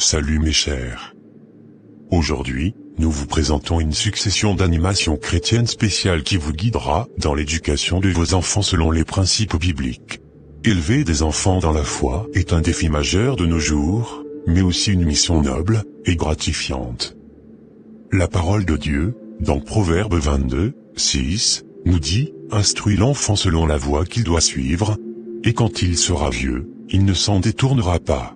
Salut mes chers. Aujourd'hui, nous vous présentons une succession d'animations chrétiennes spéciales qui vous guidera dans l'éducation de vos enfants selon les principes bibliques. Élever des enfants dans la foi est un défi majeur de nos jours, mais aussi une mission noble et gratifiante. La parole de Dieu, dans Proverbe 22, 6, nous dit « Instruis l'enfant selon la voie qu'il doit suivre, et quand il sera vieux, il ne s'en détournera pas. »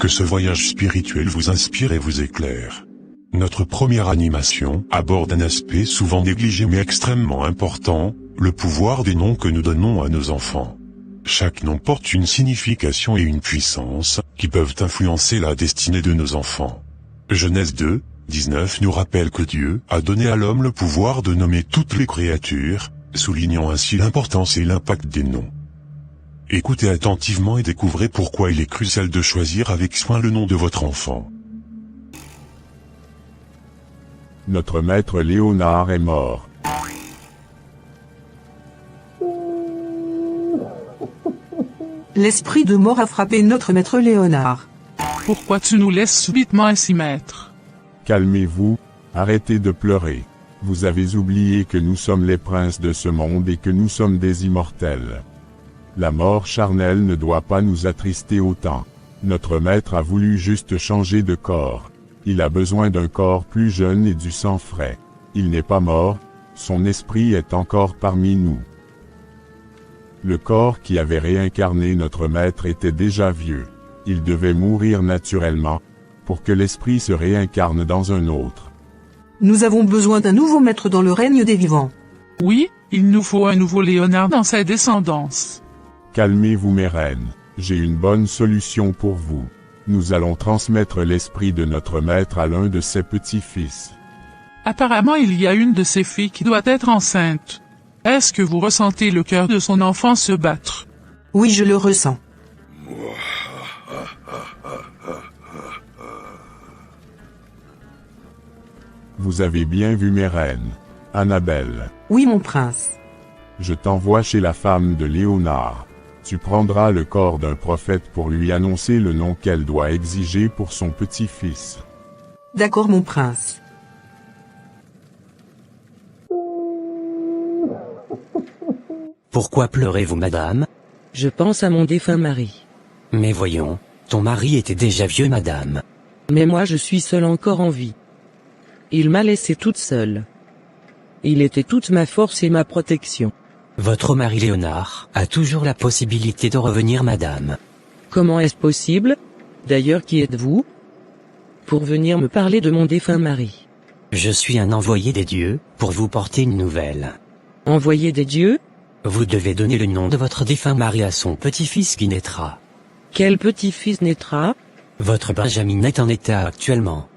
Que ce voyage spirituel vous inspire et vous éclaire. Notre première animation aborde un aspect souvent négligé mais extrêmement important, le pouvoir des noms que nous donnons à nos enfants. Chaque nom porte une signification et une puissance qui peuvent influencer la destinée de nos enfants. Genèse 2, 19 nous rappelle que Dieu a donné à l'homme le pouvoir de nommer toutes les créatures, soulignant ainsi l'importance et l'impact des noms. Écoutez attentivement et découvrez pourquoi il est crucial de choisir avec soin le nom de votre enfant. Notre maître Léonard est mort. L'esprit de mort a frappé notre maître Léonard. Pourquoi tu nous laisses subitement ainsi, maître? Calmez-vous, arrêtez de pleurer. Vous avez oublié que nous sommes les princes de ce monde et que nous sommes des immortels. La mort charnelle ne doit pas nous attrister autant. Notre maître a voulu juste changer de corps. Il a besoin d'un corps plus jeune et du sang frais. Il n'est pas mort, son esprit est encore parmi nous. Le corps qui avait réincarné notre maître était déjà vieux. Il devait mourir naturellement, pour que l'esprit se réincarne dans un autre. Nous avons besoin d'un nouveau maître dans le règne des vivants. Oui, il nous faut un nouveau Léonard dans sa descendance. Calmez-vous mes reines, j'ai une bonne solution pour vous. Nous allons transmettre l'esprit de notre maître à l'un de ses petits-fils. Apparemment il y a une de ses filles qui doit être enceinte. Est-ce que vous ressentez le cœur de son enfant se battre? Oui, je le ressens. Vous avez bien vu mes reines. Annabelle, Oui, mon prince. je t'envoie chez la femme de Léonard. Tu prendras le corps d'un prophète pour lui annoncer le nom qu'elle doit exiger pour son petit-fils. D'accord, mon prince. Pourquoi pleurez-vous, madame? Je pense à mon défunt mari. Mais voyons, ton mari était déjà vieux, madame. Mais moi je suis seule encore en vie. Il m'a laissée toute seule. Il était toute ma force et ma protection. Votre mari Léonard a toujours la possibilité de revenir, madame. Comment est-ce possible? D'ailleurs, qui êtes-vous? Pour venir me parler de mon défunt mari. Je suis un envoyé des dieux, pour vous porter une nouvelle. Envoyé des dieux? Vous devez donner le nom de votre défunt mari à son petit-fils qui naîtra. Quel petit-fils naîtra? Votre Benjamin est en état actuellement.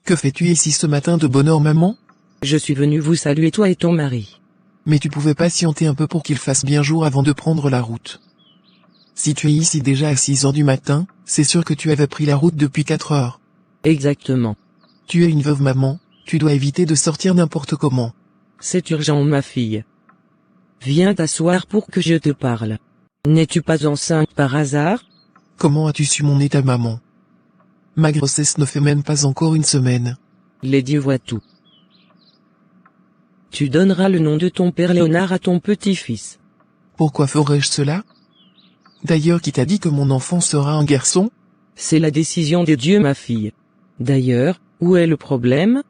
Que fais-tu ici ce matin de bonne heure, maman? Je suis venu vous saluer, toi et ton mari. Mais tu pouvais patienter un peu pour qu'il fasse bien jour avant de prendre la route. Si tu es ici déjà à 6 heures du matin, c'est sûr que tu avais pris la route depuis 4 heures. Exactement. Tu es une veuve, maman, tu dois éviter de sortir n'importe comment. C'est urgent, ma fille. Viens t'asseoir pour que je te parle. N'es-tu pas enceinte par hasard? Comment as-tu su mon état, maman? Ma grossesse ne fait même pas encore une semaine. Les dieux voient tout. Tu donneras le nom de ton père Léonard à ton petit-fils. Pourquoi ferais-je cela? D'ailleurs, qui t'a dit que mon enfant sera un garçon? C'est la décision des dieux, ma fille. D'ailleurs, où est le problème?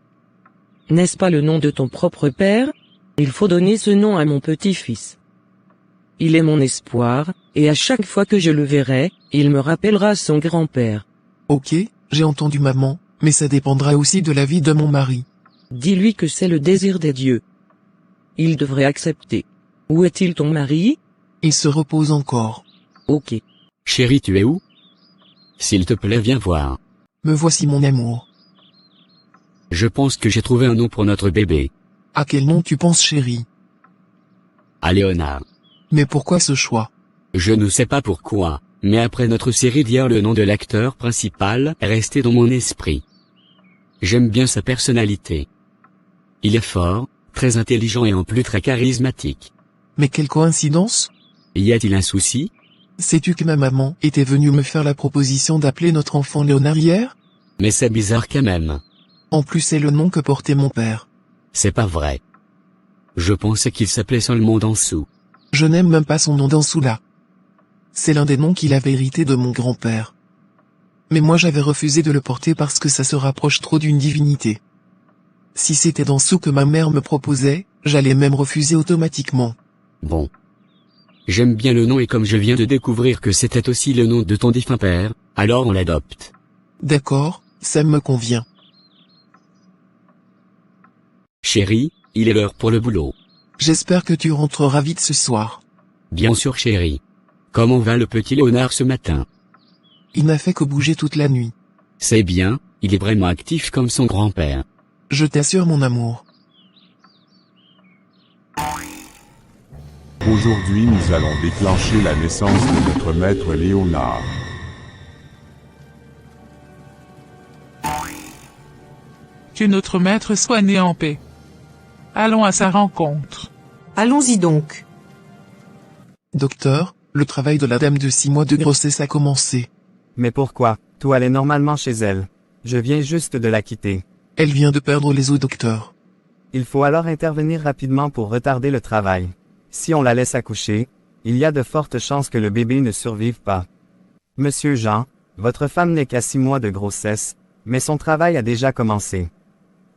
N'est-ce pas le nom de ton propre père? Il faut donner ce nom à mon petit-fils. Il est mon espoir, et à chaque fois que je le verrai, il me rappellera son grand-père. Ok, j'ai entendu, maman, mais ça dépendra aussi de l'avis de mon mari. Dis-lui que c'est le désir des dieux. Il devrait accepter. Où est-il ton mari? Il se repose encore. Ok. Chérie, tu es où? S'il te plaît, viens voir. Me voici, mon amour. Je pense que j'ai trouvé un nom pour notre bébé. À quel nom tu penses, chérie? À Léonard. Mais pourquoi ce choix? Je ne sais pas pourquoi, mais après notre série d'hier, le nom de l'acteur principal est resté dans mon esprit. J'aime bien sa personnalité. Il est fort, très intelligent et en plus très charismatique. Mais quelle coïncidence! Y a-t-il un souci? Sais-tu que ma maman était venue me faire la proposition d'appeler notre enfant Léonard hier? Mais c'est bizarre quand même. En plus c'est le nom que portait mon père. C'est pas vrai. Je pensais qu'il s'appelait seulement Dansou. Je n'aime même pas son nom Dansou là. C'est l'un des noms qu'il avait hérité de mon grand-père. Mais moi j'avais refusé de le porter parce que ça se rapproche trop d'une divinité. Si c'était Dansou que ma mère me proposait, j'allais même refuser automatiquement. Bon. J'aime bien le nom et comme je viens de découvrir que c'était aussi le nom de ton défunt père, alors on l'adopte. D'accord, ça me convient. Chérie, il est l'heure pour le boulot. J'espère que tu rentreras vite ce soir. Bien sûr chérie. Comment va le petit Léonard ce matin? Il n'a fait que bouger toute la nuit. C'est bien, il est vraiment actif comme son grand-père. Je t'assure mon amour. Aujourd'hui nous allons déclencher la naissance de notre maître Léonard. Que notre maître soit né en paix. Allons à sa rencontre. Allons-y donc. Docteur, le travail de la dame de 6 mois de grossesse a commencé. Mais pourquoi? Tout allait normalement chez elle. Je viens juste de la quitter. Elle vient de perdre les os, docteur. Il faut alors intervenir rapidement pour retarder le travail. Si on la laisse accoucher, il y a de fortes chances que le bébé ne survive pas. Monsieur Jean, votre femme n'est qu'à 6 mois de grossesse, mais son travail a déjà commencé.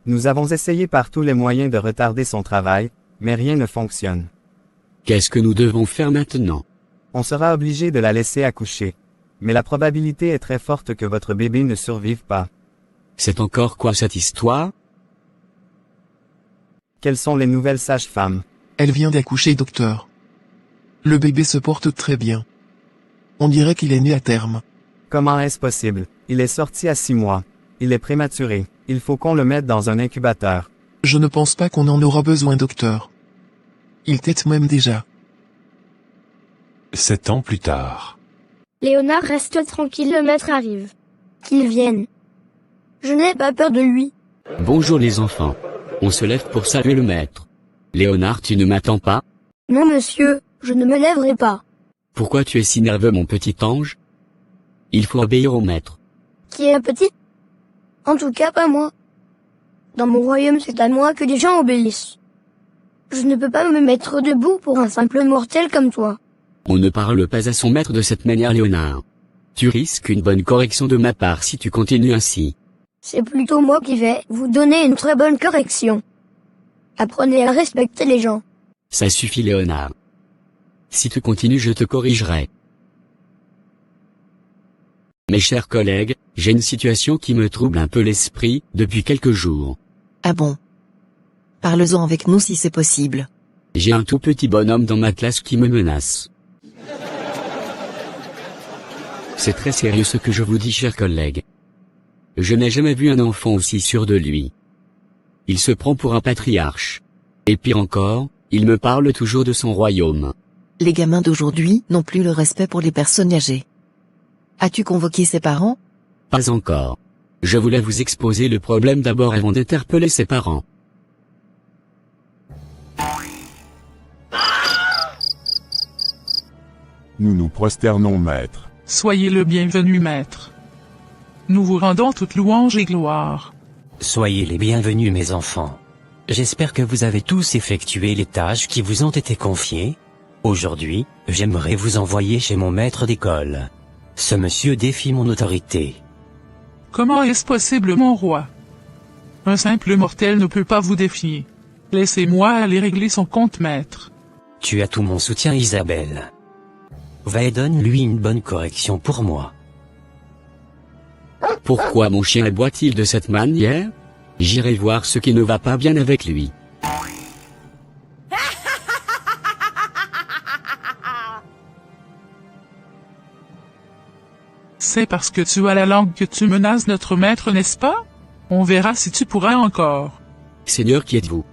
Nous avons essayé par tous les moyens de retarder son travail, mais rien ne fonctionne. Qu'est-ce que nous devons faire maintenant? On sera obligé de la laisser accoucher. Mais la probabilité est très forte que votre bébé ne survive pas. C'est encore quoi cette histoire? Quelles sont les nouvelles sages-femmes? Elle vient d'accoucher, docteur. Le bébé se porte très bien. On dirait qu'il est né à terme. Comment est-ce possible? Il est sorti à 6 mois. Il est prématuré. Il faut qu'on le mette dans un incubateur. Je ne pense pas qu'on en aura besoin, docteur. Il tète même déjà. 7 ans plus tard. Léonard, reste tranquille, le maître arrive. Qu'il vienne. Je n'ai pas peur de lui. Bonjour les enfants. On se lève pour saluer le maître. Léonard, tu ne m'attends pas? Non monsieur, je ne me lèverai pas. Pourquoi tu es si nerveux mon petit ange? Il faut obéir au maître. Qui est petit? En tout cas pas moi. Dans mon royaume c'est à moi que les gens obéissent. Je ne peux pas me mettre debout pour un simple mortel comme toi. On ne parle pas à son maître de cette manière Léonard. Tu risques une bonne correction de ma part si tu continues ainsi. C'est plutôt moi qui vais vous donner une très bonne correction. Apprenez à respecter les gens. Ça suffit Léonard. Si tu continues je te corrigerai. Mes chers collègues, j'ai une situation qui me trouble un peu l'esprit depuis quelques jours. Ah bon? Parle-en avec nous si c'est possible. J'ai un tout petit bonhomme dans ma classe qui me menace. C'est très sérieux ce que je vous dis chers collègues. Je n'ai jamais vu un enfant aussi sûr de lui. Il se prend pour un patriarche. Et pire encore, il me parle toujours de son royaume. Les gamins d'aujourd'hui n'ont plus le respect pour les personnes âgées. As-tu convoqué ses parents? Pas encore. Je voulais vous exposer le problème d'abord avant d'interpeller ses parents. Nous nous prosternons, maître. Soyez le bienvenu maître. Nous vous rendons toute louange et gloire. Soyez les bienvenus mes enfants. J'espère que vous avez tous effectué les tâches qui vous ont été confiées. Aujourd'hui, j'aimerais vous envoyer chez mon maître d'école. Ce monsieur défie mon autorité. Comment est-ce possible mon roi? Un simple mortel ne peut pas vous défier. Laissez-moi aller régler son compte maître. Tu as tout mon soutien Isabelle. Va et donne-lui une bonne correction pour moi. Pourquoi mon chien aboie-t-il de cette manière? J'irai voir ce qui ne va pas bien avec lui. C'est parce que tu as la langue que tu menaces notre maître, n'est-ce pas? On verra si tu pourras encore. Seigneur, qui êtes-vous?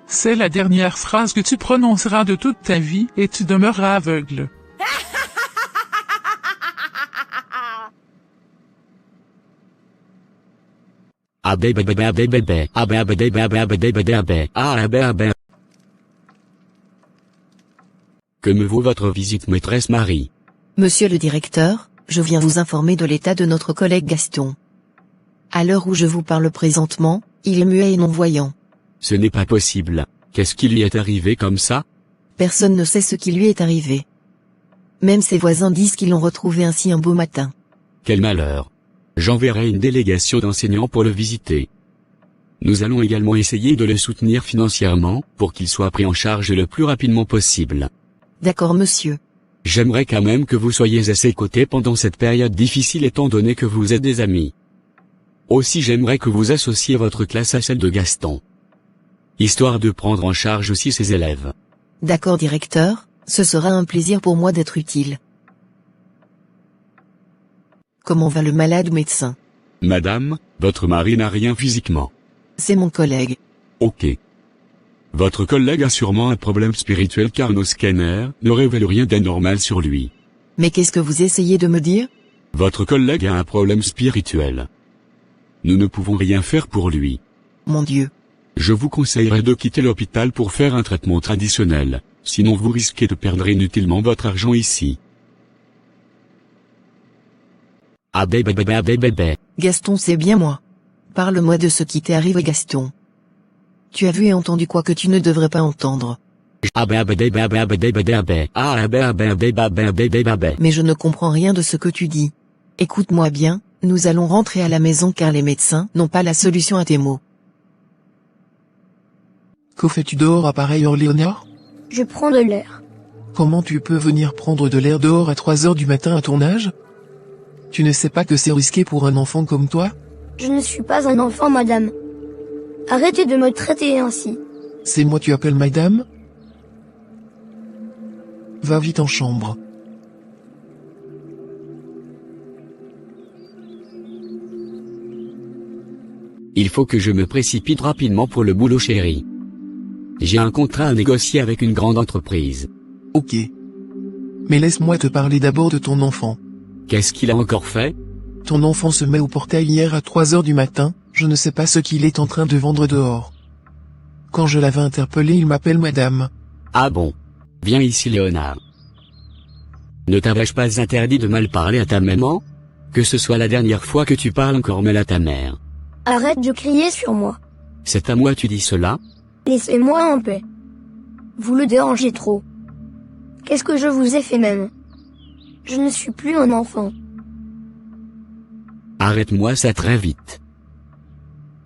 C'est la dernière phrase que tu prononceras de toute ta vie et tu demeureras aveugle. Que me vaut votre visite, maîtresse Marie? Monsieur le directeur, je viens vous informer de l'état de notre collègue Gaston. À l'heure où je vous parle présentement, il est muet et non-voyant. Ce n'est pas possible. Qu'est-ce qui lui est arrivé comme ça? Personne ne sait ce qui lui est arrivé. Même ses voisins disent qu'ils l'ont retrouvé ainsi un beau matin. Quel malheur. J'enverrai une délégation d'enseignants pour le visiter. Nous allons également essayer de le soutenir financièrement, pour qu'il soit pris en charge le plus rapidement possible. D'accord monsieur. J'aimerais quand même que vous soyez à ses côtés pendant cette période difficile étant donné que vous êtes des amis. Aussi j'aimerais que vous associez votre classe à celle de Gaston. Histoire de prendre en charge aussi ses élèves. D'accord directeur, ce sera un plaisir pour moi d'être utile. Comment va le malade médecin? Madame, votre mari n'a rien physiquement. C'est mon collègue. Ok. Votre collègue a sûrement un problème spirituel car nos scanners ne révèlent rien d'anormal sur lui. Mais qu'est-ce que vous essayez de me dire? Votre collègue a un problème spirituel. Nous ne pouvons rien faire pour lui. Mon Dieu. Je vous conseillerais de quitter l'hôpital pour faire un traitement traditionnel, sinon vous risquez de perdre inutilement votre argent ici. Gaston, c'est bien moi. Parle-moi de ce qui t'est arrivé Gaston. Tu as vu et entendu quoi que tu ne devrais pas entendre. Mais je ne comprends rien de ce que tu dis. Écoute-moi bien, nous allons rentrer à la maison car les médecins n'ont pas la solution à tes maux. Que fais-tu dehors à pareille heure, Léonard? Je prends de l'air. Comment tu peux venir prendre de l'air dehors à 3 heures du matin à ton âge? Tu ne sais pas que c'est risqué pour un enfant comme toi? Je ne suis pas un enfant, madame. Arrêtez de me traiter ainsi. C'est moi tu appelles madame? Va vite en chambre. Il faut que je me précipite rapidement pour le boulot chéri. J'ai un contrat à négocier avec une grande entreprise. Ok. Mais laisse-moi te parler d'abord de ton enfant. Qu'est-ce qu'il a encore fait? Ton enfant se met au portail hier à 3 heures du matin, je ne sais pas ce qu'il est en train de vendre dehors. Quand je l'avais interpellé, il m'appelle madame. Ah bon? Viens ici Léonard. Ne t'avais-je pas interdit de mal parler à ta maman? Que ce soit la dernière fois que tu parles encore mal à ta mère. Arrête de crier sur moi. C'est à moi tu dis cela? Laissez-moi en paix. Vous le dérangez trop. Qu'est-ce que je vous ai fait même? Je ne suis plus un enfant. Arrête-moi ça très vite.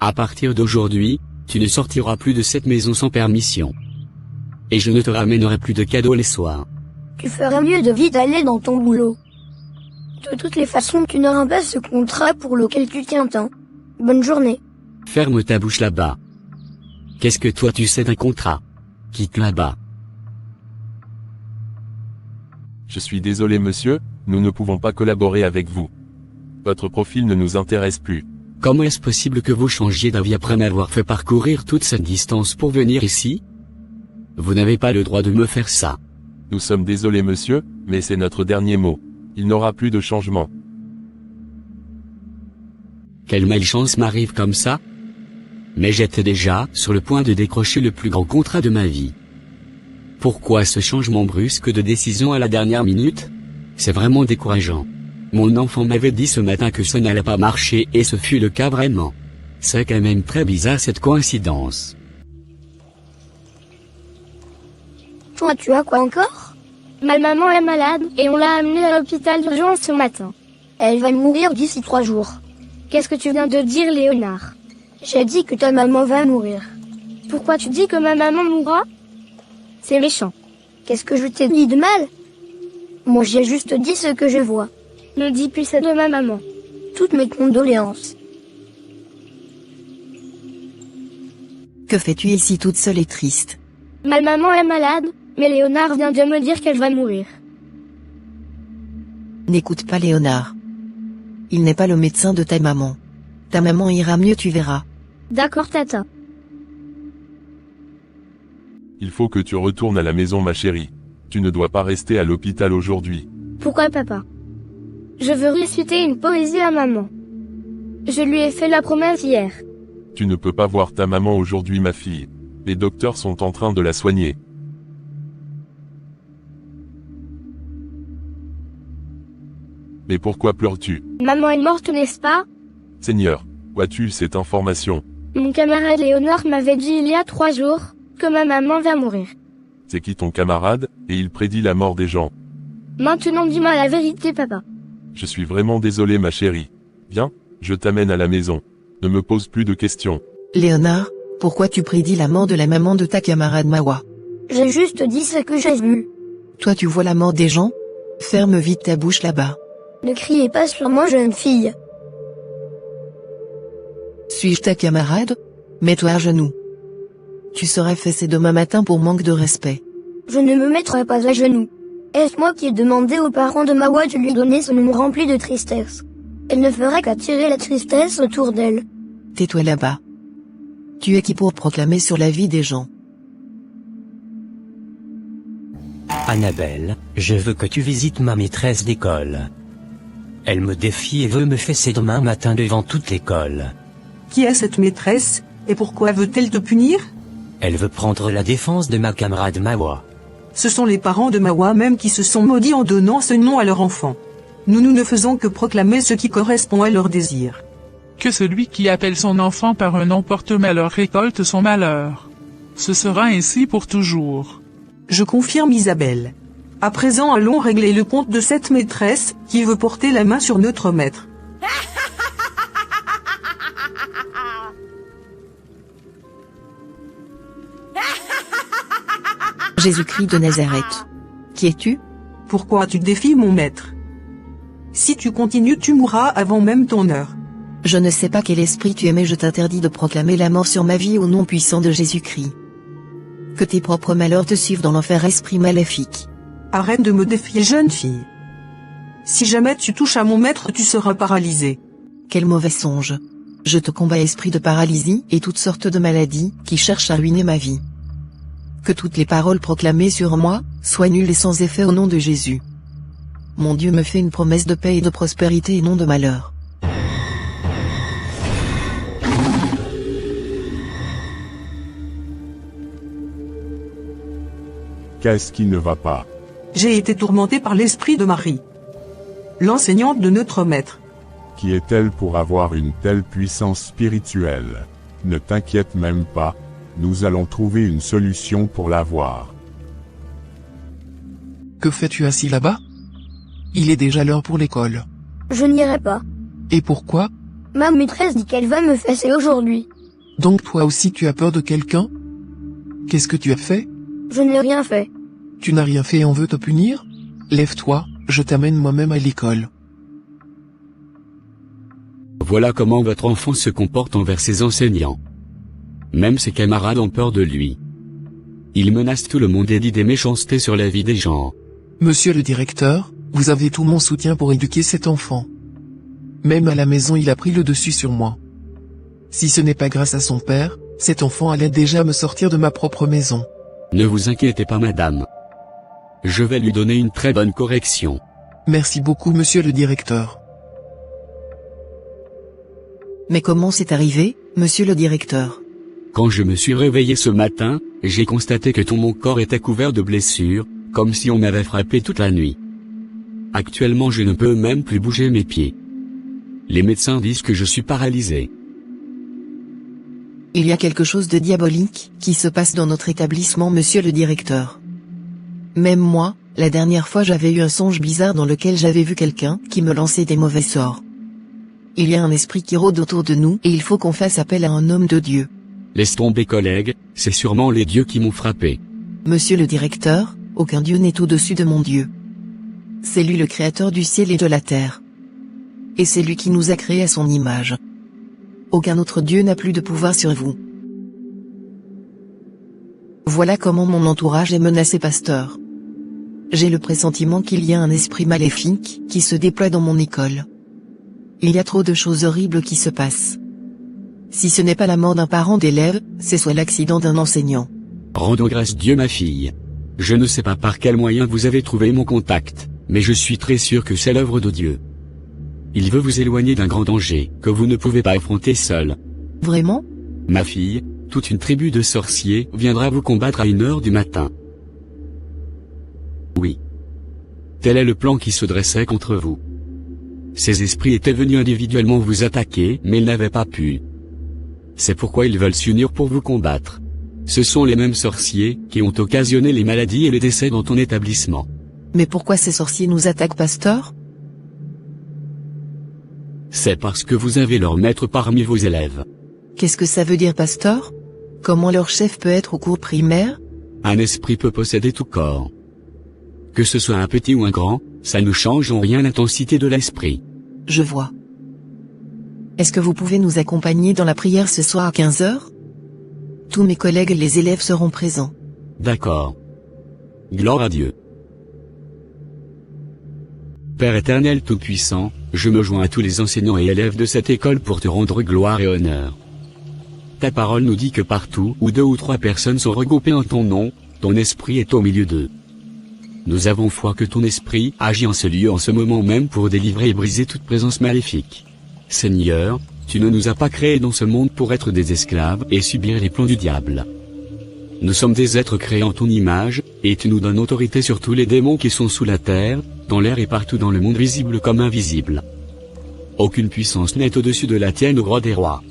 À partir d'aujourd'hui, tu ne sortiras plus de cette maison sans permission. Et je ne te ramènerai plus de cadeaux les soirs. Tu ferais mieux de vite aller dans ton boulot. De toutes les façons, tu n'auras pas ce contrat pour lequel tu tiens tant. Bonne journée. Ferme ta bouche là-bas. Qu'est-ce que toi tu sais d'un contrat? Quitte là-bas. Je suis désolé monsieur, nous ne pouvons pas collaborer avec vous. Votre profil ne nous intéresse plus. Comment est-ce possible que vous changiez d'avis après m'avoir fait parcourir toute cette distance pour venir ici? Vous n'avez pas le droit de me faire ça. Nous sommes désolés monsieur, mais c'est notre dernier mot. Il n'aura plus de changement. Quelle malchance m'arrive comme ça? Mais j'étais déjà sur le point de décrocher le plus grand contrat de ma vie. Pourquoi ce changement brusque de décision à la dernière minute? C'est vraiment décourageant. Mon enfant m'avait dit ce matin que ça n'allait pas marcher et ce fut le cas vraiment. C'est quand même très bizarre cette coïncidence. Toi, tu as quoi encore? Ma maman est malade et on l'a amenée à l'hôpital d'urgence ce matin. Elle va mourir d'ici 3 jours. Qu'est-ce que tu viens de dire, Léonard? J'ai dit que ta maman va mourir. Pourquoi tu dis que ma maman mourra? C'est méchant. Qu'est-ce que je t'ai dit de mal? Moi j'ai juste dit ce que je vois. Ne dis plus ça de ma maman. Toutes mes condoléances. Que fais-tu ici toute seule et triste? Ma maman est malade, mais Léonard vient de me dire qu'elle va mourir. N'écoute pas Léonard. Il n'est pas le médecin de ta maman. Ta maman ira mieux, tu verras. D'accord, tata. Il faut que tu retournes à la maison ma chérie. Tu ne dois pas rester à l'hôpital aujourd'hui. Pourquoi papa? Je veux réciter une poésie à maman. Je lui ai fait la promesse hier. Tu ne peux pas voir ta maman aujourd'hui, ma fille. Les docteurs sont en train de la soigner. Mais pourquoi pleures-tu? Maman est morte, n'est-ce pas? Seigneur, où as-tu cette information? Mon camarade Léonard m'avait dit il y a 3 jours que ma maman va mourir. C'est qui ton camarade, et il prédit la mort des gens? Maintenant dis-moi la vérité, papa. Je suis vraiment désolé, ma chérie. Viens, je t'amène à la maison. Ne me pose plus de questions. Léonard, pourquoi tu prédis la mort de la maman de ta camarade Mawa? J'ai juste dit ce que j'ai vu. Toi tu vois la mort des gens? Ferme vite ta bouche là-bas. Ne criez pas sur moi, jeune fille. Suis-je ta camarade? Mets-toi à genoux. Tu serais fessé demain matin pour manque de respect. Je ne me mettrai pas à genoux. Est-ce moi qui ai demandé aux parents de Mawa de lui donner ce nom rempli de tristesse? Elle ne ferait qu'attirer la tristesse autour d'elle. Tais-toi là-bas. Tu es qui pour proclamer sur la vie des gens? Annabelle, je veux que tu visites ma maîtresse d'école. Elle me défie et veut me fesser demain matin devant toute l'école. Qui est cette maîtresse, et pourquoi veut-elle te punir? Elle veut prendre la défense de ma camarade Mawa. Ce sont les parents de Mawa même qui se sont maudits en donnant ce nom à leur enfant. Nous ne faisons que proclamer ce qui correspond à leur désir. Que celui qui appelle son enfant par un nom porte malheur récolte son malheur. Ce sera ainsi pour toujours. Je confirme, Isabelle. À présent, allons régler le compte de cette maîtresse qui veut porter la main sur notre maître. Jésus-Christ de Nazareth. Qui es-tu? Pourquoi tu défies mon maître? Si tu continues, tu mourras avant même ton heure. Je ne sais pas quel esprit tu es, mais je t'interdis de proclamer la mort sur ma vie au nom puissant de Jésus-Christ. Que tes propres malheurs te suivent dans l'enfer, esprit maléfique. Arrête de me défier, jeune fille. Si jamais tu touches à mon maître, tu seras paralysé. Quel mauvais songe. Je te combats, esprit de paralysie et toutes sortes de maladies qui cherchent à ruiner ma vie. Que toutes les paroles proclamées sur moi soient nulles et sans effet au nom de Jésus. Mon Dieu me fait une promesse de paix et de prospérité et non de malheur. Qu'est-ce qui ne va pas? J'ai été tourmenté par l'esprit de Marie, l'enseignante de notre maître. Qui est-elle pour avoir une telle puissance spirituelle? Ne t'inquiète même pas, nous allons trouver une solution pour l'avoir. Que fais-tu assis là-bas? Il est déjà l'heure pour l'école. Je n'irai pas. Et pourquoi? Ma maîtresse dit qu'elle va me fesser aujourd'hui. Donc toi aussi tu as peur de quelqu'un? Qu'est-ce que tu as fait? Je n'ai rien fait. Tu n'as rien fait et on veut te punir? Lève-toi, je t'amène moi-même à l'école. Voilà comment votre enfant se comporte envers ses enseignants. Même ses camarades ont peur de lui. Il menace tout le monde et dit des méchancetés sur la vie des gens. Monsieur le directeur, vous avez tout mon soutien pour éduquer cet enfant. Même à la maison il a pris le dessus sur moi. Si ce n'est pas grâce à son père, cet enfant allait déjà me sortir de ma propre maison. Ne vous inquiétez pas, madame. Je vais lui donner une très bonne correction. Merci beaucoup, monsieur le directeur. Mais comment c'est arrivé, monsieur le directeur? Quand je me suis réveillé ce matin, j'ai constaté que tout mon corps était couvert de blessures, comme si on m'avait frappé toute la nuit. Actuellement, je ne peux même plus bouger mes pieds. Les médecins disent que je suis paralysé. Il y a quelque chose de diabolique qui se passe dans notre établissement, monsieur le directeur. Même moi, la dernière fois j'avais eu un songe bizarre dans lequel j'avais vu quelqu'un qui me lançait des mauvais sorts. Il y a un esprit qui rôde autour de nous et il faut qu'on fasse appel à un homme de Dieu. Laisse tomber, collègue, c'est sûrement les dieux qui m'ont frappé. Monsieur le directeur, aucun dieu n'est au-dessus de mon Dieu. C'est lui le créateur du ciel et de la terre. Et c'est lui qui nous a créés à son image. Aucun autre dieu n'a plus de pouvoir sur vous. Voilà comment mon entourage est menacé, pasteur. J'ai le pressentiment qu'il y a un esprit maléfique qui se déploie dans mon école. Il y a trop de choses horribles qui se passent. Si ce n'est pas la mort d'un parent d'élève, c'est soit l'accident d'un enseignant. Rendons grâce Dieu, ma fille. Je ne sais pas par quel moyen vous avez trouvé mon contact, mais je suis très sûr que c'est l'œuvre de Dieu. Il veut vous éloigner d'un grand danger que vous ne pouvez pas affronter seul. Vraiment? Ma fille, toute une tribu de sorciers viendra vous combattre à 1h du matin. Oui. Tel est le plan qui se dressait contre vous. Ces esprits étaient venus individuellement vous attaquer, mais ils n'avaient pas pu. C'est pourquoi ils veulent s'unir pour vous combattre. Ce sont les mêmes sorciers qui ont occasionné les maladies et les décès dans ton établissement. Mais pourquoi ces sorciers nous attaquent, pasteur? C'est parce que vous avez leur maître parmi vos élèves. Qu'est-ce que ça veut dire, pasteur? Comment leur chef peut être au cours primaire? Un esprit peut posséder tout corps. Que ce soit un petit ou un grand, ça ne change en rien l'intensité de l'esprit. Je vois. Est-ce que vous pouvez nous accompagner dans la prière ce soir à 15h? Tous mes collègues et les élèves seront présents. D'accord. Gloire à Dieu. Père éternel tout-puissant, je me joins à tous les enseignants et élèves de cette école pour te rendre gloire et honneur. Ta parole nous dit que partout où 2 ou 3 personnes sont regroupées en ton nom, ton esprit est au milieu d'eux. Nous avons foi que ton esprit agit en ce lieu en ce moment même pour délivrer et briser toute présence maléfique. Seigneur, tu ne nous as pas créés dans ce monde pour être des esclaves et subir les plans du diable. Nous sommes des êtres créés en ton image, et tu nous donnes autorité sur tous les démons qui sont sous la terre, dans l'air et partout dans le monde visible comme invisible. Aucune puissance n'est au-dessus de la tienne, roi des rois.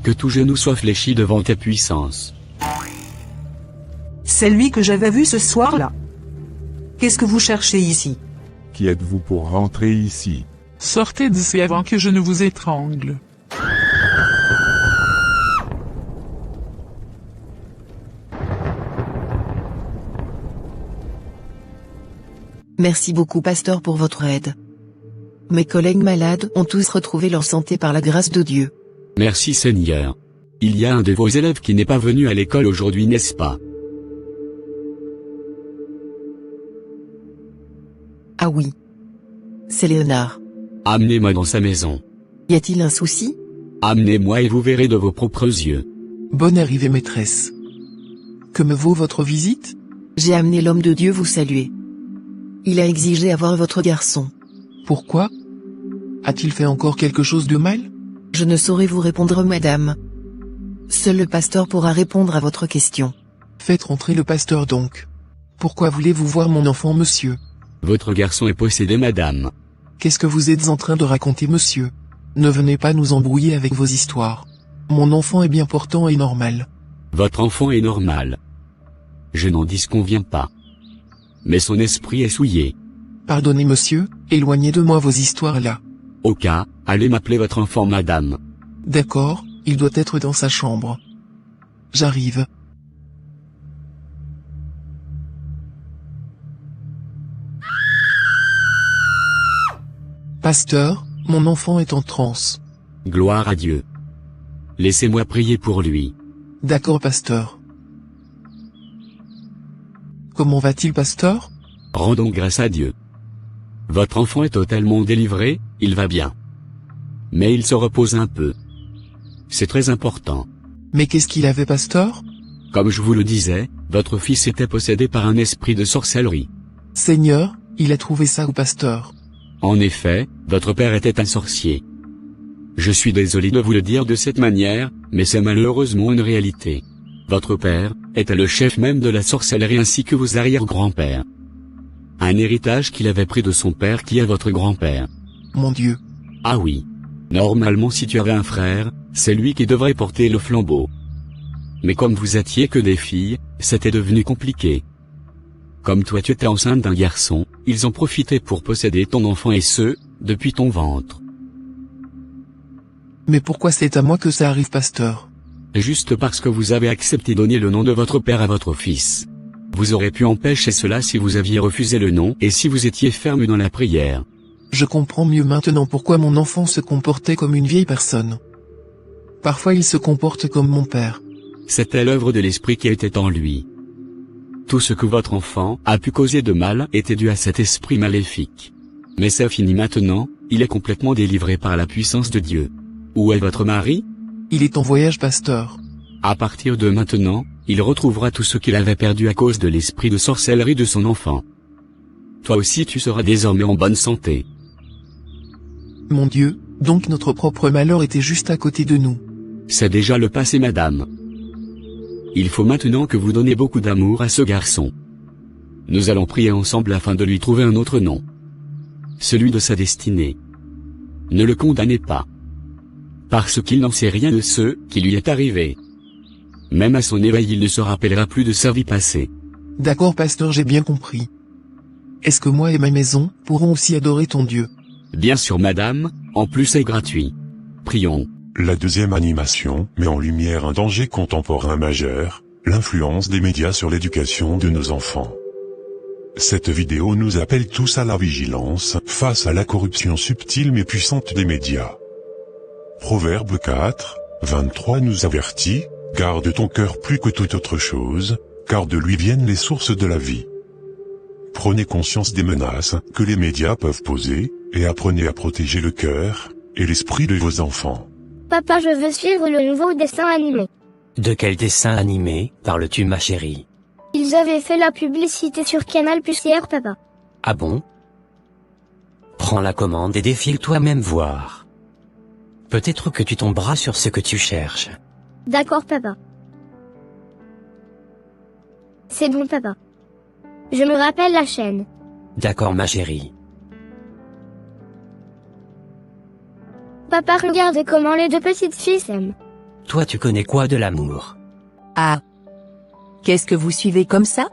Que tout genou soit fléchi devant ta puissance. C'est lui que j'avais vu ce soir-là. Qu'est-ce que vous cherchez ici? Qui êtes-vous pour rentrer ici? Sortez d'ici avant que je ne vous étrangle. Merci beaucoup, pasteur, pour votre aide. Mes collègues malades ont tous retrouvé leur santé par la grâce de Dieu. Merci Seigneur. Il y a un de vos élèves qui n'est pas venu à l'école aujourd'hui, n'est-ce pas? Ah oui. C'est Léonard. Amenez-moi dans sa maison. Y a-t-il un souci? Amenez-moi et vous verrez de vos propres yeux. Bonne arrivée, maîtresse. Que me vaut votre visite? J'ai amené l'homme de Dieu vous saluer. Il a exigé avoir votre garçon. Pourquoi? A-t-il fait encore quelque chose de mal? Je ne saurais vous répondre, madame. Seul le pasteur pourra répondre à votre question. Faites rentrer le pasteur donc. Pourquoi voulez-vous voir mon enfant, monsieur? Votre garçon est possédé, madame. Qu'est-ce que vous êtes en train de raconter, monsieur? Ne venez pas nous embrouiller avec vos histoires. Mon enfant est bien portant et normal. Votre enfant est normal. Je n'en disconviens pas. Mais son esprit est souillé. Pardonnez, monsieur, éloignez de moi vos histoires là. Au cas, allez m'appeler votre enfant, madame. D'accord, il doit être dans sa chambre. J'arrive. Pasteur, mon enfant est en transe. Gloire à Dieu. Laissez-moi prier pour lui. D'accord, pasteur. Comment va-t-il, pasteur? Rendons grâce à Dieu. Votre enfant est totalement délivré, il va bien. Mais il se repose un peu. C'est très important. Mais qu'est-ce qu'il avait, pasteur? Comme je vous le disais, votre fils était possédé par un esprit de sorcellerie. Seigneur, il a trouvé ça au pasteur. En effet, votre père était un sorcier. Je suis désolé de vous le dire de cette manière, mais c'est malheureusement une réalité. Votre père était le chef même de la sorcellerie ainsi que vos arrière-grands-pères. Un héritage qu'il avait pris de son père qui est votre grand-père. Mon Dieu. Ah oui. Normalement si tu avais un frère, c'est lui qui devrait porter le flambeau. Mais comme vous étiez que des filles, c'était devenu compliqué. Comme toi tu étais enceinte d'un garçon, ils en profitaient pour posséder ton enfant et ce, depuis ton ventre. Mais pourquoi c'est à moi que ça arrive, pasteur? Juste parce que vous avez accepté de donner le nom de votre père à votre fils. Vous aurez pu empêcher cela si vous aviez refusé le nom et si vous étiez ferme dans la prière. Je comprends mieux maintenant pourquoi mon enfant se comportait comme une vieille personne. Parfois il se comporte comme mon père. C'était l'œuvre de l'esprit qui était en lui. Tout ce que votre enfant a pu causer de mal était dû à cet esprit maléfique. Mais c'est fini maintenant, il est complètement délivré par la puissance de Dieu. Où est votre mari? Il est en voyage, pasteur. À partir de maintenant, il retrouvera tout ce qu'il avait perdu à cause de l'esprit de sorcellerie de son enfant. Toi aussi tu seras désormais en bonne santé. Mon Dieu, donc notre propre malheur était juste à côté de nous. C'est déjà le passé, madame. Il faut maintenant que vous donnez beaucoup d'amour à ce garçon. Nous allons prier ensemble afin de lui trouver un autre nom. Celui de sa destinée. Ne le condamnez pas. Parce qu'il n'en sait rien de ce qui lui est arrivé. Même à son éveil, il ne se rappellera plus de sa vie passée. D'accord, pasteur, j'ai bien compris. Est-ce que moi et ma maison pourrons aussi adorer ton Dieu? Bien sûr, madame, en plus c'est gratuit. Prions. La deuxième animation met en lumière un danger contemporain majeur, l'influence des médias sur l'éducation de nos enfants. Cette vidéo nous appelle tous à la vigilance face à la corruption subtile mais puissante des médias. Proverbe 4, 23 nous avertit, « Garde ton cœur plus que toute autre chose, car de lui viennent les sources de la vie. » Prenez conscience des menaces que les médias peuvent poser, et apprenez à protéger le cœur et l'esprit de vos enfants. Papa, je veux suivre le nouveau dessin animé. De quel dessin animé parles-tu, ma chérie? Ils avaient fait la publicité sur Canal+ hier, papa. Ah bon? Prends la commande et défile toi-même voir. Peut-être que tu tomberas sur ce que tu cherches. D'accord, papa. C'est bon, papa. Je me rappelle la chaîne. D'accord, ma chérie. Papa, regarde comment les deux petites filles s'aiment. Toi, tu connais quoi de l'amour? Ah. Qu'est-ce que vous suivez comme ça?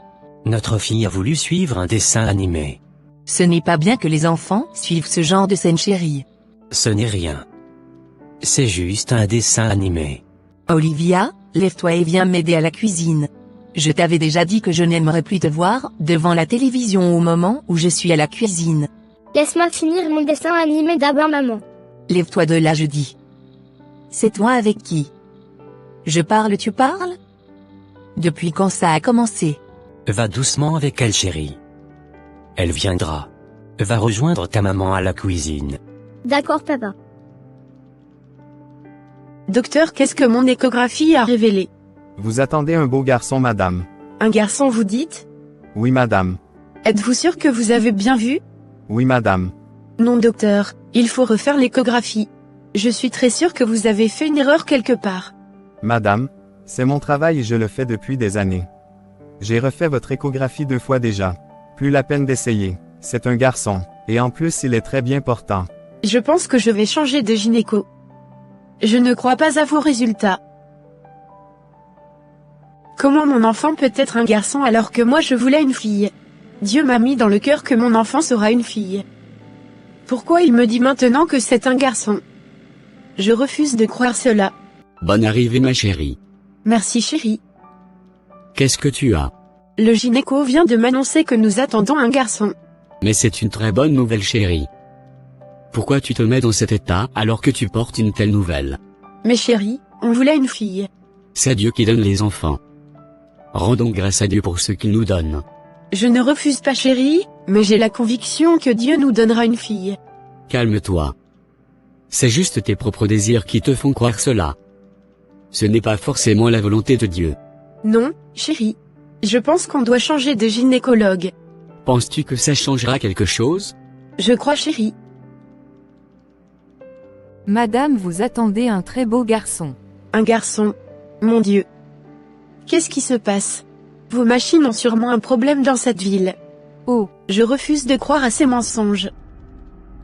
Notre fille a voulu suivre un dessin animé. Ce n'est pas bien que les enfants suivent ce genre de scène, chérie. Ce n'est rien. C'est juste un dessin animé. Olivia, lève-toi et viens m'aider à la cuisine. Je t'avais déjà dit que je n'aimerais plus te voir devant la télévision au moment où je suis à la cuisine. Laisse-moi finir mon dessin animé d'abord, maman. Lève-toi de là, je dis. C'est toi avec qui? Je parle, tu parles? Depuis quand ça a commencé? Va doucement avec elle, chérie. Elle viendra. Va rejoindre ta maman à la cuisine. D'accord, papa. Docteur, qu'est-ce que mon échographie a révélé? Vous attendez un beau garçon, madame. Un garçon, vous dites? Oui, madame. Êtes-vous sûr que vous avez bien vu? Oui, madame. Non, docteur, il faut refaire l'échographie. Je suis très sûr que vous avez fait une erreur quelque part. Madame, c'est mon travail et je le fais depuis des années. J'ai refait votre échographie 2 fois déjà. Plus la peine d'essayer. C'est un garçon. Et en plus, il est très bien portant. Je pense que je vais changer de gynéco. Je ne crois pas à vos résultats. Comment mon enfant peut être un garçon alors que moi je voulais une fille? Dieu m'a mis dans le cœur que mon enfant sera une fille. Pourquoi il me dit maintenant que c'est un garçon? Je refuse de croire cela. Bonne arrivée, ma chérie. Merci, chérie. Qu'est-ce que tu as? Le gynéco vient de m'annoncer que nous attendons un garçon. Mais c'est une très bonne nouvelle, chérie. Pourquoi tu te mets dans cet état alors que tu portes une telle nouvelle? Mais chérie, on voulait une fille. C'est Dieu qui donne les enfants. Rendons grâce à Dieu pour ce qu'il nous donne. Je ne refuse pas, chérie, mais j'ai la conviction que Dieu nous donnera une fille. Calme-toi. C'est juste tes propres désirs qui te font croire cela. Ce n'est pas forcément la volonté de Dieu. Non, chérie. Je pense qu'on doit changer de gynécologue. Penses-tu que ça changera quelque chose? Je crois, chérie. Madame, vous attendez un très beau garçon. Un garçon. Mon Dieu. Qu'est-ce qui se passe? Vos machines ont sûrement un problème dans cette ville. Oh. Je refuse de croire à ces mensonges.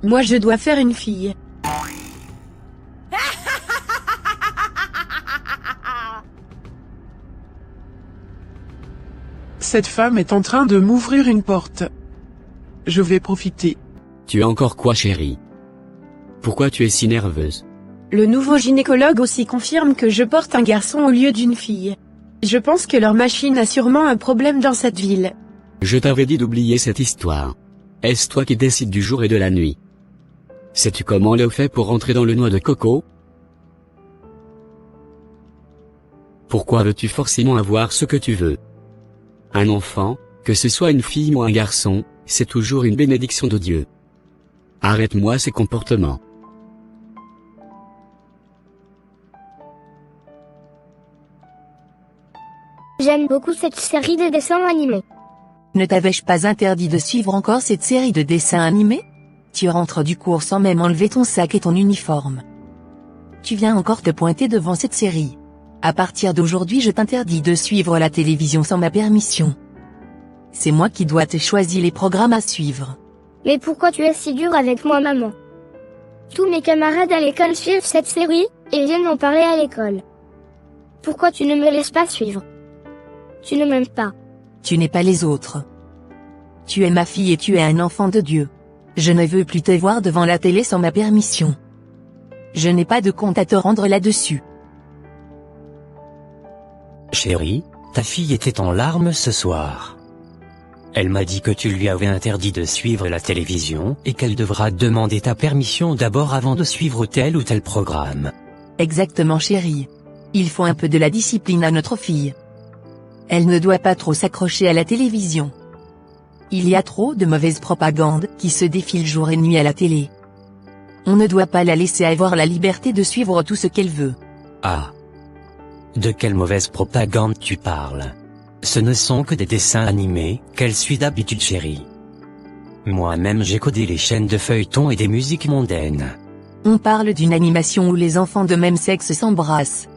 Moi je dois faire une fille. Cette femme est en train de m'ouvrir une porte. Je vais profiter. Tu as encore quoi, chérie? Pourquoi tu es si nerveuse? Le nouveau gynécologue aussi confirme que je porte un garçon au lieu d'une fille. Je pense que leur machine a sûrement un problème dans cette ville. Je t'avais dit d'oublier cette histoire. Est-ce toi qui décides du jour et de la nuit? Sais-tu comment Léo fait pour rentrer dans le noix de coco? Pourquoi veux-tu forcément avoir ce que tu veux? Un enfant, que ce soit une fille ou un garçon, c'est toujours une bénédiction de Dieu. Arrête-moi ces comportements. J'aime beaucoup cette série de dessins animés. Ne t'avais-je pas interdit de suivre encore cette série de dessins animés? Tu rentres du cours sans même enlever ton sac et ton uniforme. Tu viens encore te pointer devant cette série. À partir d'aujourd'hui, je t'interdis de suivre la télévision sans ma permission. C'est moi qui dois te choisir les programmes à suivre. Mais pourquoi tu es si dur avec moi, maman? Tous mes camarades à l'école suivent cette série, et viennent en parler à l'école. Pourquoi tu ne me laisses pas suivre? Tu ne m'aimes pas. Tu n'es pas les autres. Tu es ma fille et tu es un enfant de Dieu. Je ne veux plus te voir devant la télé sans ma permission. Je n'ai pas de compte à te rendre là-dessus. Chérie, ta fille était en larmes ce soir. Elle m'a dit que tu lui avais interdit de suivre la télévision et qu'elle devra demander ta permission d'abord avant de suivre tel ou tel programme. Exactement, chérie. Il faut un peu de la discipline à notre fille. Elle ne doit pas trop s'accrocher à la télévision. Il y a trop de mauvaise propagande qui se défile jour et nuit à la télé. On ne doit pas la laisser avoir la liberté de suivre tout ce qu'elle veut. Ah. De quelle mauvaise propagande tu parles? Ce ne sont que des dessins animés, qu'elle suit d'habitude, chérie. Moi-même j'ai codé les chaînes de feuilletons et des musiques mondaines. On parle d'une animation où les enfants de même sexe s'embrassent.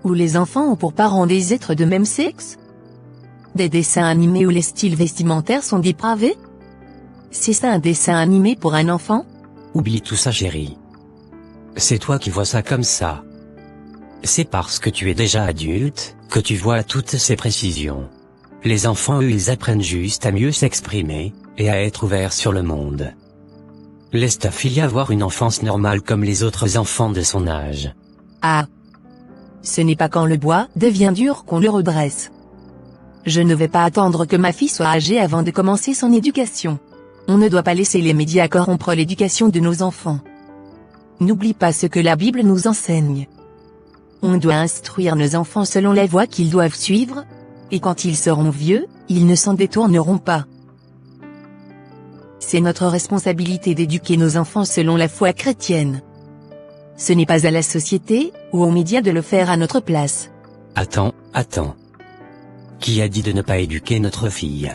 Où les enfants ont pour parents des êtres de même sexe? Des dessins animés où les styles vestimentaires sont dépravés? C'est ça un dessin animé pour un enfant? Oublie tout ça, chérie. C'est toi qui vois ça comme ça. C'est parce que tu es déjà adulte, que tu vois toutes ces précisions. Les enfants, eux, ils apprennent juste à mieux s'exprimer, et à être ouverts sur le monde. Laisse ta fille avoir une enfance normale comme les autres enfants de son âge. Ah. Ce n'est pas quand le bois devient dur qu'on le redresse. Je ne vais pas attendre que ma fille soit âgée avant de commencer son éducation. On ne doit pas laisser les médias corrompre l'éducation de nos enfants. N'oublie pas ce que la Bible nous enseigne. On doit instruire nos enfants selon la voie qu'ils doivent suivre, et quand ils seront vieux, ils ne s'en détourneront pas. C'est notre responsabilité d'éduquer nos enfants selon la foi chrétienne. Ce n'est pas à la société, ou aux médias de le faire à notre place. Attends. Qui a dit de ne pas éduquer notre fille?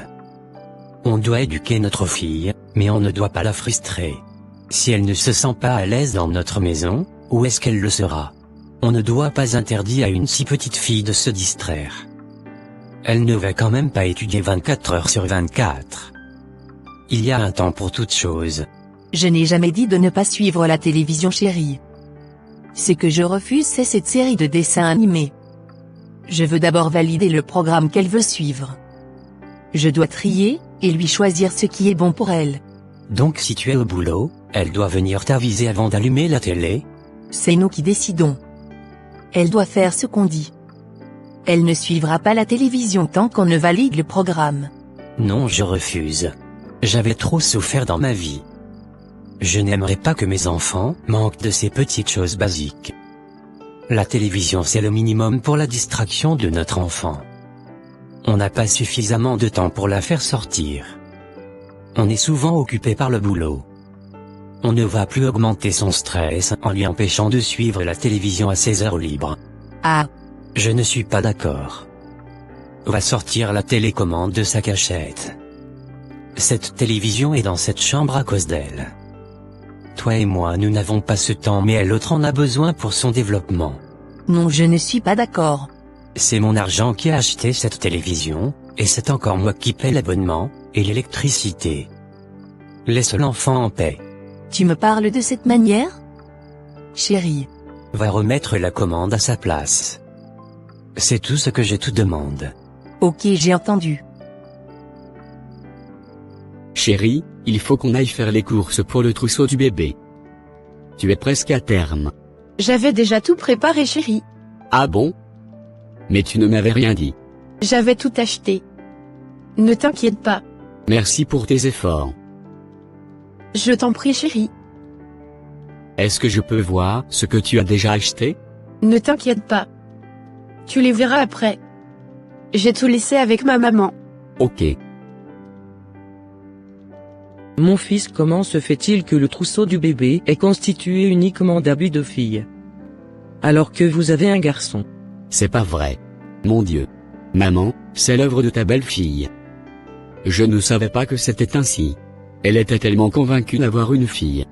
On doit éduquer notre fille, mais on ne doit pas la frustrer. Si elle ne se sent pas à l'aise dans notre maison, où est-ce qu'elle le sera? On ne doit pas interdire à une si petite fille de se distraire. Elle ne va quand même pas étudier 24 heures sur 24. Il y a un temps pour toute chose. Je n'ai jamais dit de ne pas suivre la télévision, chérie. Ce que je refuse, c'est cette série de dessins animés. Je veux d'abord valider le programme qu'elle veut suivre. Je dois trier, et lui choisir ce qui est bon pour elle. Donc si tu es au boulot, elle doit venir t'aviser avant d'allumer la télé? C'est nous qui décidons. Elle doit faire ce qu'on dit. Elle ne suivra pas la télévision tant qu'on ne valide le programme. Non, je refuse. J'avais trop souffert dans ma vie. Je n'aimerais pas que mes enfants manquent de ces petites choses basiques. La télévision, c'est le minimum pour la distraction de notre enfant. On n'a pas suffisamment de temps pour la faire sortir. On est souvent occupé par le boulot. On ne va plus augmenter son stress en lui empêchant de suivre la télévision à ses heures libres. Ah. Je ne suis pas d'accord. Va sortir la télécommande de sa cachette. Cette télévision est dans cette chambre à cause d'elle. Toi et moi, nous n'avons pas ce temps, mais l'autre en a besoin pour son développement. Non, je ne suis pas d'accord. C'est mon argent qui a acheté cette télévision, et c'est encore moi qui paie l'abonnement, et l'électricité. Laisse l'enfant en paix. Tu me parles de cette manière? Chérie. Va remettre la commande à sa place. C'est tout ce que je te demande. Ok, j'ai entendu. Chérie, il faut qu'on aille faire les courses pour le trousseau du bébé. Tu es presque à terme. J'avais déjà tout préparé, chérie. Ah bon? Mais tu ne m'avais rien dit. J'avais tout acheté. Ne t'inquiète pas. Merci pour tes efforts. Je t'en prie, chérie. Est-ce que je peux voir ce que tu as déjà acheté? Ne t'inquiète pas. Tu les verras après. J'ai tout laissé avec ma maman. Ok. Mon fils, comment se fait-il que le trousseau du bébé est constitué uniquement d'habits de filles, alors que vous avez un garçon? C'est pas vrai. Mon Dieu. Maman, c'est l'œuvre de ta belle-fille. Je ne savais pas que c'était ainsi. Elle était tellement convaincue d'avoir une fille.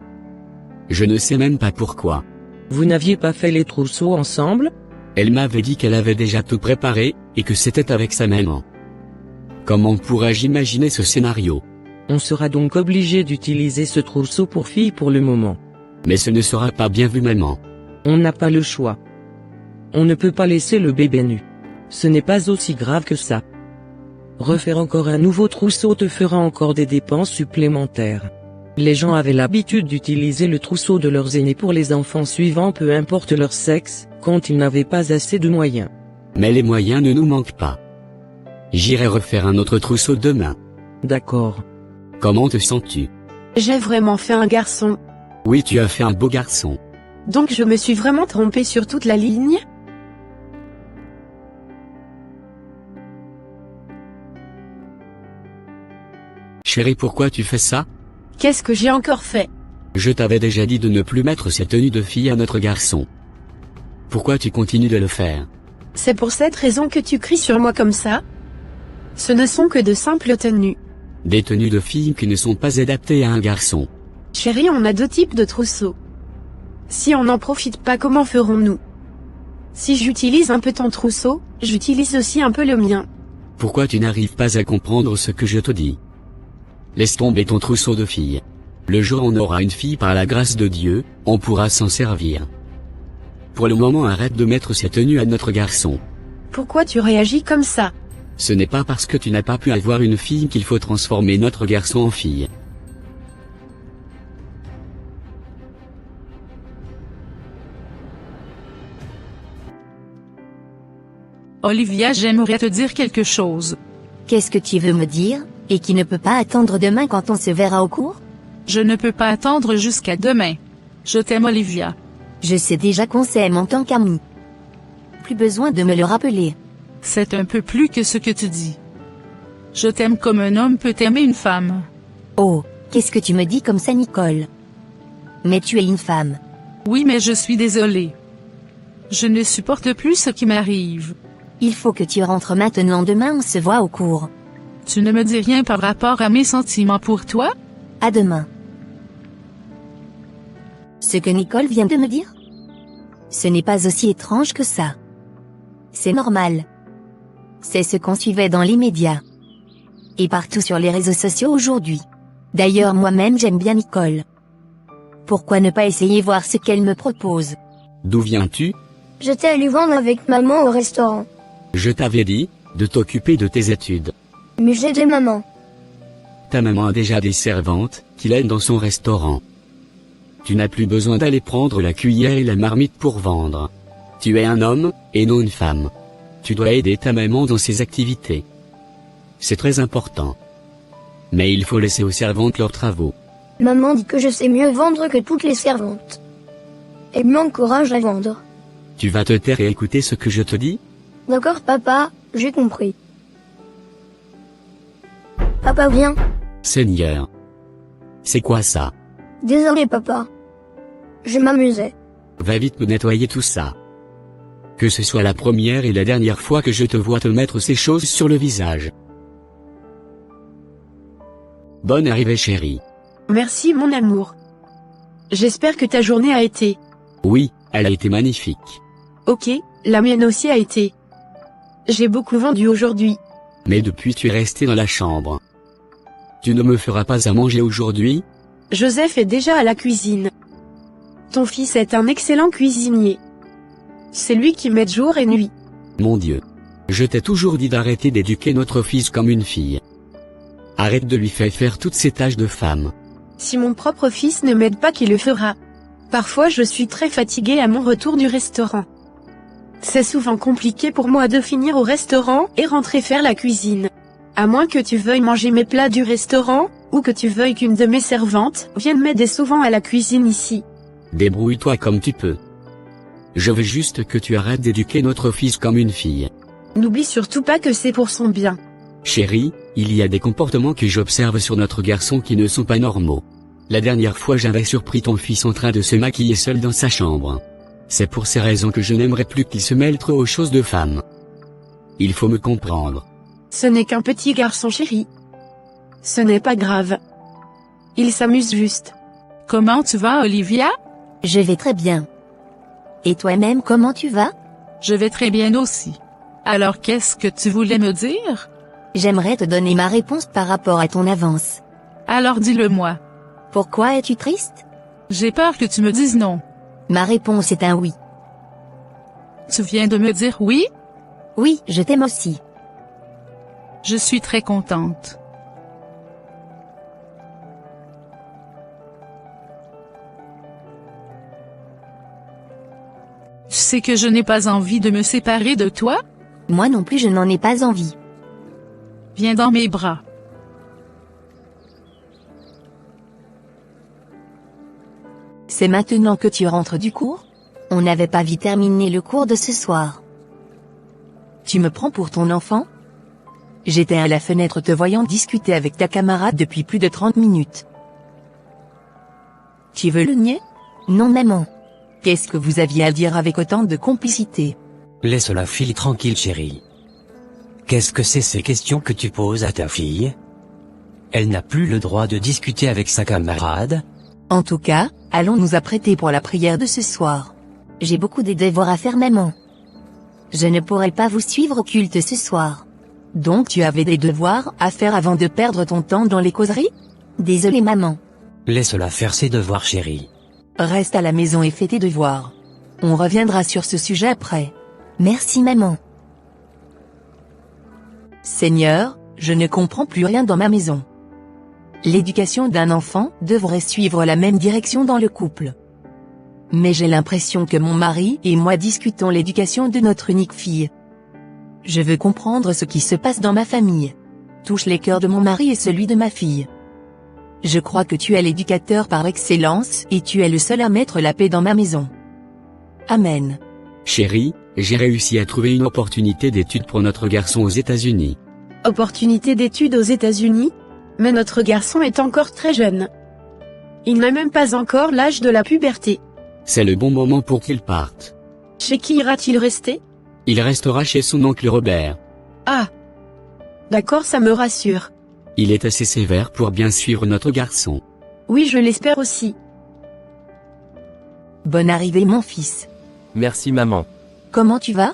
Je ne sais même pas pourquoi. Vous n'aviez pas fait les trousseaux ensemble? Elle m'avait dit qu'elle avait déjà tout préparé, et que c'était avec sa maman. Comment pourrais-je imaginer ce scénario? On sera donc obligé d'utiliser ce trousseau pour filles pour le moment. Mais ce ne sera pas bien vu, maman. On n'a pas le choix. On ne peut pas laisser le bébé nu. Ce n'est pas aussi grave que ça. Refaire encore un nouveau trousseau te fera encore des dépenses supplémentaires. Les gens avaient l'habitude d'utiliser le trousseau de leurs aînés pour les enfants suivants, peu importe leur sexe, quand ils n'avaient pas assez de moyens. Mais les moyens ne nous manquent pas. J'irai refaire un autre trousseau demain. D'accord. Comment te sens-tu? J'ai vraiment fait un garçon. Oui, tu as fait un beau garçon. Donc je me suis vraiment trompée sur toute la ligne? Chérie, pourquoi tu fais ça? Qu'est-ce que j'ai encore fait? Je t'avais déjà dit de ne plus mettre cette tenue de fille à notre garçon. Pourquoi tu continues de le faire? C'est pour cette raison que tu cries sur moi comme ça? Ce ne sont que de simples tenues. Des tenues de filles qui ne sont pas adaptées à un garçon. Chérie, on a deux types de trousseaux. Si on n'en profite pas, comment ferons-nous? Si j'utilise un peu ton trousseau, j'utilise aussi un peu le mien. Pourquoi tu n'arrives pas à comprendre ce que je te dis? Laisse tomber ton trousseau de filles. Le jour où on aura une fille par la grâce de Dieu, on pourra s'en servir. Pour le moment, arrête de mettre cette tenue à notre garçon. Pourquoi tu réagis comme ça? Ce n'est pas parce que tu n'as pas pu avoir une fille qu'il faut transformer notre garçon en fille. Olivia, j'aimerais te dire quelque chose. Qu'est-ce que tu veux me dire, et qui ne peut pas attendre demain quand on se verra au cours? Je ne peux pas attendre jusqu'à demain. Je t'aime, Olivia. Je sais déjà qu'on s'aime en tant qu'amis. Plus besoin de me le rappeler. C'est un peu plus que ce que tu dis. Je t'aime comme un homme peut aimer une femme. Oh, qu'est-ce que tu me dis comme ça, Nicole? Mais tu es une femme. Oui, mais je suis désolée. Je ne supporte plus ce qui m'arrive. Il faut que tu rentres maintenant, demain on se voit au cours. Tu ne me dis rien par rapport à mes sentiments pour toi? À demain. Ce que Nicole vient de me dire? Ce n'est pas aussi étrange que ça. C'est normal. C'est ce qu'on suivait dans les médias. Et partout sur les réseaux sociaux aujourd'hui. D'ailleurs, moi-même j'aime bien Nicole. Pourquoi ne pas essayer voir ce qu'elle me propose? D'où viens-tu? J'étais allé vendre avec maman au restaurant. Je t'avais dit de t'occuper de tes études. Mais j'ai des mamans. Ta maman a déjà des servantes qui l'aident dans son restaurant. Tu n'as plus besoin d'aller prendre la cuillère et la marmite pour vendre. Tu es un homme, et non une femme. Tu dois aider ta maman dans ses activités. C'est très important. Mais il faut laisser aux servantes leurs travaux. Maman dit que je sais mieux vendre que toutes les servantes. Elle m'encourage à vendre. Tu vas te taire et écouter ce que je te dis? D'accord papa, j'ai compris. Papa viens. Seigneur. C'est quoi ça? Désolé papa. Je m'amusais. Va vite me nettoyer tout ça. Que ce soit la première et la dernière fois que je te vois te mettre ces choses sur le visage. Bonne arrivée chérie. Merci mon amour. J'espère que ta journée a été. Oui, elle a été magnifique. Ok, la mienne aussi a été. J'ai beaucoup vendu aujourd'hui. Mais depuis tu es resté dans la chambre. Tu ne me feras pas à manger aujourd'hui? Joseph est déjà à la cuisine. Ton fils est un excellent cuisinier. C'est lui qui m'aide jour et nuit. Mon Dieu. Je t'ai toujours dit d'arrêter d'éduquer notre fils comme une fille. Arrête de lui faire toutes ces tâches de femme. Si mon propre fils ne m'aide pas, qui le fera? Parfois je suis très fatiguée à mon retour du restaurant. C'est souvent compliqué pour moi de finir au restaurant et rentrer faire la cuisine. À moins que tu veuilles manger mes plats du restaurant, ou que tu veuilles qu'une de mes servantes vienne m'aider souvent à la cuisine ici. Débrouille-toi comme tu peux. Je veux juste que tu arrêtes d'éduquer notre fils comme une fille. N'oublie surtout pas que c'est pour son bien. Chérie, il y a des comportements que j'observe sur notre garçon qui ne sont pas normaux. La dernière fois j'avais surpris ton fils en train de se maquiller seul dans sa chambre. C'est pour ces raisons que je n'aimerais plus qu'il se mêle trop aux choses de femme. Il faut me comprendre. Ce n'est qu'un petit garçon chéri. Ce n'est pas grave. Il s'amuse juste. Comment tu vas, Olivia? Je vais très bien. Et toi-même, comment tu vas? Je vais très bien aussi. Alors qu'est-ce que tu voulais me dire? J'aimerais te donner ma réponse par rapport à ton avance. Alors dis-le-moi. Pourquoi es-tu triste? J'ai peur que tu me dises non. Ma réponse est un oui. Tu viens de me dire oui? Oui, je t'aime aussi. Je suis très contente. Tu sais que je n'ai pas envie de me séparer de toi? Moi non plus, je n'en ai pas envie. Viens dans mes bras. C'est maintenant que tu rentres du cours? On n'avait pas vite terminé le cours de ce soir. Tu me prends pour ton enfant? J'étais à la fenêtre te voyant discuter avec ta camarade depuis plus de 30 minutes. Tu veux le nier? Non, maman. Qu'est-ce que vous aviez à dire avec autant de complicité? Laisse la fille tranquille, chérie. Qu'est-ce que c'est ces questions que tu poses à ta fille? Elle n'a plus le droit de discuter avec sa camarade? En tout cas, allons nous apprêter pour la prière de ce soir. J'ai beaucoup de devoirs à faire, maman. Je ne pourrai pas vous suivre au culte ce soir. Donc tu avais des devoirs à faire avant de perdre ton temps dans les causeries? Désolée, maman. Laisse-la faire ses devoirs, chérie. Reste à la maison et fais tes devoirs. On reviendra sur ce sujet après. Merci, maman. Seigneur, je ne comprends plus rien dans ma maison. L'éducation d'un enfant devrait suivre la même direction dans le couple. Mais j'ai l'impression que mon mari et moi discutons l'éducation de notre unique fille. Je veux comprendre ce qui se passe dans ma famille. Touche les cœurs de mon mari et celui de ma fille. Je crois que tu es l'éducateur par excellence et tu es le seul à mettre la paix dans ma maison. Amen. Chérie, j'ai réussi à trouver une opportunité d'études pour notre garçon aux États-Unis. Opportunité d'études aux États-Unis? Mais notre garçon est encore très jeune. Il n'a même pas encore l'âge de la puberté. C'est le bon moment pour qu'il parte. Chez qui ira-t-il rester? Il restera chez son oncle Robert. Ah. D'accord, ça me rassure. Il est assez sévère pour bien suivre notre garçon. Oui, je l'espère aussi. Bonne arrivée, mon fils. Merci, maman. Comment tu vas?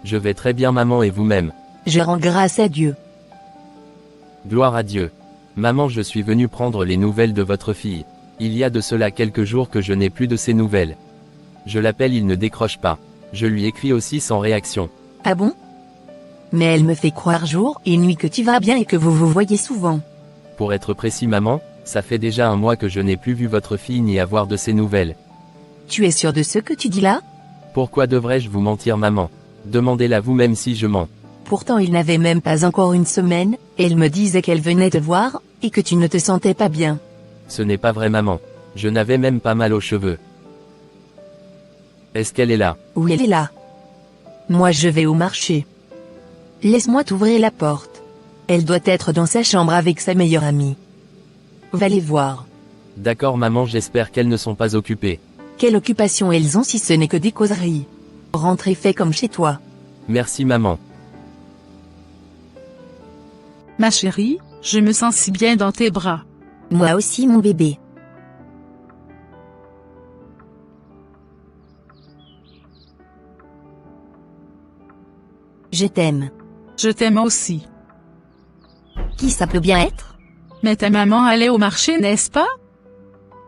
Je vais très bien, maman, et vous-même? Je rends grâce à Dieu. Gloire à Dieu. Maman, je suis venu prendre les nouvelles de votre fille. Il y a de cela quelques jours que je n'ai plus de ses nouvelles. Je l'appelle, il ne décroche pas. Je lui écris aussi sans réaction. Ah bon? Mais elle me fait croire jour et nuit que tu vas bien et que vous vous voyez souvent. Pour être précis, maman, ça fait déjà 1 mois que je n'ai plus vu votre fille ni avoir de ses nouvelles. Tu es sûr de ce que tu dis là? Pourquoi devrais-je vous mentir, maman? Demandez-la vous-même si je mens. Pourtant il n'avait même pas encore une semaine, et elle me disait qu'elle venait te voir, et que tu ne te sentais pas bien. Ce n'est pas vrai, maman. Je n'avais même pas mal aux cheveux. Est-ce qu'elle est là? Oui, elle est là. Moi je vais au marché. Laisse-moi t'ouvrir la porte. Elle doit être dans sa chambre avec sa meilleure amie. Va les voir. D'accord, maman, j'espère qu'elles ne sont pas occupées. Quelle occupation elles ont si ce n'est que des causeries? Rentre et fais comme chez toi. Merci, maman. Ma chérie, je me sens si bien dans tes bras. Moi aussi, mon bébé. Je t'aime. Je t'aime aussi. Qui ça peut bien être? Mais ta maman allait au marché, n'est-ce pas?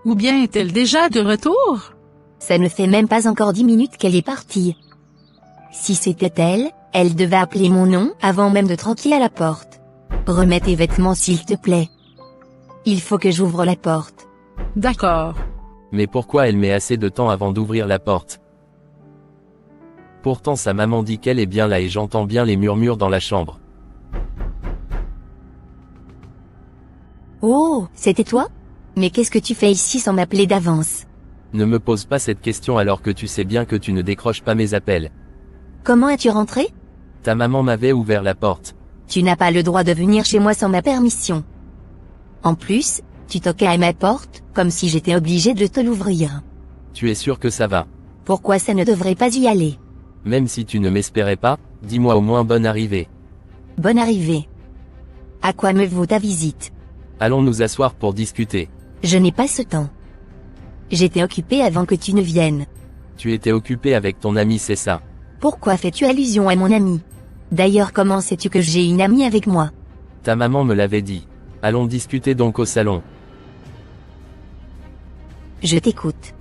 Ou bien est-elle déjà de retour? Ça ne fait même pas encore 10 minutes qu'elle est partie. Si c'était elle, elle devait appeler mon nom avant même de tranquille à la porte. Remets tes vêtements s'il te plaît. Il faut que j'ouvre la porte. D'accord. Mais pourquoi elle met assez de temps avant d'ouvrir la porte? Pourtant sa maman dit qu'elle est bien là et j'entends bien les murmures dans la chambre. Oh, c'était toi? Mais qu'est-ce que tu fais ici sans m'appeler d'avance? Ne me pose pas cette question alors que tu sais bien que tu ne décroches pas mes appels. Comment es-tu rentré? Ta maman m'avait ouvert la porte. Tu n'as pas le droit de venir chez moi sans ma permission. En plus, tu toquais à ma porte, comme si j'étais obligé de te l'ouvrir. Tu es sûr que ça va? Pourquoi ça ne devrait pas y aller? Même si tu ne m'espérais pas, dis-moi au moins bonne arrivée. Bonne arrivée. À quoi me vaut ta visite? Allons nous asseoir pour discuter. Je n'ai pas ce temps. J'étais occupée avant que tu ne viennes. Tu étais occupé avec ton ami, c'est ça? Pourquoi fais-tu allusion à mon ami? D'ailleurs, comment sais-tu que j'ai une amie avec moi? Ta maman me l'avait dit. Allons discuter donc au salon. Je t'écoute.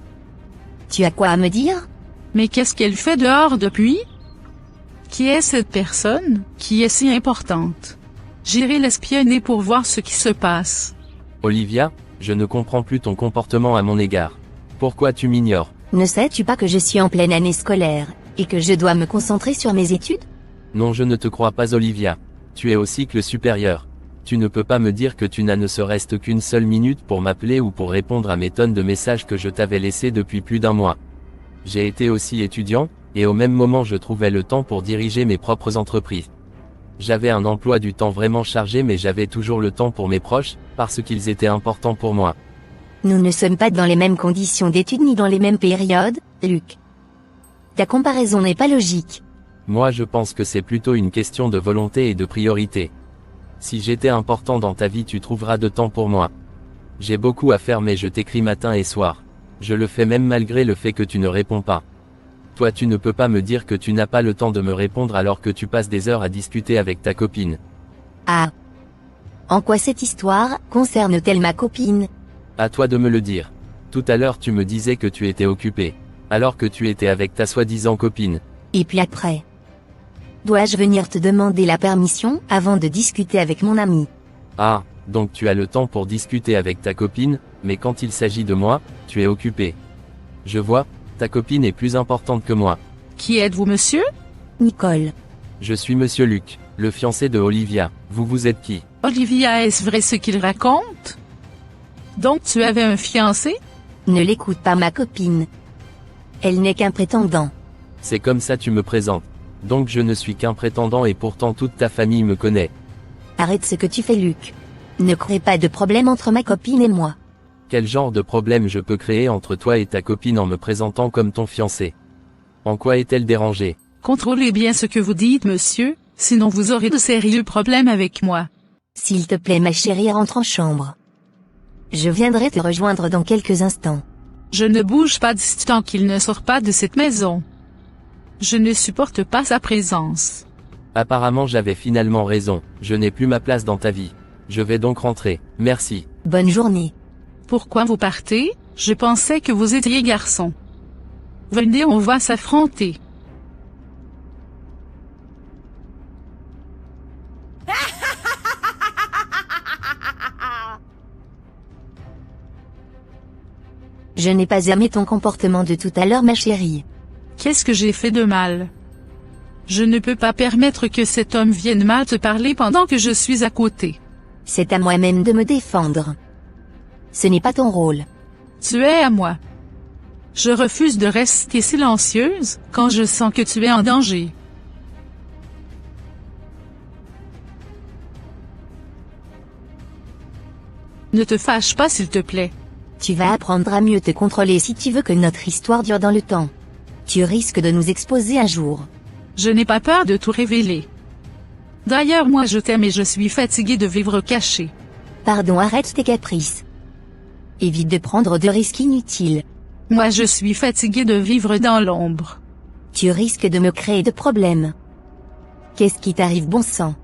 Tu as quoi à me dire? Mais qu'est-ce qu'elle fait dehors depuis? Qui est cette personne, qui est si importante? J'irai l'espionner pour voir ce qui se passe. Olivia, je ne comprends plus ton comportement à mon égard. Pourquoi tu m'ignores? Ne sais-tu pas que je suis en pleine année scolaire, et que je dois me concentrer sur mes études? Non, je ne te crois pas, Olivia. Tu es au cycle supérieur. Tu ne peux pas me dire que tu n'as ne serait-ce qu'une seule minute pour m'appeler ou pour répondre à mes tonnes de messages que je t'avais laissés depuis plus d'un mois. J'ai été aussi étudiant, et au même moment je trouvais le temps pour diriger mes propres entreprises. J'avais un emploi du temps vraiment chargé, mais j'avais toujours le temps pour mes proches, parce qu'ils étaient importants pour moi. Nous ne sommes pas dans les mêmes conditions d'études ni dans les mêmes périodes, Luc. Ta comparaison n'est pas logique. Moi je pense que c'est plutôt une question de volonté et de priorité. Si j'étais important dans ta vie, tu trouveras de temps pour moi. J'ai beaucoup à faire, mais je t'écris matin et soir. Je le fais même malgré le fait que tu ne réponds pas. Toi, tu ne peux pas me dire que tu n'as pas le temps de me répondre alors que tu passes des heures à discuter avec ta copine. Ah. En quoi cette histoire concerne-t-elle ma copine? À toi de me le dire. Tout à l'heure tu me disais que tu étais occupé, alors que tu étais avec ta soi-disant copine. Et puis après? Dois-je venir te demander la permission avant de discuter avec mon ami? Ah, donc tu as le temps pour discuter avec ta copine, mais quand il s'agit de moi, tu es occupé. Je vois, ta copine est plus importante que moi. Qui êtes-vous, monsieur? Nicole. Je suis monsieur Luc, le fiancé de Olivia. Vous êtes qui? Olivia, est-ce vrai ce qu'il raconte? Donc tu avais un fiancé? Ne l'écoute pas, ma copine. Elle n'est qu'un prétendant. C'est comme ça tu me présentes. Donc je ne suis qu'un prétendant et pourtant toute ta famille me connaît. Arrête ce que tu fais, Luc. Ne crée pas de problème entre ma copine et moi. Quel genre de problème je peux créer entre toi et ta copine en me présentant comme ton fiancé? En quoi est-elle dérangée? Contrôlez bien ce que vous dites, monsieur, sinon vous aurez de sérieux problèmes avec moi. S'il te plaît, ma chérie, rentre en chambre. Je viendrai te rejoindre dans quelques instants. Je ne bouge pas d'ici tant qu'il ne sort pas de cette maison. Je ne supporte pas sa présence. Apparemment j'avais finalement raison, je n'ai plus ma place dans ta vie. Je vais donc rentrer, merci. Bonne journée. Pourquoi vous partez? Je pensais que vous étiez garçon. Venez, on va s'affronter. Je n'ai pas aimé ton comportement de tout à l'heure, ma chérie. Qu'est-ce que j'ai fait de mal? Je ne peux pas permettre que cet homme vienne mal te parler pendant que je suis à côté. C'est à moi-même de me défendre. Ce n'est pas ton rôle. Tu es à moi. Je refuse de rester silencieuse quand je sens que tu es en danger. Ne te fâche pas, s'il te plaît. Tu vas apprendre à mieux te contrôler si tu veux que notre histoire dure dans le temps. Tu risques de nous exposer un jour. Je n'ai pas peur de tout révéler. D'ailleurs, moi je t'aime et je suis fatiguée de vivre cachée. Pardon, arrête tes caprices. Évite de prendre de risques inutiles. Moi je suis fatiguée de vivre dans l'ombre. Tu risques de me créer de problèmes. Qu'est-ce qui t'arrive, bon sang?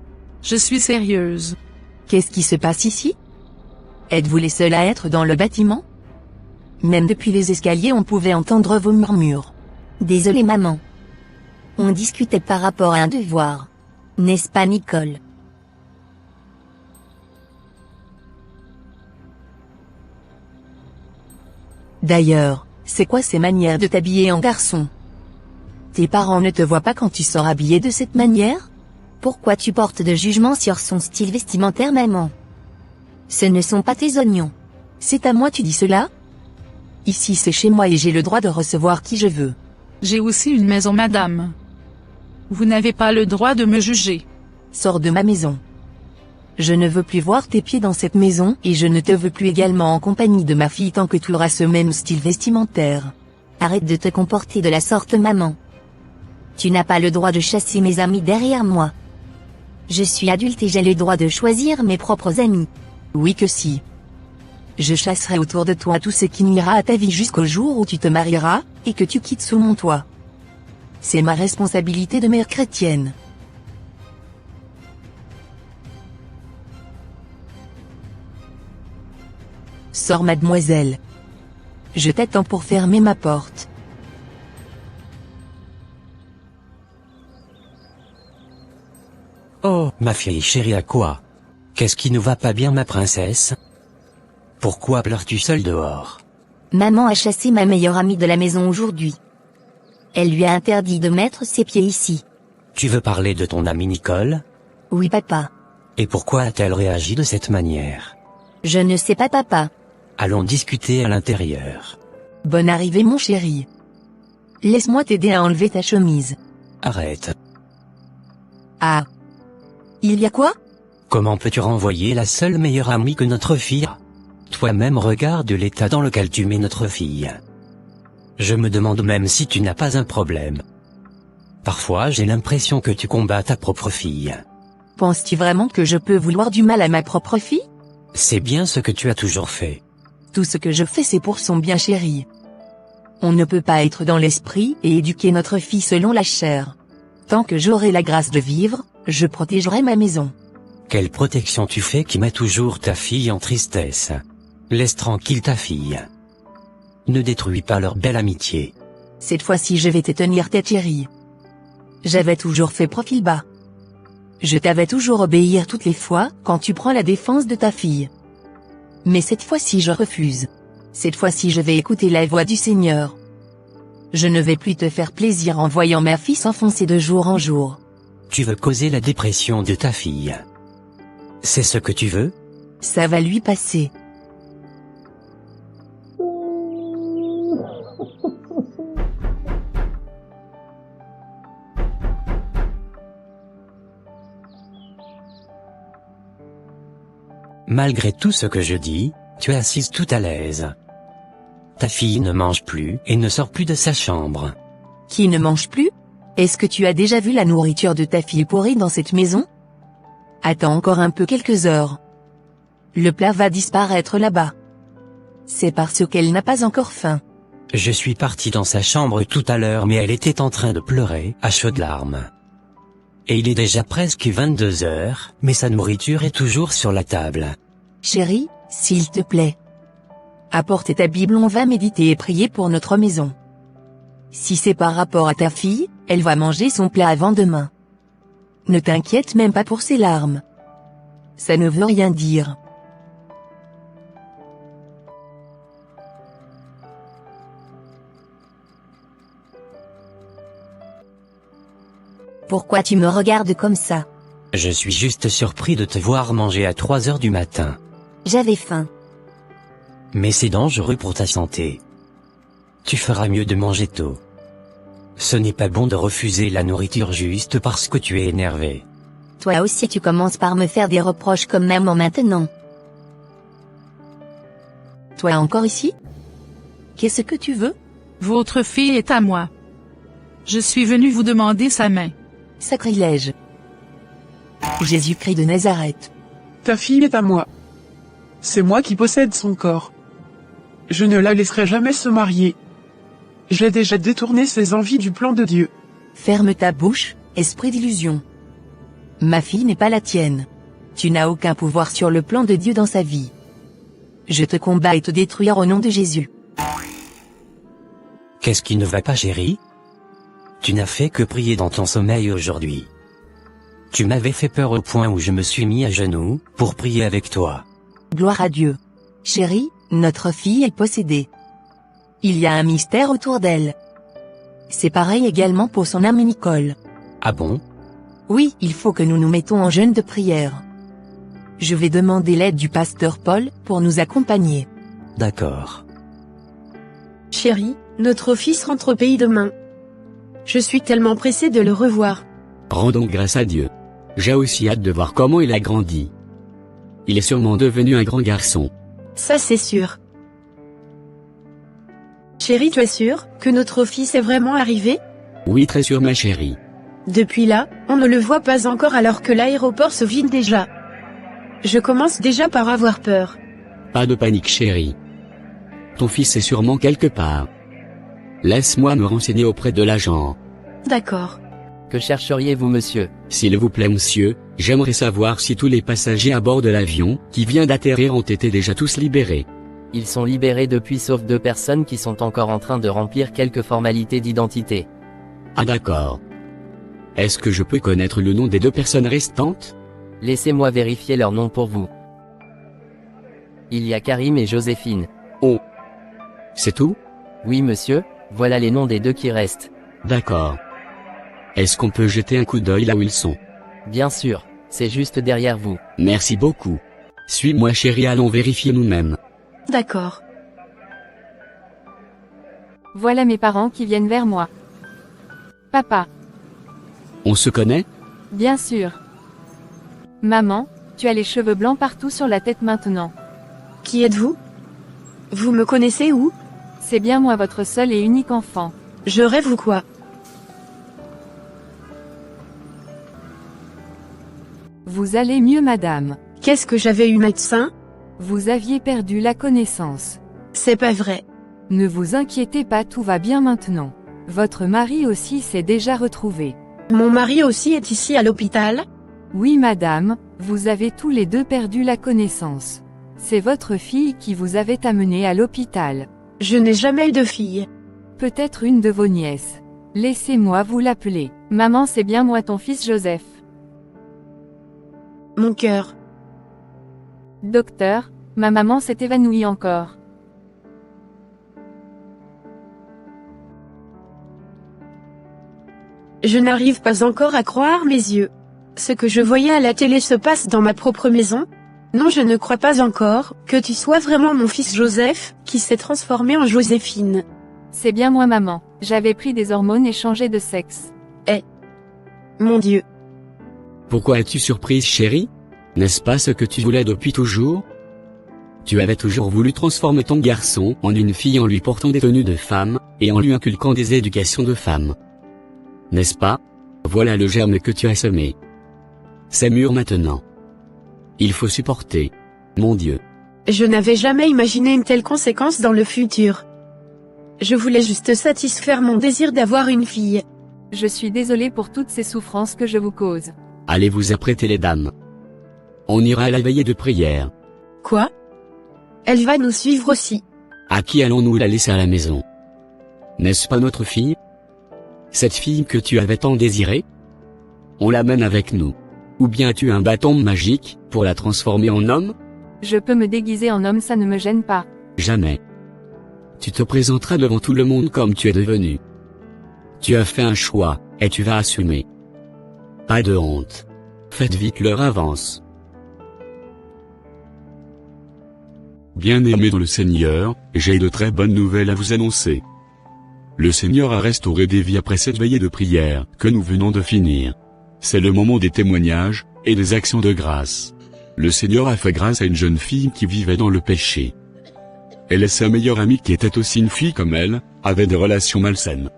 Je suis sérieuse. Qu'est-ce qui se passe ici? Êtes-vous les seuls à être dans le bâtiment? Même depuis les escaliers on pouvait entendre vos murmures. Désolée, maman. On discutait par rapport à un devoir. N'est-ce pas, Nicole? D'ailleurs, c'est quoi ces manières de t'habiller en garçon? Tes parents ne te voient pas quand tu sors habillé de cette manière? Pourquoi tu portes de jugement sur son style vestimentaire, maman? Ce ne sont pas tes oignons. C'est à moi tu dis cela? Ici c'est chez moi et j'ai le droit de recevoir qui je veux. J'ai aussi une maison, madame. Vous n'avez pas le droit de me juger. Sors de ma maison. Je ne veux plus voir tes pieds dans cette maison et je ne te veux plus également en compagnie de ma fille tant que tu auras ce même style vestimentaire. Arrête de te comporter de la sorte, maman. Tu n'as pas le droit de chasser mes amis derrière moi. Je suis adulte et j'ai le droit de choisir mes propres amis. Oui que si. Je chasserai autour de toi tout ce qui nuira à ta vie jusqu'au jour où tu te marieras, et que tu quittes sous mon toit. C'est ma responsabilité de mère chrétienne. Sors, mademoiselle. Je t'attends pour fermer ma porte. Oh, ma fille chérie, à quoi? Qu'est-ce qui ne va pas bien, ma princesse? Pourquoi pleures-tu seule dehors? Maman a chassé ma meilleure amie de la maison aujourd'hui. Elle lui a interdit de mettre ses pieds ici. Tu veux parler de ton amie Nicole? Oui, papa. Et pourquoi a-t-elle réagi de cette manière? Je ne sais pas, papa. Allons discuter à l'intérieur. Bonne arrivée, mon chéri. Laisse-moi t'aider à enlever ta chemise. Arrête. Ah. Il y a quoi? Comment peux-tu renvoyer la seule meilleure amie que notre fille a? Toi-même regarde l'état dans lequel tu mets notre fille. Je me demande même si tu n'as pas un problème. Parfois j'ai l'impression que tu combats ta propre fille. Penses-tu vraiment que je peux vouloir du mal à ma propre fille? C'est bien ce que tu as toujours fait. Tout ce que je fais c'est pour son bien, chéri. On ne peut pas être dans l'esprit et éduquer notre fille selon la chair. Tant que j'aurai la grâce de vivre, je protégerai ma maison. Quelle protection tu fais qui met toujours ta fille en tristesse. Laisse tranquille ta fille. Ne détruis pas leur belle amitié. Cette fois-ci je vais te tenir tête, chérie. J'avais toujours fait profil bas. Je t'avais toujours obéir toutes les fois quand tu prends la défense de ta fille. Mais cette fois-ci je refuse. Cette fois-ci je vais écouter la voix du Seigneur. Je ne vais plus te faire plaisir en voyant ma fille s'enfoncer de jour en jour. Tu veux causer la dépression de ta fille. C'est ce que tu veux? Ça va lui passer. Malgré tout ce que je dis, tu es assise tout à l'aise. Ta fille ne mange plus et ne sort plus de sa chambre. Qui ne mange plus? Est-ce que tu as déjà vu la nourriture de ta fille pourrie dans cette maison? Attends encore un peu, quelques heures. Le plat va disparaître là-bas. C'est parce qu'elle n'a pas encore faim. Je suis parti dans sa chambre tout à l'heure mais elle était en train de pleurer à chaudes larmes. Et il est déjà presque 22 heures, mais sa nourriture est toujours sur la table. Chérie, s'il te plaît. Apporte ta Bible, on va méditer et prier pour notre maison. Si c'est par rapport à ta fille, elle va manger son plat avant demain. Ne t'inquiète même pas pour ses larmes. Ça ne veut rien dire. Pourquoi tu me regardes comme ça? Je suis juste surpris de te voir manger à 3 heures du matin. J'avais faim. Mais c'est dangereux pour ta santé. Tu feras mieux de manger tôt. Ce n'est pas bon de refuser la nourriture juste parce que tu es énervé. Toi aussi tu commences par me faire des reproches comme maman maintenant. Toi encore ici? Qu'est-ce que tu veux? Votre fille est à moi. Je suis venu vous demander sa main. Sacrilège. Jésus-Christ de Nazareth. Ta fille est à moi. C'est moi qui possède son corps. Je ne la laisserai jamais se marier. J'ai déjà détourné ses envies du plan de Dieu. Ferme ta bouche, esprit d'illusion. Ma fille n'est pas la tienne. Tu n'as aucun pouvoir sur le plan de Dieu dans sa vie. Je te combats et te détruire au nom de Jésus. Qu'est-ce qui ne va pas, chérie? Tu n'as fait que prier dans ton sommeil aujourd'hui. Tu m'avais fait peur au point où je me suis mis à genoux, pour prier avec toi. Gloire à Dieu. Chérie, notre fille est possédée. Il y a un mystère autour d'elle. C'est pareil également pour son amie Nicole. Ah bon? Oui, il faut que nous nous mettons en jeûne de prière. Je vais demander l'aide du pasteur Paul, pour nous accompagner. D'accord. Chérie, notre fils rentre au pays demain. Je suis tellement pressée de le revoir. Rendons grâce à Dieu. J'ai aussi hâte de voir comment il a grandi. Il est sûrement devenu un grand garçon. Ça c'est sûr. Chérie, tu es sûre que notre fils est vraiment arrivé? Oui, très sûr ma chérie. Depuis là, on ne le voit pas encore alors que l'aéroport se vide déjà. Je commence déjà par avoir peur. Pas de panique chérie. Ton fils est sûrement quelque part. Laisse-moi me renseigner auprès de l'agent. D'accord. Que chercheriez-vous, monsieur? S'il vous plaît, monsieur, j'aimerais savoir si tous les passagers à bord de l'avion, qui vient d'atterrir, ont été déjà tous libérés. Ils sont libérés depuis sauf 2 personnes qui sont encore en train de remplir quelques formalités d'identité. Ah d'accord. Est-ce que je peux connaître le nom des 2 personnes restantes? Laissez-moi vérifier leur nom pour vous. Il y a Karim et Joséphine. Oh. C'est tout? Oui, monsieur, voilà les noms des 2 qui restent. D'accord. Est-ce qu'on peut jeter un coup d'œil là où ils sont? Bien sûr, c'est juste derrière vous. Merci beaucoup. Suis-moi chérie, allons vérifier nous-mêmes. D'accord. Voilà mes parents qui viennent vers moi. Papa. On se connaît? Bien sûr. Maman, tu as les cheveux blancs partout sur la tête maintenant. Qui êtes-vous? Vous me connaissez où? C'est bien moi, votre seul et unique enfant. Je rêve ou quoi? Vous allez mieux, madame. Qu'est-ce que j'avais eu, médecin? Vous aviez perdu la connaissance. C'est pas vrai. Ne vous inquiétez pas, tout va bien maintenant. Votre mari aussi s'est déjà retrouvé. Mon mari aussi est ici à l'hôpital? Oui, madame, vous avez tous les 2 perdu la connaissance. C'est votre fille qui vous avait amené à l'hôpital. Je n'ai jamais eu de fille. Peut-être une de vos nièces. Laissez-moi vous l'appeler. Maman, c'est bien moi, ton fils Joseph. Mon cœur. Docteur, ma maman s'est évanouie encore. Je n'arrive pas encore à croire mes yeux. Ce que je voyais à la télé se passe dans ma propre maison? Non, je ne crois pas encore que tu sois vraiment mon fils Joseph, qui s'est transformé en Joséphine. C'est bien moi, maman. J'avais pris des hormones et changé de sexe. Eh. Mon Dieu. Pourquoi es-tu surprise, chérie? N'est-ce pas ce que tu voulais depuis toujours? Tu avais toujours voulu transformer ton garçon en une fille en lui portant des tenues de femme, et en lui inculquant des éducations de femme. N'est-ce pas? Voilà le germe que tu as semé. C'est mûr maintenant. Il faut supporter. Mon Dieu. Je n'avais jamais imaginé une telle conséquence dans le futur. Je voulais juste satisfaire mon désir d'avoir une fille. Je suis désolée pour toutes ces souffrances que je vous cause. Allez vous apprêter les dames. On ira à la veillée de prière. Quoi? Elle va nous suivre aussi. À qui allons-nous la laisser à la maison? N'est-ce pas notre fille? Cette fille que tu avais tant désirée? On l'amène avec nous. Ou bien as-tu un bâton magique, pour la transformer en homme? Je peux me déguiser en homme, ça ne me gêne pas. Jamais. Tu te présenteras devant tout le monde comme tu es devenu. Tu as fait un choix, et tu vas assumer. Pas de honte. Faites vite, l'heure avance. Bien-aimés dans le Seigneur, j'ai de très bonnes nouvelles à vous annoncer. Le Seigneur a restauré des vies après cette veillée de prière que nous venons de finir. C'est le moment des témoignages et des actions de grâce. Le Seigneur a fait grâce à une jeune fille qui vivait dans le péché. Elle et sa meilleure amie, qui était aussi une fille comme elle, avaient des relations malsaines.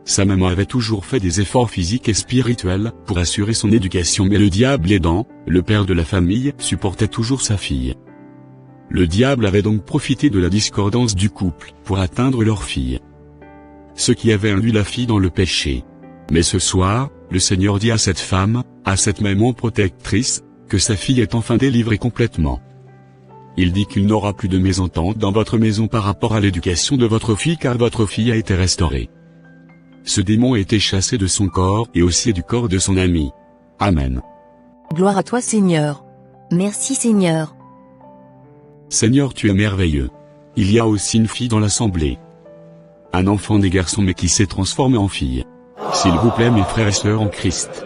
Sa maman avait toujours fait des efforts physiques et spirituels pour assurer son éducation, mais le diable aidant, le père de la famille supportait toujours sa fille. Le diable avait donc profité de la discordance du couple pour atteindre leur fille. Ce qui avait induit la fille dans le péché. Mais ce soir, le Seigneur dit à cette femme, à cette maman protectrice, que sa fille est enfin délivrée complètement. Il dit qu'il n'aura plus de mésentente dans votre maison par rapport à l'éducation de votre fille, car votre fille a été restaurée. Ce démon a été chassé de son corps et aussi du corps de son ami. Amen. Gloire à toi, Seigneur. Merci, Seigneur. Seigneur, tu es merveilleux. Il y a aussi une fille dans l'assemblée. Un enfant des garçons, mais qui s'est transformé en fille. S'il vous plaît, mes frères et sœurs en Christ.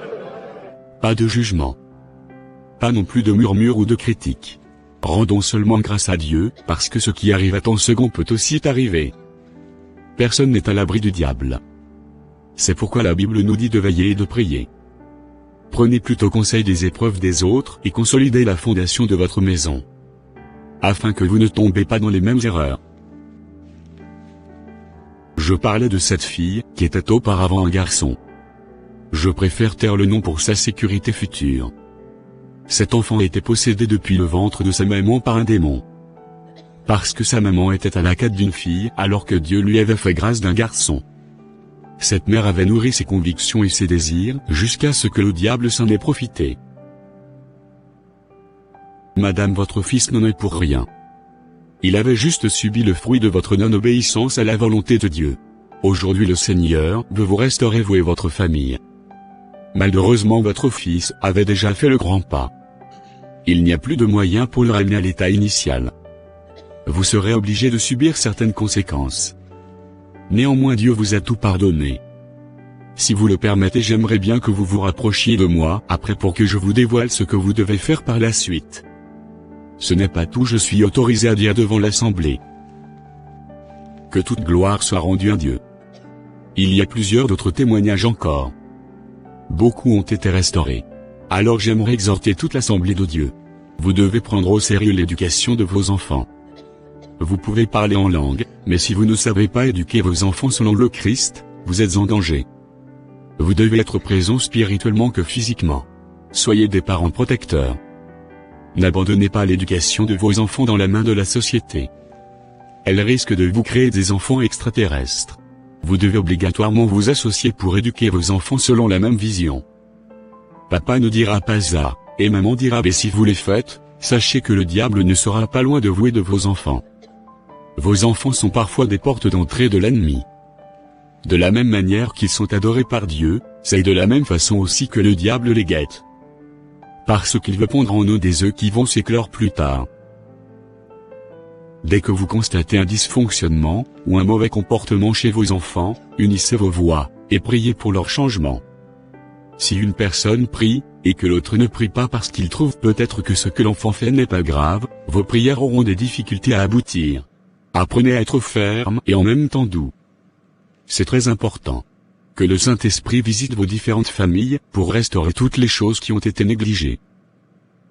Pas de jugement. Pas non plus de murmure ou de critique. Rendons seulement grâce à Dieu, parce que ce qui arrive à ton second peut aussi t'arriver. Personne n'est à l'abri du diable. C'est pourquoi la Bible nous dit de veiller et de prier. Prenez plutôt conseil des épreuves des autres et consolidez la fondation de votre maison. Afin que vous ne tombez pas dans les mêmes erreurs. Je parlais de cette fille, qui était auparavant un garçon. Je préfère taire le nom pour sa sécurité future. Cet enfant était possédé depuis le ventre de sa maman par un démon. Parce que sa maman était à la quête d'une fille alors que Dieu lui avait fait grâce d'un garçon. Cette mère avait nourri ses convictions et ses désirs jusqu'à ce que le diable s'en ait profité. Madame, votre fils n'en est pour rien. Il avait juste subi le fruit de votre non-obéissance à la volonté de Dieu. Aujourd'hui le Seigneur veut vous restaurer, vous et votre famille. Malheureusement votre fils avait déjà fait le grand pas. Il n'y a plus de moyens pour le ramener à l'état initial. Vous serez obligé de subir certaines conséquences. Néanmoins Dieu vous a tout pardonné. Si vous le permettez, j'aimerais bien que vous vous rapprochiez de moi après pour que je vous dévoile ce que vous devez faire par la suite. Ce n'est pas tout, je suis autorisé à dire devant l'Assemblée. Que toute gloire soit rendue à Dieu. Il y a plusieurs d'autres témoignages encore. Beaucoup ont été restaurés. Alors j'aimerais exhorter toute l'Assemblée de Dieu. Vous devez prendre au sérieux l'éducation de vos enfants. Vous pouvez parler en langue, mais si vous ne savez pas éduquer vos enfants selon le Christ, vous êtes en danger. Vous devez être présent spirituellement que physiquement. Soyez des parents protecteurs. N'abandonnez pas l'éducation de vos enfants dans la main de la société. Elle risque de vous créer des enfants extraterrestres. Vous devez obligatoirement vous associer pour éduquer vos enfants selon la même vision. Papa ne dira pas ça, et maman dira mais si vous les faites, sachez que le diable ne sera pas loin de vous et de vos enfants. Vos enfants sont parfois des portes d'entrée de l'ennemi. De la même manière qu'ils sont adorés par Dieu, c'est de la même façon aussi que le diable les guette. Parce qu'il veut pondre en eux des œufs qui vont s'éclore plus tard. Dès que vous constatez un dysfonctionnement, ou un mauvais comportement chez vos enfants, unissez vos voix, et priez pour leur changement. Si une personne prie, et que l'autre ne prie pas parce qu'il trouve peut-être que ce que l'enfant fait n'est pas grave, vos prières auront des difficultés à aboutir. Apprenez à être ferme et en même temps doux. C'est très important. Que le Saint-Esprit visite vos différentes familles, pour restaurer toutes les choses qui ont été négligées.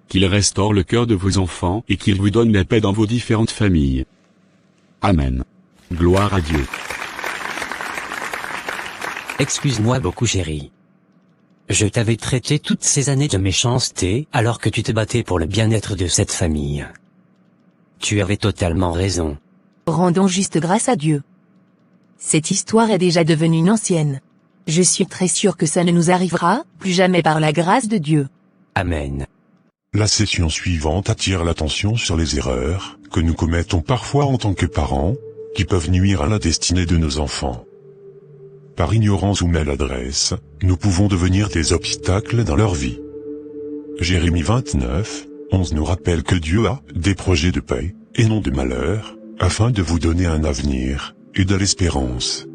Qu'il restaure le cœur de vos enfants et qu'il vous donne la paix dans vos différentes familles. Amen. Gloire à Dieu. Excuse-moi beaucoup chérie. Je t'avais traité toutes ces années de méchanceté alors que tu te battais pour le bien-être de cette famille. Tu avais totalement raison. Rendons juste grâce à Dieu. Cette histoire est déjà devenue une ancienne. Je suis très sûr que ça ne nous arrivera plus jamais par la grâce de Dieu. Amen. La session suivante attire l'attention sur les erreurs que nous commettons parfois en tant que parents, qui peuvent nuire à la destinée de nos enfants. Par ignorance ou maladresse, nous pouvons devenir des obstacles dans leur vie. Jérémie 29, 11 nous rappelle que Dieu a des projets de paix, et non de malheur, afin de vous donner un avenir, et de l'espérance.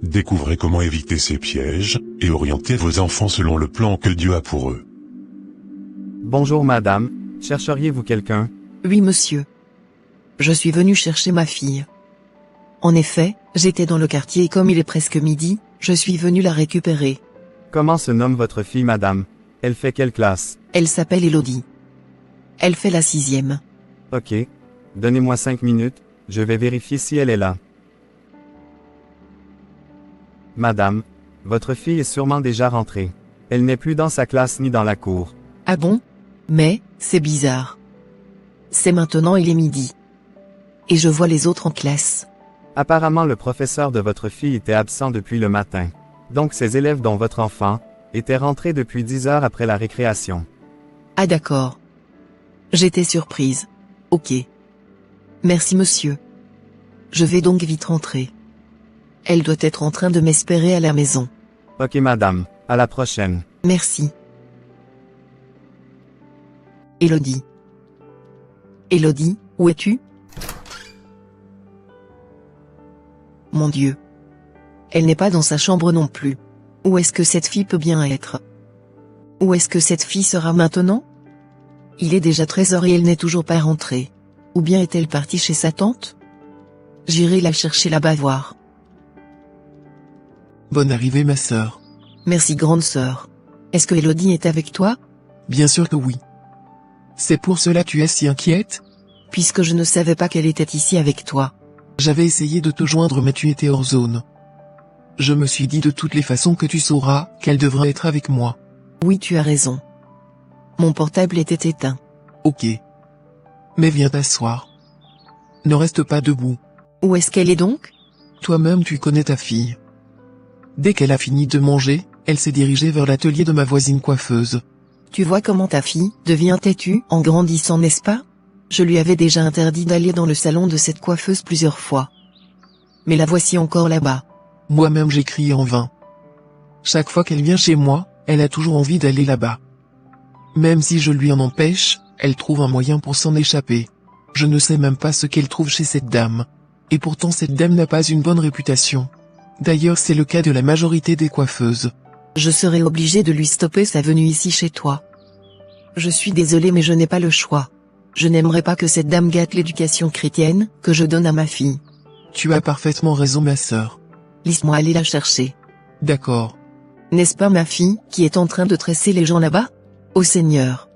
Découvrez comment éviter ces pièges, et orienter vos enfants selon le plan que Dieu a pour eux. Bonjour madame, chercheriez-vous quelqu'un? Oui monsieur. Je suis venu chercher ma fille. En effet, j'étais dans le quartier et comme il est presque midi, je suis venu la récupérer. Comment se nomme votre fille madame? Elle fait quelle classe? Elle s'appelle Elodie. Elle fait la 6e. Ok. Donnez-moi 5 minutes, je vais vérifier si elle est là. Madame, votre fille est sûrement déjà rentrée. Elle n'est plus dans sa classe ni dans la cour. Ah bon? Mais, c'est bizarre. C'est maintenant il est midi. Et je vois les autres en classe. Apparemment le professeur de votre fille était absent depuis le matin. Donc ses élèves dont votre enfant, étaient rentrés depuis 10 heures après la récréation. Ah d'accord. J'étais surprise. Ok. Merci monsieur. Je vais donc vite rentrer. Elle doit être en train de m'espérer à la maison. Ok madame, à la prochaine. Merci. Elodie. Elodie, où es-tu? Mon Dieu. Elle n'est pas dans sa chambre non plus. Où est-ce que cette fille peut bien être? Où est-ce que cette fille sera maintenant? Il est déjà 13h et elle n'est toujours pas rentrée. Ou bien est-elle partie chez sa tante? J'irai la chercher là-bas voir. Bonne arrivée ma sœur. Merci grande sœur. Est-ce que Elodie est avec toi? Bien sûr que oui. C'est pour cela tu es si inquiète? Puisque je ne savais pas qu'elle était ici avec toi. J'avais essayé de te joindre mais tu étais hors zone. Je me suis dit de toutes les façons que tu sauras qu'elle devrait être avec moi. Oui tu as raison. Mon portable était éteint. Ok. Mais viens t'asseoir. Ne reste pas debout. Où est-ce qu'elle est donc? Toi-même tu connais ta fille. Dès qu'elle a fini de manger, elle s'est dirigée vers l'atelier de ma voisine coiffeuse. Tu vois comment ta fille devient têtue en grandissant, n'est-ce pas? Je lui avais déjà interdit d'aller dans le salon de cette coiffeuse plusieurs fois. Mais la voici encore là-bas. Moi-même j'ai crié en vain. Chaque fois qu'elle vient chez moi, elle a toujours envie d'aller là-bas. Même si je lui en empêche, elle trouve un moyen pour s'en échapper. Je ne sais même pas ce qu'elle trouve chez cette dame. Et pourtant cette dame n'a pas une bonne réputation. D'ailleurs c'est le cas de la majorité des coiffeuses. Je serai obligé de lui stopper sa venue ici chez toi. Je suis désolé mais je n'ai pas le choix. Je n'aimerais pas que cette dame gâte l'éducation chrétienne que je donne à ma fille. Tu as parfaitement raison ma sœur. Laisse-moi aller la chercher. D'accord. N'est-ce pas ma fille qui est en train de tresser les gens là-bas? Ô Seigneur!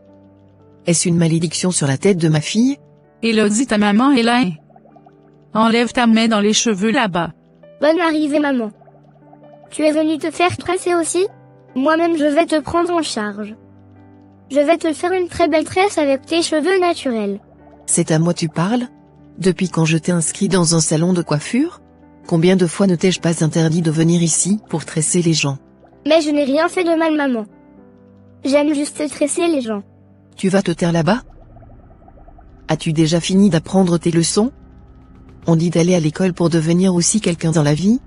Est-ce une malédiction sur la tête de ma fille? Élodie, ta maman est là. Enlève ta main dans les cheveux là-bas. Bonne arrivée maman. Tu es venue te faire tresser aussi? Moi-même je vais te prendre en charge. Je vais te faire une très belle tresse avec tes cheveux naturels. C'est à moi tu parles? Depuis quand je t'ai inscrit dans un salon de coiffure? Combien de fois ne t'ai-je pas interdit de venir ici pour tresser les gens? Mais je n'ai rien fait de mal maman. J'aime juste tresser les gens. Tu vas te taire là-bas? As-tu déjà fini d'apprendre tes leçons? On dit d'aller à l'école pour devenir aussi quelqu'un dans la vie?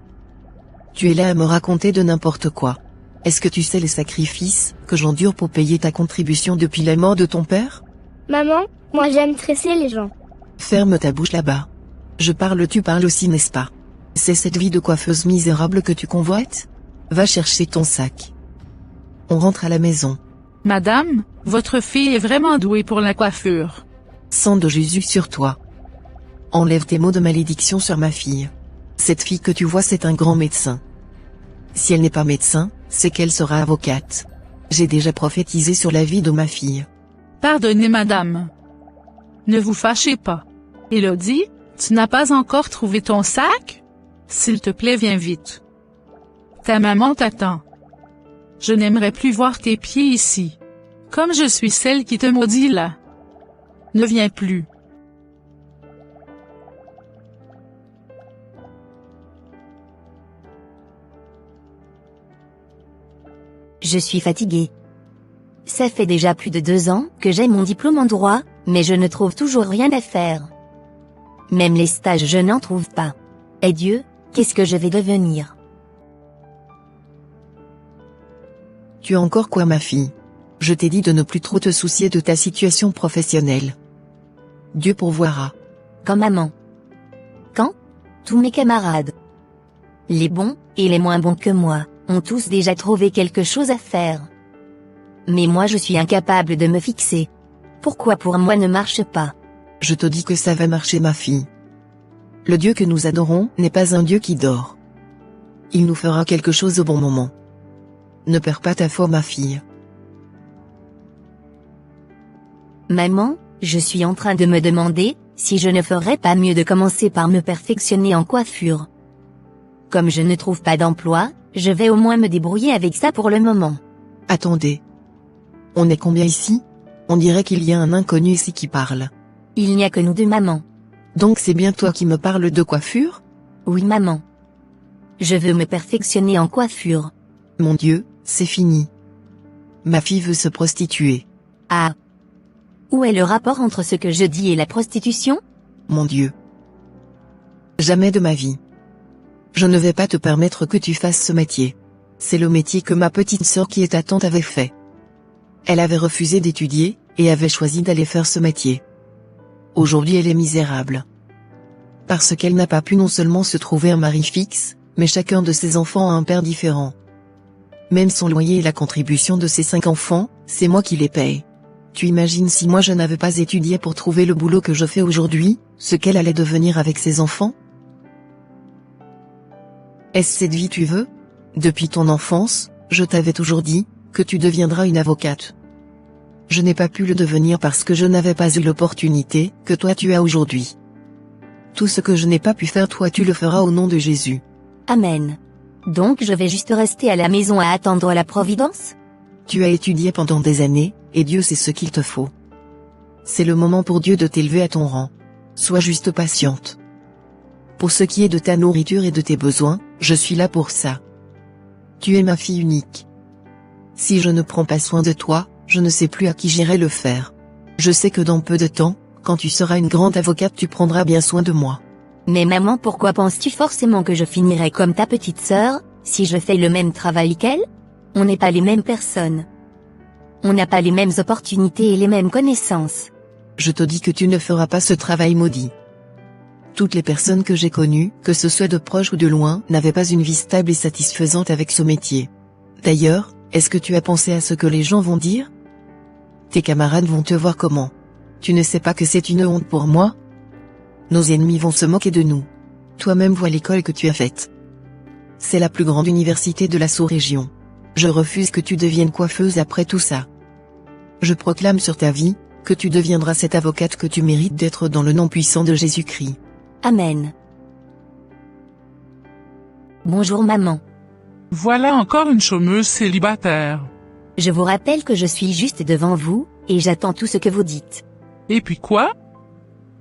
Tu es là à me raconter de n'importe quoi. Est-ce que tu sais les sacrifices que j'endure pour payer ta contribution depuis la mort de ton père? Maman, moi j'aime tresser les gens. Ferme ta bouche là-bas. Je parle, tu parles aussi, n'est-ce pas? C'est cette vie de coiffeuse misérable que tu convoites? Va chercher ton sac. On rentre à la maison. Madame, votre fille est vraiment douée pour la coiffure. Sang de Jésus sur toi. Enlève tes mots de malédiction sur ma fille. Cette fille que tu vois, c'est un grand médecin. Si elle n'est pas médecin, c'est qu'elle sera avocate. J'ai déjà prophétisé sur la vie de ma fille. Pardonnez madame. Ne vous fâchez pas. Élodie, tu n'as pas encore trouvé ton sac? S'il te plaît, viens vite. Ta maman t'attend. Je n'aimerais plus voir tes pieds ici. Comme je suis celle qui te maudit là. Ne viens plus. Je suis fatiguée. Ça fait déjà plus de 2 ans que j'ai mon diplôme en droit, mais je ne trouve toujours rien à faire. Même les stages je n'en trouve pas. Et Dieu, qu'est-ce que je vais devenir? Tu as encore quoi ma fille? Je t'ai dit de ne plus trop te soucier de ta situation professionnelle. Dieu pourvoira. Quand maman? Quand? Tous mes camarades, les bons et les moins bons que moi, ont tous déjà trouvé quelque chose à faire. Mais moi je suis incapable de me fixer. Pourquoi pour moi ne marche pas? Je te dis que ça va marcher ma fille. Le Dieu que nous adorons n'est pas un Dieu qui dort. Il nous fera quelque chose au bon moment. Ne perds pas ta foi ma fille. Maman, je suis en train de me demander si je ne ferais pas mieux de commencer par me perfectionner en coiffure. Comme je ne trouve pas d'emploi, je vais au moins me débrouiller avec ça pour le moment. Attendez. On est combien ici? On dirait qu'il y a un inconnu ici qui parle. Il n'y a que nous deux maman. Donc c'est bien toi qui me parles de coiffure? Oui maman. Je veux me perfectionner en coiffure. Mon Dieu, c'est fini. Ma fille veut se prostituer. Ah. Où est le rapport entre ce que je dis et la prostitution? Mon Dieu. Jamais de ma vie. Je ne vais pas te permettre que tu fasses ce métier. C'est le métier que ma petite sœur qui est ta tante avait fait. Elle avait refusé d'étudier, et avait choisi d'aller faire ce métier. Aujourd'hui elle est misérable. Parce qu'elle n'a pas pu non seulement se trouver un mari fixe, mais chacun de ses enfants a un père différent. Même son loyer et la contribution de ses 5 enfants, c'est moi qui les paye. Tu imagines si moi je n'avais pas étudié pour trouver le boulot que je fais aujourd'hui, ce qu'elle allait devenir avec ses enfants? Est-ce cette vie tu veux? Depuis ton enfance, je t'avais toujours dit, que tu deviendras une avocate. Je n'ai pas pu le devenir parce que je n'avais pas eu l'opportunité, que toi tu as aujourd'hui. Tout ce que je n'ai pas pu faire toi tu le feras au nom de Jésus. Amen. Donc je vais juste rester à la maison à attendre la providence? Tu as étudié pendant des années, et Dieu sait ce qu'il te faut. C'est le moment pour Dieu de t'élever à ton rang. Sois juste patiente. Pour ce qui est de ta nourriture et de tes besoins, je suis là pour ça. Tu es ma fille unique. Si je ne prends pas soin de toi, je ne sais plus à qui j'irai le faire. Je sais que dans peu de temps, quand tu seras une grande avocate, tu prendras bien soin de moi. Mais maman, pourquoi penses-tu forcément que je finirai comme ta petite sœur, si je fais le même travail qu'elle? On n'est pas les mêmes personnes. On n'a pas les mêmes opportunités et les mêmes connaissances. Je te dis que tu ne feras pas ce travail maudit. Toutes les personnes que j'ai connues, que ce soit de proche ou de loin, n'avaient pas une vie stable et satisfaisante avec ce métier. D'ailleurs, est-ce que tu as pensé à ce que les gens vont dire? Tes camarades vont te voir comment? Tu ne sais pas que c'est une honte pour moi? Nos ennemis vont se moquer de nous. Toi-même vois l'école que tu as faite. C'est la plus grande université de la sous-région. Je refuse que tu deviennes coiffeuse après tout ça. Je proclame sur ta vie, que tu deviendras cette avocate que tu mérites d'être dans le nom puissant de Jésus-Christ. Amen. Bonjour maman. Voilà encore une chômeuse célibataire. Je vous rappelle que je suis juste devant vous, et j'attends tout ce que vous dites. Et puis quoi?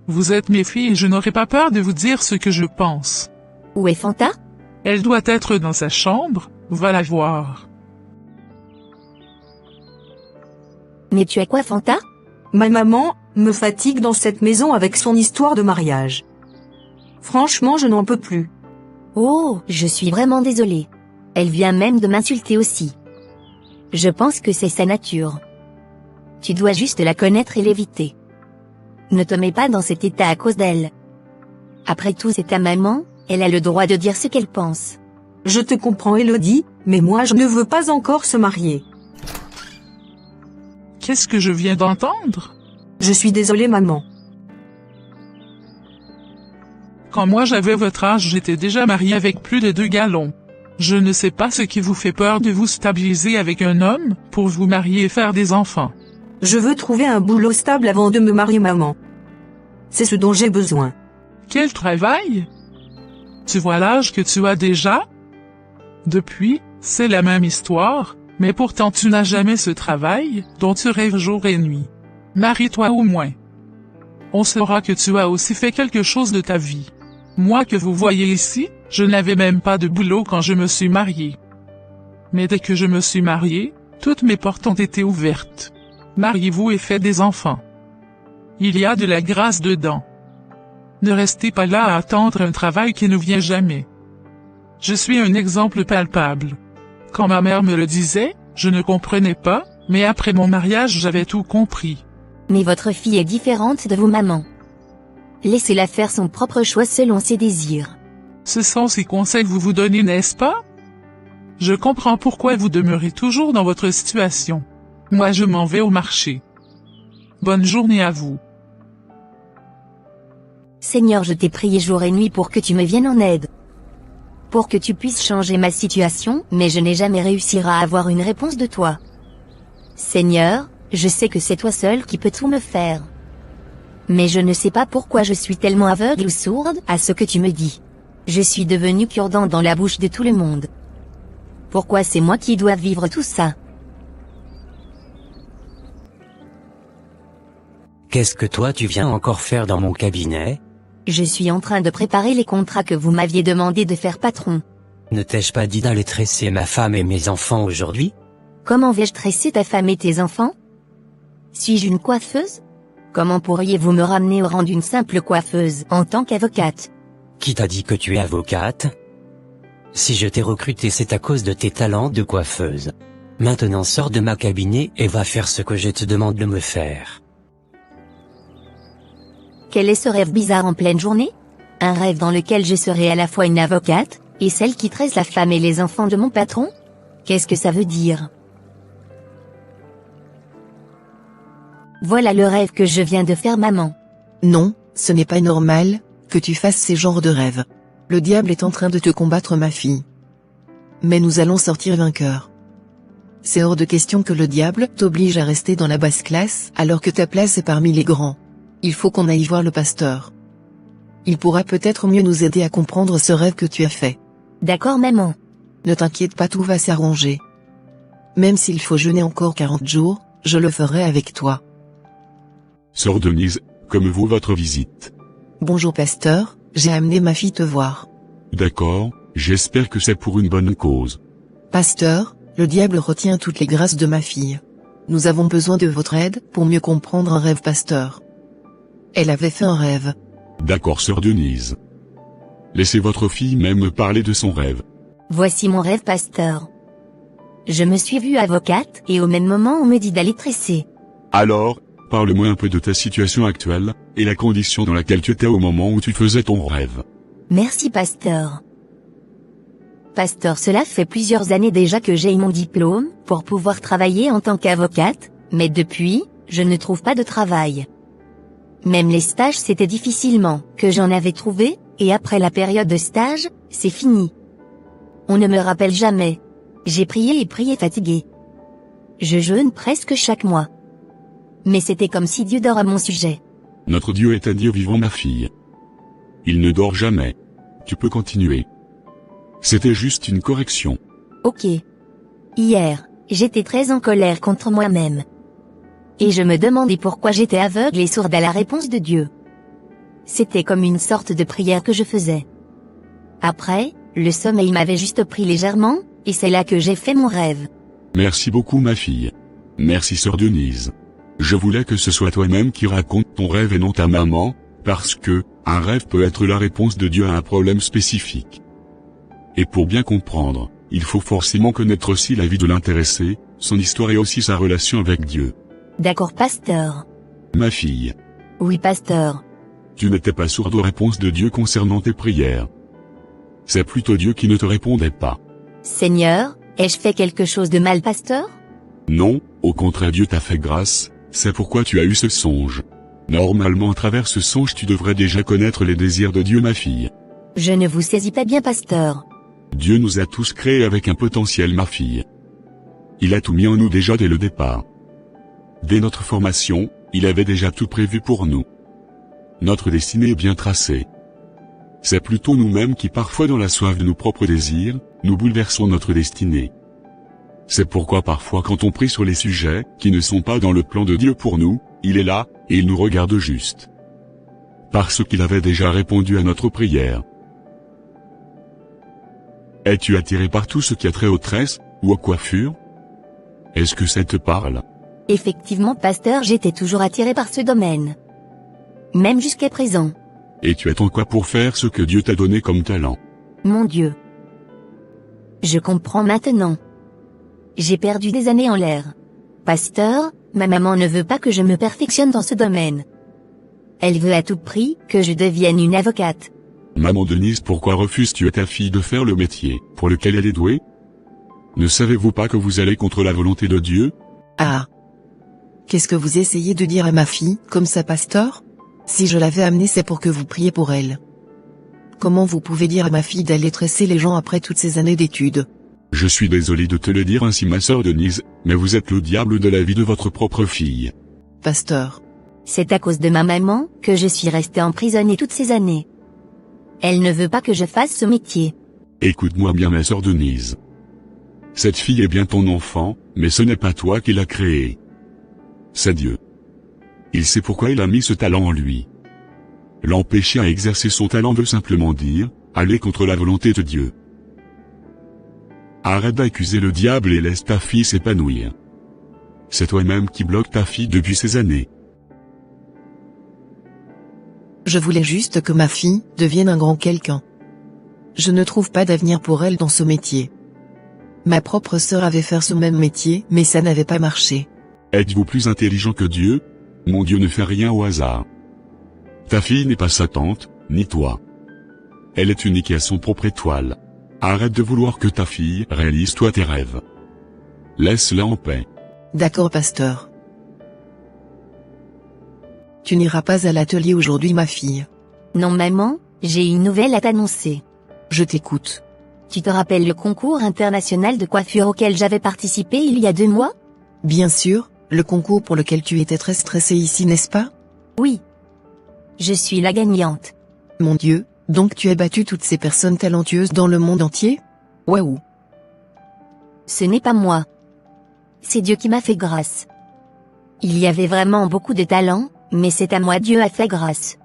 Vous êtes mes filles et je n'aurai pas peur de vous dire ce que je pense. Où est Fanta? Elle doit être dans sa chambre, va la voir. Mais tu as quoi, Fanta? Ma maman me fatigue dans cette maison avec son histoire de mariage. Franchement, je n'en peux plus. Oh, je suis vraiment désolée. Elle vient même de m'insulter aussi. Je pense que c'est sa nature. Tu dois juste la connaître et l'éviter. Ne te mets pas dans cet état à cause d'elle. Après tout, c'est ta maman, elle a le droit de dire ce qu'elle pense. Je te comprends, Elodie, mais moi je ne veux pas encore se marier. Qu'est-ce que je viens d'entendre? Je suis désolée, maman. Quand moi j'avais votre âge, j'étais déjà mariée avec plus de 2 galons. Je ne sais pas ce qui vous fait peur de vous stabiliser avec un homme, pour vous marier et faire des enfants. Je veux trouver un boulot stable avant de me marier, maman. C'est ce dont j'ai besoin. Quel travail? Tu vois l'âge que tu as déjà? Depuis, c'est la même histoire, mais pourtant tu n'as jamais ce travail, dont tu rêves jour et nuit. Marie-toi au moins. On saura que tu as aussi fait quelque chose de ta vie. Moi que vous voyez ici, je n'avais même pas de boulot quand je me suis mariée. Mais dès que je me suis mariée, toutes mes portes ont été ouvertes. Mariez-vous et faites des enfants. Il y a de la grâce dedans. Ne restez pas là à attendre un travail qui ne vient jamais. Je suis un exemple palpable. Quand ma mère me le disait, je ne comprenais pas, mais après mon mariage j'avais tout compris. Mais votre fille est différente de vous, maman. Laissez-la faire son propre choix selon ses désirs. Ce sont ces conseils que vous vous donnez, n'est-ce pas? Je comprends pourquoi vous demeurez toujours dans votre situation. Moi je m'en vais au marché. Bonne journée à vous. Seigneur, je t'ai prié jour et nuit pour que tu me viennes en aide. Pour que tu puisses changer ma situation, mais je n'ai jamais réussi à avoir une réponse de toi. Seigneur, je sais que c'est toi seul qui peux tout me faire. Mais je ne sais pas pourquoi je suis tellement aveugle ou sourde à ce que tu me dis. Je suis devenue cure-dent dans la bouche de tout le monde. Pourquoi c'est moi qui dois vivre tout ça? Qu'est-ce que toi tu viens encore faire dans mon cabinet? Je suis en train de préparer les contrats que vous m'aviez demandé de faire, patron. Ne t'ai-je pas dit d'aller tresser ma femme et mes enfants aujourd'hui? Comment vais-je tresser ta femme et tes enfants? Suis-je une coiffeuse? Comment pourriez-vous me ramener au rang d'une simple coiffeuse en tant qu'avocate? Qui t'a dit que tu es avocate? Si je t'ai recruté, c'est à cause de tes talents de coiffeuse. Maintenant sors de ma cabinet et va faire ce que je te demande de me faire. Quel est ce rêve bizarre en pleine journée? Un rêve dans lequel je serai à la fois une avocate, et celle qui tresse la femme et les enfants de mon patron? Qu'est-ce que ça veut dire? Voilà le rêve que je viens de faire, maman. Non, ce n'est pas normal, que tu fasses ces genres de rêves. Le diable est en train de te combattre, ma fille. Mais nous allons sortir vainqueurs. C'est hors de question que le diable t'oblige à rester dans la basse classe alors que ta place est parmi les grands. Il faut qu'on aille voir le pasteur. Il pourra peut-être mieux nous aider à comprendre ce rêve que tu as fait. D'accord, maman. Ne t'inquiète pas, tout va s'arranger. Même s'il faut jeûner encore 40 jours, je le ferai avec toi. Sœur Denise, comme vaut votre visite? Bonjour pasteur, j'ai amené ma fille te voir. D'accord, j'espère que c'est pour une bonne cause. Pasteur, le diable retient toutes les grâces de ma fille. Nous avons besoin de votre aide pour mieux comprendre un rêve, pasteur. Elle avait fait un rêve. D'accord, sœur Denise. Laissez votre fille même me parler de son rêve. Voici mon rêve, pasteur. Je me suis vue avocate et au même moment on me dit d'aller tresser. Alors, parle-moi un peu de ta situation actuelle, et la condition dans laquelle tu étais au moment où tu faisais ton rêve. Merci, pasteur. Pasteur, cela fait plusieurs années déjà que j'ai mon diplôme pour pouvoir travailler en tant qu'avocate, mais depuis, je ne trouve pas de travail. Même les stages c'était difficilement que j'en avais trouvé, et après la période de stage, c'est fini. On ne me rappelle jamais. J'ai prié et prié fatigué. Je jeûne presque chaque mois. Mais c'était comme si Dieu dort à mon sujet. Notre Dieu est un Dieu vivant, ma fille. Il ne dort jamais. Tu peux continuer. C'était juste une correction. Ok. Hier, j'étais très en colère contre moi-même. Et je me demandais pourquoi j'étais aveugle et sourde à la réponse de Dieu. C'était comme une sorte de prière que je faisais. Après, le sommeil m'avait juste pris légèrement, et c'est là que j'ai fait mon rêve. Merci beaucoup, ma fille. Merci, sœur Denise. Je voulais que ce soit toi-même qui raconte ton rêve et non ta maman, parce que, un rêve peut être la réponse de Dieu à un problème spécifique. Et pour bien comprendre, il faut forcément connaître aussi la vie de l'intéressé, son histoire et aussi sa relation avec Dieu. D'accord, pasteur. Ma fille. Oui, pasteur. Tu n'étais pas sourde aux réponses de Dieu concernant tes prières. C'est plutôt Dieu qui ne te répondait pas. Seigneur, ai-je fait quelque chose de mal, pasteur? Non, au contraire, Dieu t'a fait grâce, c'est pourquoi tu as eu ce songe. Normalement, à travers ce songe, tu devrais déjà connaître les désirs de Dieu, ma fille. Je ne vous saisis pas bien, pasteur. Dieu nous a tous créés avec un potentiel, ma fille. Il a tout mis en nous déjà dès le départ. Dès notre formation, il avait déjà tout prévu pour nous. Notre destinée est bien tracée. C'est plutôt nous-mêmes qui, parfois dans la soif de nos propres désirs, nous bouleversons notre destinée. C'est pourquoi parfois quand on prie sur les sujets qui ne sont pas dans le plan de Dieu pour nous, il est là, et il nous regarde juste. Parce qu'il avait déjà répondu à notre prière. Es-tu attiré par tout ce qui a trait aux tresses, ou aux coiffures? Est-ce que ça te parle? Effectivement, pasteur, j'étais toujours attiré par ce domaine. Même jusqu'à présent. Et tu attends quoi pour faire ce que Dieu t'a donné comme talent? Mon Dieu. Je comprends maintenant. J'ai perdu des années en l'air. Pasteur, ma maman ne veut pas que je me perfectionne dans ce domaine. Elle veut à tout prix que je devienne une avocate. Maman Denise, pourquoi refuses-tu à ta fille de faire le métier pour lequel elle est douée? Ne savez-vous pas que vous allez contre la volonté de Dieu? Ah. Qu'est-ce que vous essayez de dire à ma fille, comme ça, pasteur? Si je l'avais amenée, c'est pour que vous priez pour elle. Comment vous pouvez dire à ma fille d'aller tresser les gens après toutes ces années d'études? Je suis désolé de te le dire ainsi, ma sœur Denise, mais vous êtes le diable de la vie de votre propre fille. Pasteur. C'est à cause de ma maman que je suis restée emprisonnée toutes ces années. Elle ne veut pas que je fasse ce métier. Écoute-moi bien, ma sœur Denise. Cette fille est bien ton enfant, mais ce n'est pas toi qui l'as créée. C'est Dieu. Il sait pourquoi il a mis ce talent en lui. L'empêcher à exercer son talent veut simplement dire, aller contre la volonté de Dieu. Arrête d'accuser le diable et laisse ta fille s'épanouir. C'est toi-même qui bloques ta fille depuis ces années. Je voulais juste que ma fille devienne un grand quelqu'un. Je ne trouve pas d'avenir pour elle dans ce métier. Ma propre sœur avait fait ce même métier, mais ça n'avait pas marché. Êtes-vous plus intelligent que Dieu? Mon Dieu ne fait rien au hasard. Ta fille n'est pas sa tante, ni toi. Elle est unique et à son propre étoile. Arrête de vouloir que ta fille réalise toi tes rêves. Laisse-la en paix. D'accord, pasteur. Tu n'iras pas à l'atelier aujourd'hui, ma fille. Non, maman, j'ai une nouvelle à t'annoncer. Je t'écoute. Tu te rappelles le concours international de coiffure auquel j'avais participé il y a 2 mois? Bien sûr, le concours pour lequel tu étais très stressée ici, n'est-ce pas? Oui. Je suis la gagnante. Mon Dieu, donc tu as battu toutes ces personnes talentueuses dans le monde entier? Waouh! Ce n'est pas moi. C'est Dieu qui m'a fait grâce. Il y avait vraiment beaucoup de talent, mais c'est à moi Dieu a fait grâce.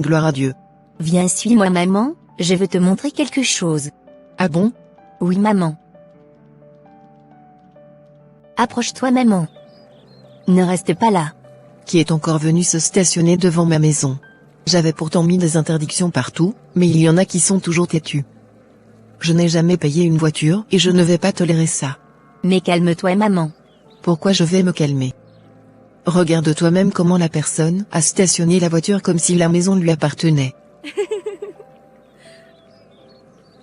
Gloire à Dieu. Viens, suis-moi maman, je veux te montrer quelque chose. Ah bon? Oui maman. Approche-toi maman. Ne reste pas là. Qui est encore venu se stationner devant ma maison? J'avais pourtant mis des interdictions partout, mais il y en a qui sont toujours têtus. Je n'ai jamais payé une voiture et je ne vais pas tolérer ça. Mais calme-toi maman. Pourquoi je vais me calmer? Regarde toi-même comment la personne a stationné la voiture comme si la maison lui appartenait.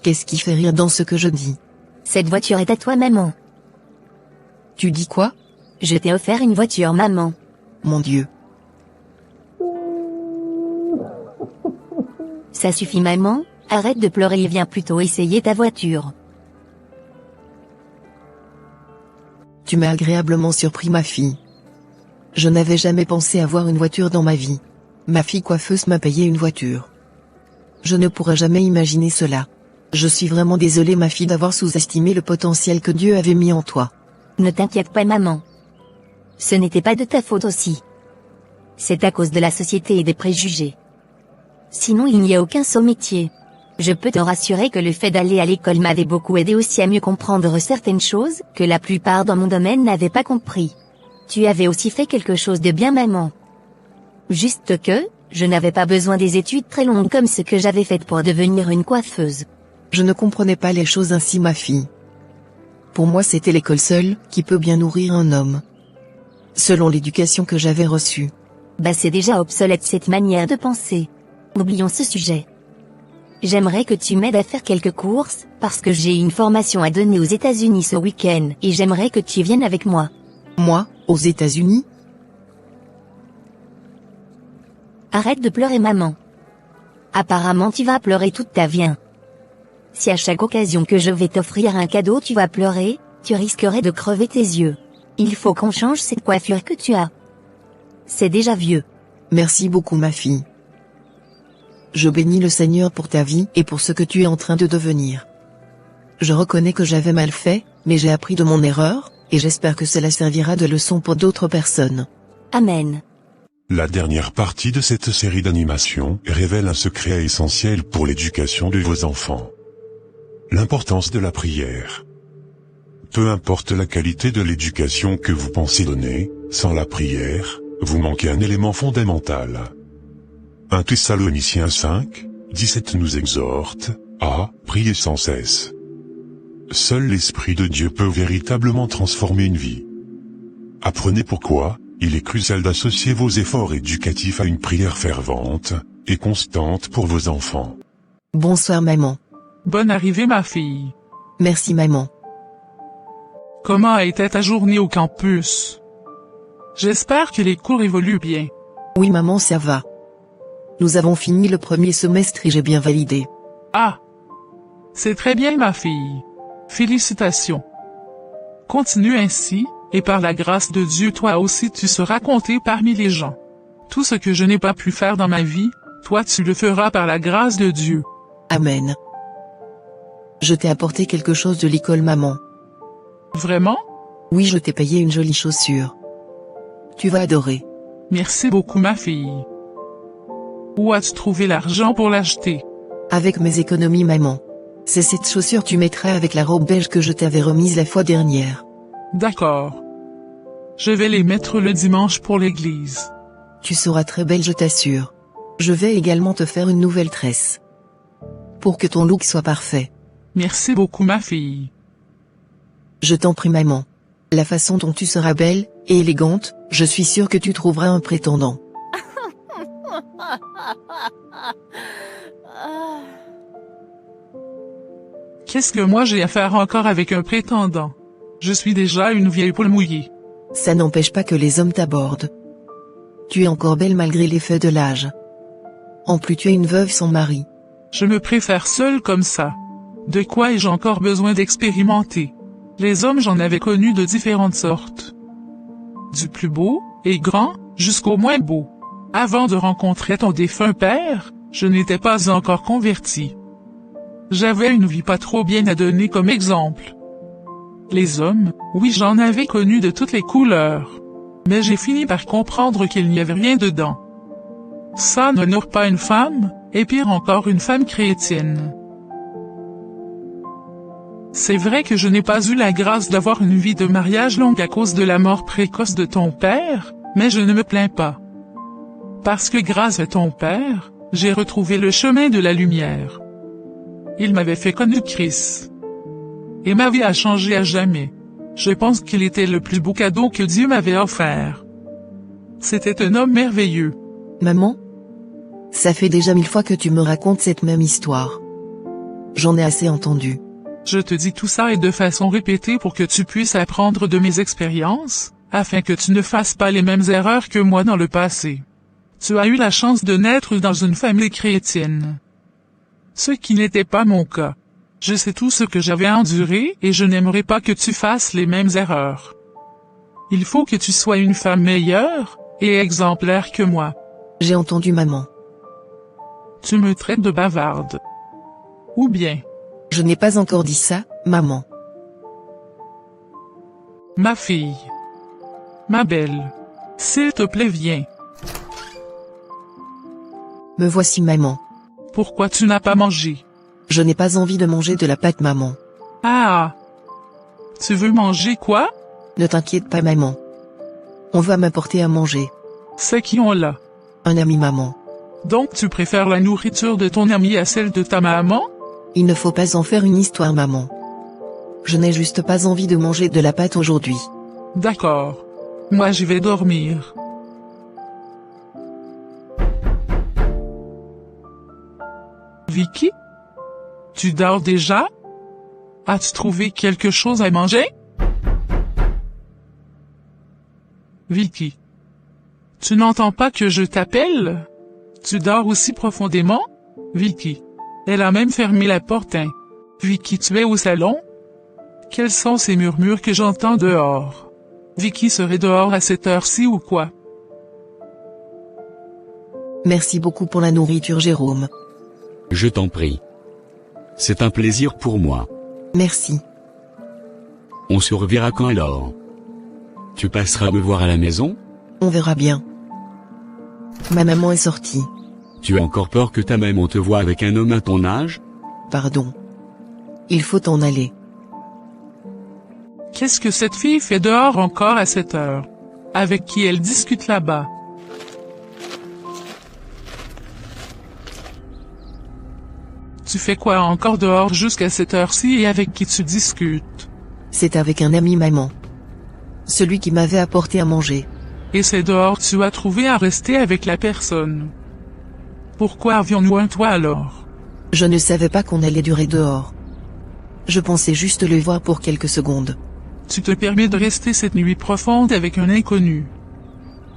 Qu'est-ce qui fait rire dans ce que je dis? Cette voiture est à toi maman. Tu dis quoi? Je t'ai offert une voiture maman. Mon Dieu. Ça suffit maman, arrête de pleurer et viens plutôt essayer ta voiture. Tu m'as agréablement surpris ma fille. Je n'avais jamais pensé avoir une voiture dans ma vie. Ma fille coiffeuse m'a payé une voiture. Je ne pourrais jamais imaginer cela. Je suis vraiment désolée ma fille d'avoir sous-estimé le potentiel que Dieu avait mis en toi. Ne t'inquiète pas maman. Ce n'était pas de ta faute aussi. C'est à cause de la société et des préjugés. Sinon il n'y a aucun saut métier. Je peux te rassurer que le fait d'aller à l'école m'avait beaucoup aidé aussi à mieux comprendre certaines choses que la plupart dans mon domaine n'avaient pas compris. Tu avais aussi fait quelque chose de bien maman. Juste que, je n'avais pas besoin des études très longues comme ce que j'avais fait pour devenir une coiffeuse. Je ne comprenais pas les choses ainsi ma fille. Pour moi c'était l'école seule qui peut bien nourrir un homme. Selon l'éducation que j'avais reçue. Bah c'est déjà obsolète cette manière de penser. Oublions ce sujet. J'aimerais que tu m'aides à faire quelques courses, parce que j'ai une formation à donner aux États-Unis ce week-end et j'aimerais que tu viennes avec moi. Moi, aux États-Unis? Arrête de pleurer maman. Apparemment tu vas pleurer toute ta vie. Si à chaque occasion que je vais t'offrir un cadeau tu vas pleurer, tu risquerais de crever tes yeux. Il faut qu'on change cette coiffure que tu as. C'est déjà vieux. Merci beaucoup ma fille. Je bénis le Seigneur pour ta vie et pour ce que tu es en train de devenir. Je reconnais que j'avais mal fait, mais j'ai appris de mon erreur, et j'espère que cela servira de leçon pour d'autres personnes. Amen. La dernière partie de cette série d'animations révèle un secret essentiel pour l'éducation de vos enfants. L'importance de la prière. Peu importe la qualité de l'éducation que vous pensez donner, sans la prière, vous manquez un élément fondamental. 1 Thessaloniciens 5, 17 nous exhorte à prier sans cesse. Seul l'Esprit de Dieu peut véritablement transformer une vie. Apprenez pourquoi il est crucial d'associer vos efforts éducatifs à une prière fervente et constante pour vos enfants. Bonsoir maman. Bonne arrivée ma fille. Merci maman. Comment a été ta journée au campus? J'espère que les cours évoluent bien. Oui maman ça va. Nous avons fini le premier semestre et j'ai bien validé. Ah! C'est très bien ma fille. Félicitations. Continue ainsi, et par la grâce de Dieu toi aussi tu seras compté parmi les gens. Tout ce que je n'ai pas pu faire dans ma vie, toi tu le feras par la grâce de Dieu. Amen. Je t'ai apporté quelque chose de l'école maman. Vraiment? Oui je t'ai payé une jolie chaussure. Tu vas adorer. Merci beaucoup ma fille. Où as-tu trouvé l'argent pour l'acheter? Avec mes économies maman. C'est cette chaussure tu mettrais avec la robe beige que je t'avais remise la fois dernière. D'accord. Je vais les mettre le dimanche pour l'église. Tu seras très belle je t'assure. Je vais également te faire une nouvelle tresse. Pour que ton look soit parfait. Merci beaucoup ma fille. Je t'en prie maman. La façon dont tu seras belle et élégante, je suis sûre que tu trouveras un prétendant. Qu'est-ce que moi j'ai à faire encore avec un prétendant? Je suis déjà une vieille poule mouillée. Ça n'empêche pas que les hommes t'abordent. Tu es encore belle malgré l'effet de l'âge. En plus tu es une veuve sans mari. Je me préfère seule comme ça. De quoi ai-je encore besoin d'expérimenter? Les hommes j'en avais connu de différentes sortes. Du plus beau et grand, jusqu'au moins beau. Avant de rencontrer ton défunt père, je n'étais pas encore converti. J'avais une vie pas trop bien à donner comme exemple. Les hommes, oui j'en avais connu de toutes les couleurs. Mais j'ai fini par comprendre qu'il n'y avait rien dedans. Ça n'honore pas une femme, Et pire encore une femme chrétienne. C'est vrai que je n'ai pas eu la grâce d'avoir une vie de mariage longue à cause de la mort précoce de ton père, mais je ne me plains pas. Parce que grâce à ton père, j'ai retrouvé le chemin de la lumière. Il m'avait fait connaître Christ. Et ma vie a changé à jamais. Je pense qu'il était le plus beau cadeau que Dieu m'avait offert. C'était un homme merveilleux. Maman? Ça fait déjà 1000 fois que tu me racontes cette même histoire. J'en ai assez entendu. Je te dis tout ça et de façon répétée pour que tu puisses apprendre de mes expériences, afin que tu ne fasses pas les mêmes erreurs que moi dans le passé. Tu as eu la chance de naître dans une famille chrétienne. Ce qui n'était pas mon cas. Je sais tout ce que j'avais enduré et je n'aimerais pas que tu fasses les mêmes erreurs. Il faut que tu sois une femme meilleure et exemplaire que moi. J'ai entendu maman. Tu me traites de bavarde. Ou bien. Je n'ai pas encore dit ça, maman. Ma fille. Ma belle. S'il te plaît, viens. Me voici maman. Pourquoi tu n'as pas mangé? Je n'ai pas envie de manger de la pâte maman. Ah! Tu veux manger quoi? Ne t'inquiète pas maman. On va m'apporter à manger. C'est qui on l'a? Un ami maman. Donc tu préfères la nourriture de ton ami à celle de ta maman? Il ne faut pas en faire une histoire maman. Je n'ai juste pas envie de manger de la pâte aujourd'hui. D'accord. Moi j'y vais dormir. Vicky? Tu dors déjà? As-tu trouvé quelque chose à manger? Vicky. Tu n'entends pas que je t'appelle? Tu dors aussi profondément? Vicky. Elle a même fermé la porte, hein. Vicky, tu es au salon? Quels sont ces murmures que j'entends dehors? Vicky serait dehors à cette heure-ci ou quoi? Merci beaucoup pour la nourriture, Jérôme. Je t'en prie. C'est un plaisir pour moi. Merci. On se reverra quand alors? Tu passeras me voir à la maison? On verra bien. Ma maman est sortie. Tu as encore peur que ta maman te voie avec un homme à ton âge? Pardon. Il faut en aller. Qu'est-ce que cette fille fait dehors encore à cette heure? Avec qui elle discute là-bas? Tu fais quoi encore dehors jusqu'à cette heure-ci et avec qui tu discutes? C'est avec un ami maman. Celui qui m'avait apporté à manger. Et c'est dehors tu as trouvé à rester avec la personne. Pourquoi avions-nous un toit alors? Je ne savais pas qu'on allait durer dehors. Je pensais juste le voir pour quelques secondes. Tu te permets de rester cette nuit profonde avec un inconnu.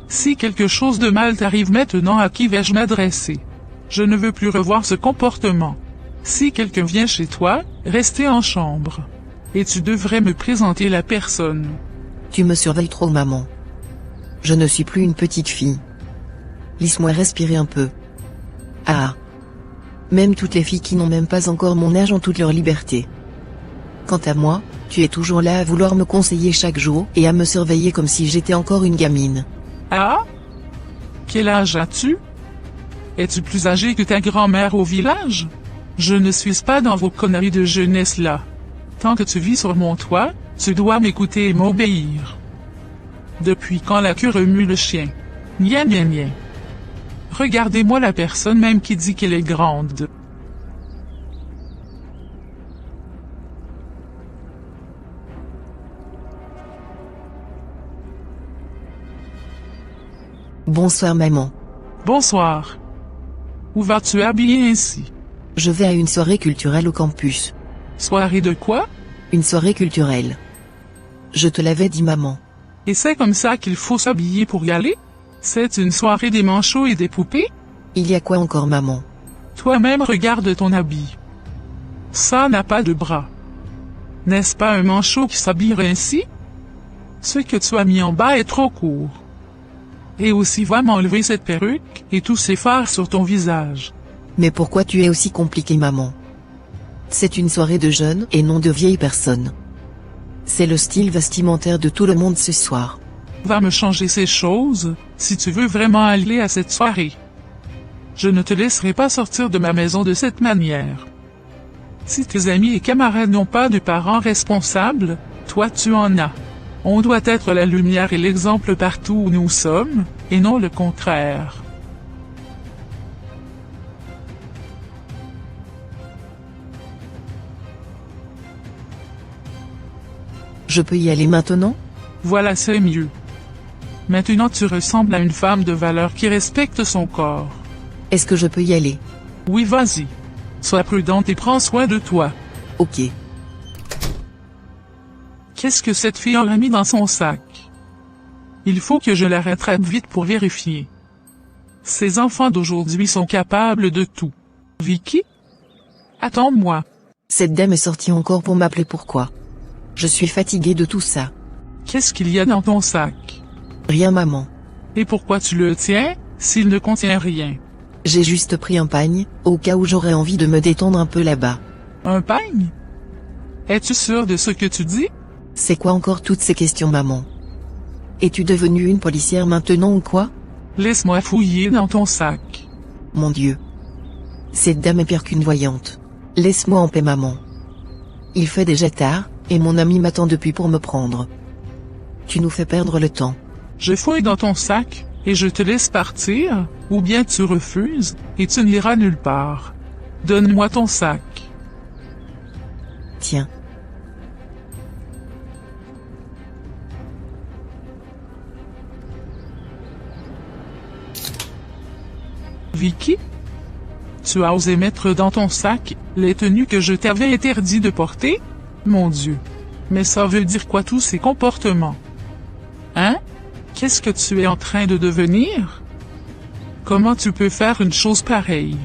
Si quelque chose de mal t'arrive maintenant, à qui vais-je m'adresser? Je ne veux plus revoir ce comportement. Si quelqu'un vient chez toi, restez en chambre. Et tu devrais me présenter la personne. Tu me surveilles trop, maman. Je ne suis plus une petite fille. Laisse-moi respirer un peu. Ah. Même toutes les filles qui n'ont même pas encore mon âge ont toute leur liberté. Quant à moi, tu es toujours là à vouloir me conseiller chaque jour et à me surveiller comme si j'étais encore une gamine. Ah? Quel âge as-tu? Es-tu plus âgé que ta grand-mère au village? Je ne suis pas dans vos conneries de jeunesse là. Tant que tu vis sur mon toit, tu dois m'écouter et m'obéir. Depuis quand la queue remue le chien? Nia nia nia. Regardez-moi la personne même qui dit qu'elle est grande. Bonsoir maman. Bonsoir. Où vas-tu habiller ainsi? Je vais à une soirée culturelle au campus. Soirée de quoi? Une soirée culturelle. Je te l'avais dit maman. Et c'est comme ça qu'il faut s'habiller pour y aller? C'est une soirée des manchots et des poupées? Il y a quoi encore maman? Toi-même regarde ton habit. Ça n'a pas de bras. N'est-ce pas un manchot qui s'habillerait ainsi? Ce que tu as mis en bas est trop court. Et aussi va m'enlever cette perruque et tous ces fards sur ton visage. Mais pourquoi tu es aussi compliquée maman? C'est une soirée de jeunes et non de vieilles personnes. C'est le style vestimentaire de tout le monde ce soir. Va me changer ces choses, si tu veux vraiment aller à cette soirée. Je ne te laisserai pas sortir de ma maison de cette manière. Si tes amis et camarades n'ont pas de parents responsables, toi tu en as. On doit être la lumière et l'exemple partout où nous sommes, et non le contraire. Je peux y aller maintenant? Voilà, c'est mieux. Maintenant tu ressembles à une femme de valeur qui respecte son corps. Est-ce que je peux y aller? Oui, vas-y. Sois prudente et prends soin de toi. Ok. Qu'est-ce que cette fille a mis dans son sac? Il faut que je la rattrape vite pour vérifier. Ces enfants d'aujourd'hui sont capables de tout. Vicky? Attends-moi. Cette dame est sortie encore pour m'appeler, pourquoi? Je suis fatiguée de tout ça. Qu'est-ce qu'il y a dans ton sac? Rien, maman. Et pourquoi tu le tiens, s'il ne contient rien? J'ai juste pris un pagne, au cas où j'aurais envie de me détendre un peu là-bas. Un pagne? Es-tu sûre de ce que tu dis? C'est quoi encore toutes ces questions, maman? Es-tu devenue une policière maintenant ou quoi? Laisse-moi fouiller dans ton sac. Mon Dieu. Cette dame est pire qu'une voyante. Laisse-moi en paix, maman. Il fait déjà tard, et mon ami m'attend depuis pour me prendre. Tu nous fais perdre le temps. Je fouille dans ton sac, et je te laisse partir, ou bien tu refuses, et tu n'iras nulle part. Donne-moi ton sac. Tiens. Vicky? Tu as osé mettre dans ton sac les tenues que je t'avais interdit de porter? Mon Dieu. Mais ça veut dire quoi tous ces comportements? Hein? Qu'est-ce que tu es en train de devenir? Comment tu peux faire une chose pareille?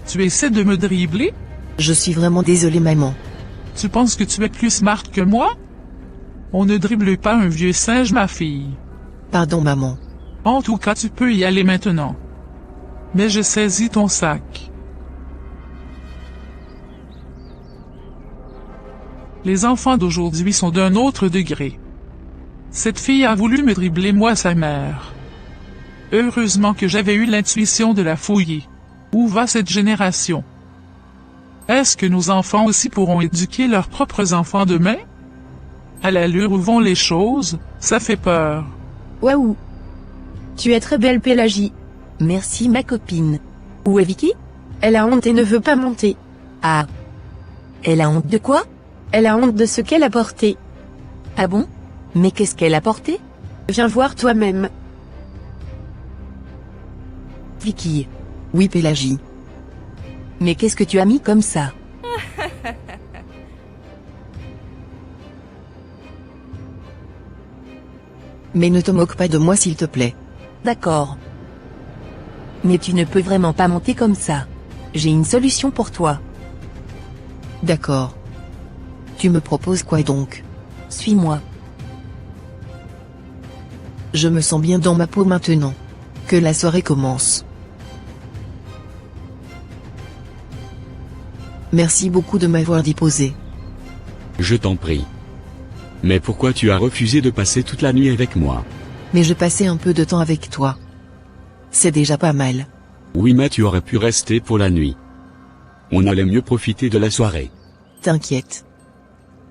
Tu essaies de me dribbler? Je suis vraiment désolée, maman. Tu penses que tu es plus smart que moi? On ne dribble pas un vieux singe, ma fille. Pardon, maman. En tout cas, tu peux y aller maintenant. Mais je saisis ton sac. Les enfants d'aujourd'hui sont d'un autre degré. Cette fille a voulu me dribbler, moi, sa mère. Heureusement que j'avais eu l'intuition de la fouiller. Où va cette génération? Est-ce que nos enfants aussi pourront éduquer leurs propres enfants demain? À l'allure où vont les choses, ça fait peur. Waouh! Tu es très belle, Pélagie. Merci, ma copine. Où est Vicky? Elle a honte et ne veut pas monter. Ah. Elle a honte de quoi? Elle a honte de ce qu'elle a porté. Ah bon? Mais qu'est-ce qu'elle a porté? Viens voir toi-même. Vicky. Oui, Pélagie. Mais qu'est-ce que tu as mis comme ça? Mais ne te moque pas de moi, s'il te plaît. D'accord. Mais tu ne peux vraiment pas monter comme ça. J'ai une solution pour toi. D'accord. Tu me proposes quoi donc? Suis-moi. Je me sens bien dans ma peau maintenant. Que la soirée commence. Merci beaucoup de m'avoir déposé. Je t'en prie. Mais pourquoi tu as refusé de passer toute la nuit avec moi? Mais je passais un peu de temps avec toi. C'est déjà pas mal. Oui, mais tu aurais pu rester pour la nuit. On allait mieux profiter de la soirée. T'inquiète.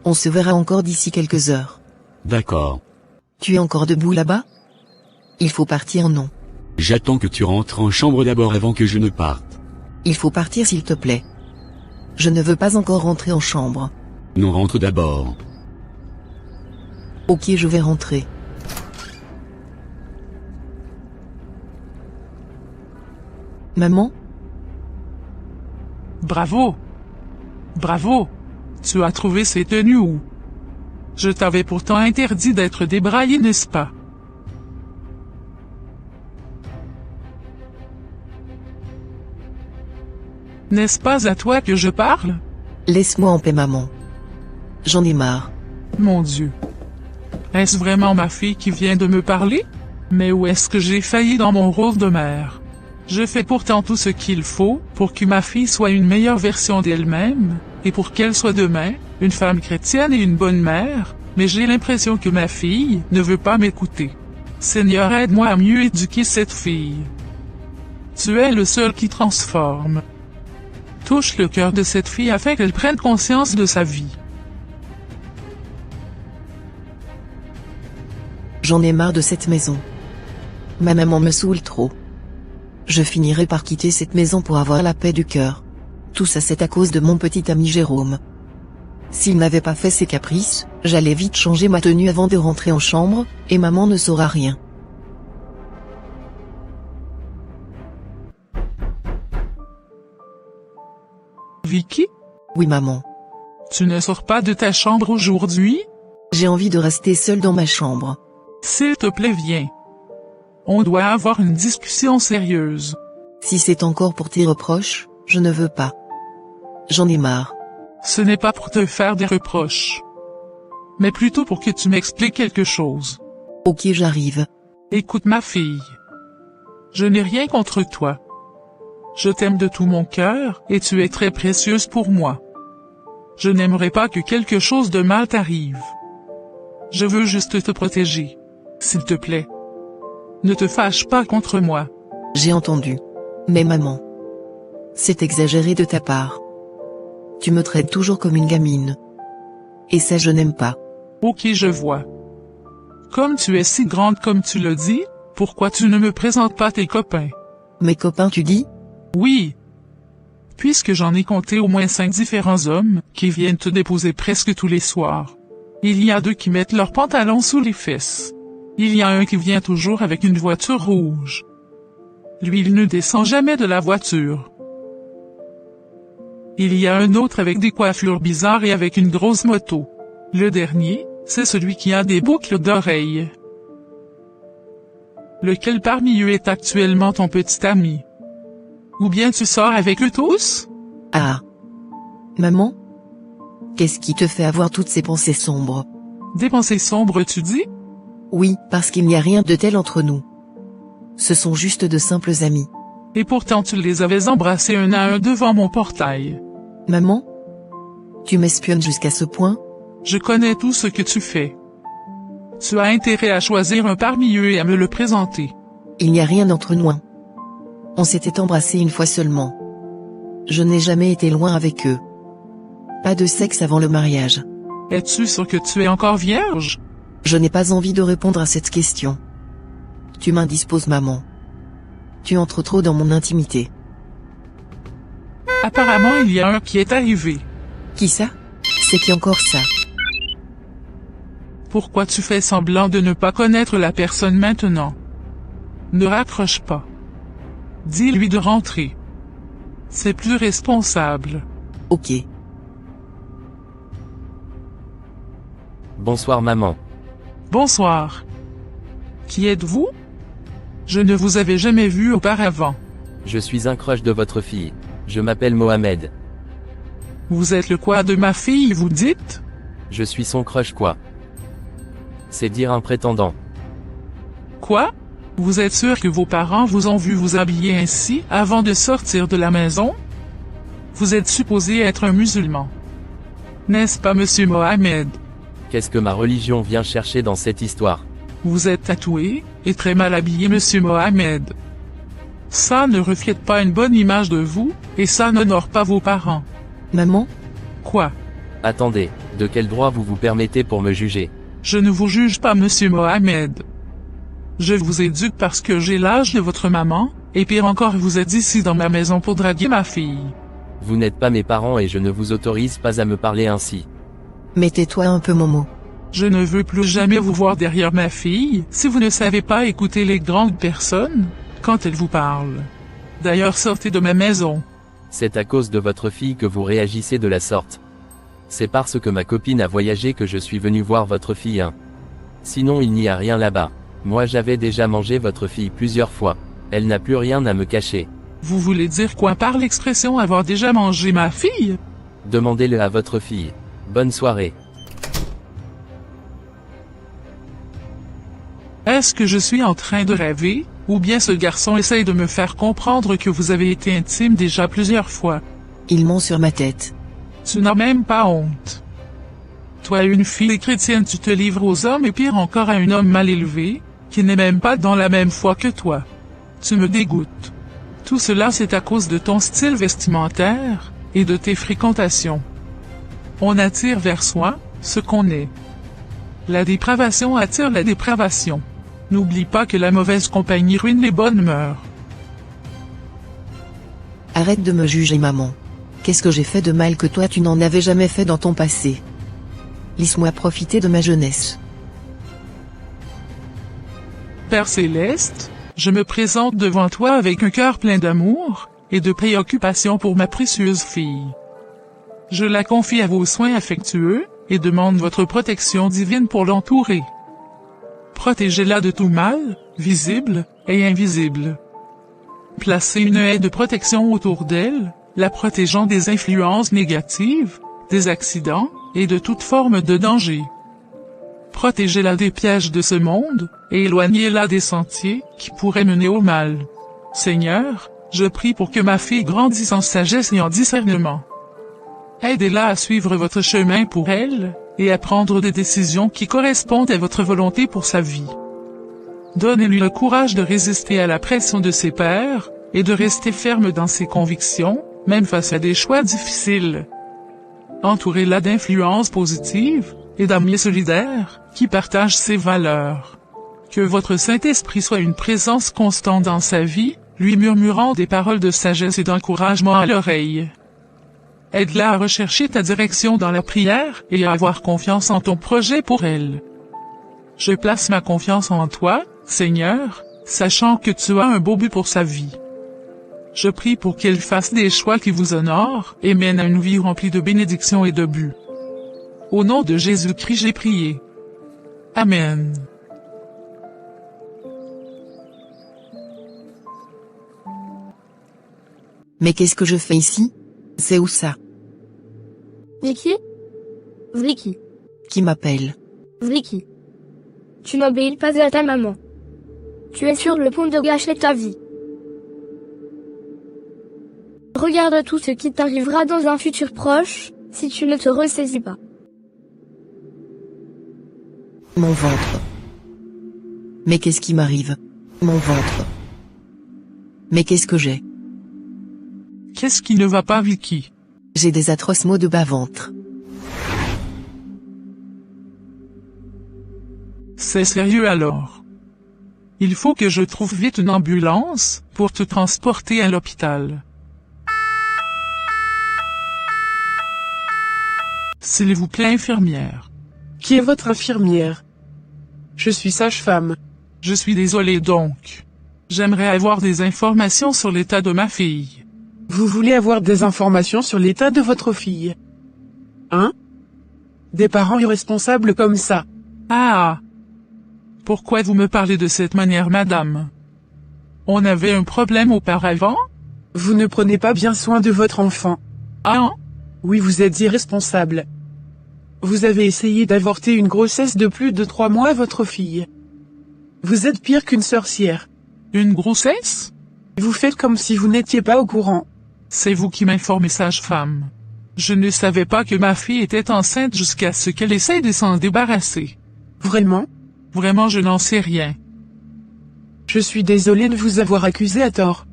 On se verra encore d'ici quelques heures. D'accord. Tu es encore debout là-bas? Il faut partir, non? J'attends que tu rentres en chambre d'abord avant que je ne parte. Il faut partir, s'il te plaît. Je ne veux pas encore rentrer en chambre. Non, rentre d'abord. Ok, je vais rentrer. Maman? Bravo! Bravo! Tu as trouvé ces tenues où? Je t'avais pourtant interdit d'être débraillé, n'est-ce pas? N'est-ce pas à toi que je parle? Laisse-moi en paix, maman. J'en ai marre. Mon Dieu. Est-ce vraiment ma fille qui vient de me parler? Mais où est-ce que j'ai failli dans mon rôle de mère? Je fais pourtant tout ce qu'il faut pour que ma fille soit une meilleure version d'elle-même, et pour qu'elle soit demain, une femme chrétienne et une bonne mère, mais j'ai l'impression que ma fille ne veut pas m'écouter. Seigneur, aide-moi à mieux éduquer cette fille. Tu es le seul qui transforme. Touche le cœur de cette fille afin qu'elle prenne conscience de sa vie. J'en ai marre de cette maison. Ma maman me saoule trop. Je finirai par quitter cette maison pour avoir la paix du cœur. Tout ça c'est à cause de mon petit ami Jérôme. S'il n'avait pas fait ses caprices, j'allais vite changer ma tenue avant de rentrer en chambre, et maman ne saura rien. Vicky? Oui maman. Tu ne sors pas de ta chambre aujourd'hui? J'ai envie de rester seule dans ma chambre. S'il te plaît viens. On doit avoir une discussion sérieuse. Si c'est encore pour tes reproches, je ne veux pas. J'en ai marre. Ce n'est pas pour te faire des reproches, mais plutôt pour que tu m'expliques quelque chose. Ok, j'arrive. Écoute ma fille. Je n'ai rien contre toi. Je t'aime de tout mon cœur, et tu es très précieuse pour moi. Je n'aimerais pas que quelque chose de mal t'arrive. Je veux juste te protéger. S'il te plaît. Ne te fâche pas contre moi. J'ai entendu. Mais maman. C'est exagéré de ta part. Tu me traites toujours comme une gamine. Et ça je n'aime pas. Ok, je vois. Comme tu es si grande comme tu le dis, pourquoi tu ne me présentes pas tes copains? Mes copains tu dis? Oui. Puisque j'en ai compté au moins 5 différents hommes, qui viennent te déposer presque tous les soirs. Il y a 2 qui mettent leurs pantalons sous les fesses. Il y a un qui vient toujours avec une voiture rouge. Lui, il ne descend jamais de la voiture. Il y a un autre avec des coiffures bizarres et avec une grosse moto. Le dernier, c'est celui qui a des boucles d'oreilles. Lequel parmi eux est actuellement ton petit ami? Ou bien tu sors avec eux tous? Ah. Maman? Qu'est-ce qui te fait avoir toutes ces pensées sombres? Des pensées sombres, tu dis? Oui, parce qu'il n'y a rien de tel entre nous. Ce sont juste de simples amis. Et pourtant tu les avais embrassés un à un devant mon portail. Maman? Tu m'espionnes jusqu'à ce point? Je connais tout ce que tu fais. Tu as intérêt à choisir un parmi eux et à me le présenter. Il n'y a rien entre nous. On s'était embrassés une fois seulement. Je n'ai jamais été loin avec eux. Pas de sexe avant le mariage. Es-tu sûr que tu es encore vierge? Je n'ai pas envie de répondre à cette question. Tu m'indisposes, maman. Tu entres trop dans mon intimité. Apparemment, il y a un qui est arrivé. Qui ça? C'est qui encore ça? Pourquoi tu fais semblant de ne pas connaître la personne maintenant? Ne raccroche pas. Dis-lui de rentrer. C'est plus responsable. Ok. Bonsoir maman. Bonsoir. Qui êtes-vous? Je ne vous avais jamais vu auparavant. Je suis un crush de votre fille. Je m'appelle Mohamed. Vous êtes le quoi de ma fille, vous dites? Je suis son crush quoi? C'est dire un prétendant. Quoi? Vous êtes sûr que vos parents vous ont vu vous habiller ainsi avant de sortir de la maison? Vous êtes supposé être un musulman. N'est-ce pas, monsieur Mohamed? Qu'est-ce que ma religion vient chercher dans cette histoire? Vous êtes tatoué, et très mal habillé, monsieur Mohamed. Ça ne reflète pas une bonne image de vous, et ça n'honore pas vos parents. Maman? Quoi? Attendez, de quel droit vous vous permettez pour me juger? Je ne vous juge pas, monsieur Mohamed. Je vous éduque parce que j'ai l'âge de votre maman, et pire encore, vous êtes ici dans ma maison pour draguer ma fille. Vous n'êtes pas mes parents et je ne vous autorise pas à me parler ainsi. Mais tais-toi un peu, Momo. Je ne veux plus jamais vous voir derrière ma fille, si vous ne savez pas écouter les grandes personnes, quand elles vous parlent. D'ailleurs, sortez de ma maison. C'est à cause de votre fille que vous réagissez de la sorte. C'est parce que ma copine a voyagé que je suis venu voir votre fille. Sinon il n'y a rien là-bas. Moi j'avais déjà mangé votre fille plusieurs fois. Elle n'a plus rien à me cacher. Vous voulez dire quoi par l'expression avoir déjà mangé ma fille? Demandez-le à votre fille. Bonne soirée. Est-ce que je suis en train de rêver, ou bien ce garçon essaye de me faire comprendre que vous avez été intime déjà plusieurs fois? Il ment sur ma tête. Tu n'as même pas honte. Toi, une fille chrétienne, tu te livres aux hommes et pire encore à un homme mal élevé, qui n'est même pas dans la même foi que toi. Tu me dégoûtes. Tout cela c'est à cause de ton style vestimentaire et de tes fréquentations. On attire vers soi ce qu'on est. La dépravation attire la dépravation. N'oublie pas que la mauvaise compagnie ruine les bonnes mœurs. Arrête de me juger, maman. Qu'est-ce que j'ai fait de mal que toi tu n'en avais jamais fait dans ton passé? Laisse-moi profiter de ma jeunesse. Père Céleste, je me présente devant toi avec un cœur plein d'amour et de préoccupation pour ma précieuse fille. Je la confie à vos soins affectueux et demande votre protection divine pour l'entourer. Protégez-la de tout mal, visible et invisible. Placez une haie de protection autour d'elle, la protégeant des influences négatives, des accidents et de toute forme de danger. Protégez-la des pièges de ce monde, et éloignez-la des sentiers qui pourraient mener au mal. Seigneur, je prie pour que ma fille grandisse en sagesse et en discernement. Aidez-la à suivre votre chemin pour elle, et à prendre des décisions qui correspondent à votre volonté pour sa vie. Donnez-lui le courage de résister à la pression de ses pairs, et de rester ferme dans ses convictions, même face à des choix difficiles. Entourez-la d'influences positives, et d'amis solidaires, qui partagent ses valeurs. Que votre Saint-Esprit soit une présence constante dans sa vie, lui murmurant des paroles de sagesse et d'encouragement à l'oreille. Aide-la à rechercher ta direction dans la prière et à avoir confiance en ton projet pour elle. Je place ma confiance en toi, Seigneur, sachant que tu as un beau but pour sa vie. Je prie pour qu'elle fasse des choix qui vous honorent et mènent à une vie remplie de bénédictions et de buts. Au nom de Jésus-Christ j'ai prié. Amen. Mais qu'est-ce que je fais ici? C'est où ça? Vicky? Vicky. Qui m'appelle? Vicky. Tu n'obéis pas à ta maman. Tu es sur le point de gâcher ta vie. Regarde tout ce qui t'arrivera dans un futur proche, si tu ne te ressaisis pas. Mon ventre. Mais qu'est-ce qui m'arrive? Mon ventre. Mais qu'est-ce que j'ai? Qu'est-ce qui ne va pas, Vicky? J'ai des atroces maux de bas-ventre. C'est sérieux alors. Il faut que je trouve vite une ambulance pour te transporter à l'hôpital. S'il vous plaît, infirmière. Qui est votre infirmière? Je suis sage-femme. Je suis désolé donc. J'aimerais avoir des informations sur l'état de ma fille. Vous voulez avoir des informations sur l'état de votre fille? Hein? Des parents irresponsables comme ça. Ah! Pourquoi vous me parlez de cette manière, madame? On avait un problème auparavant? Vous ne prenez pas bien soin de votre enfant. Ah? Oui, vous êtes irresponsable. Vous avez essayé d'avorter une grossesse de plus de 3 mois à votre fille. Vous êtes pire qu'une sorcière. Une grossesse? Vous faites comme si vous n'étiez pas au courant. C'est vous qui m'informez, sage-femme. Je ne savais pas que ma fille était enceinte jusqu'à ce qu'elle essaye de s'en débarrasser. Vraiment? Vraiment, je n'en sais rien. Je suis désolé de vous avoir accusé à tort.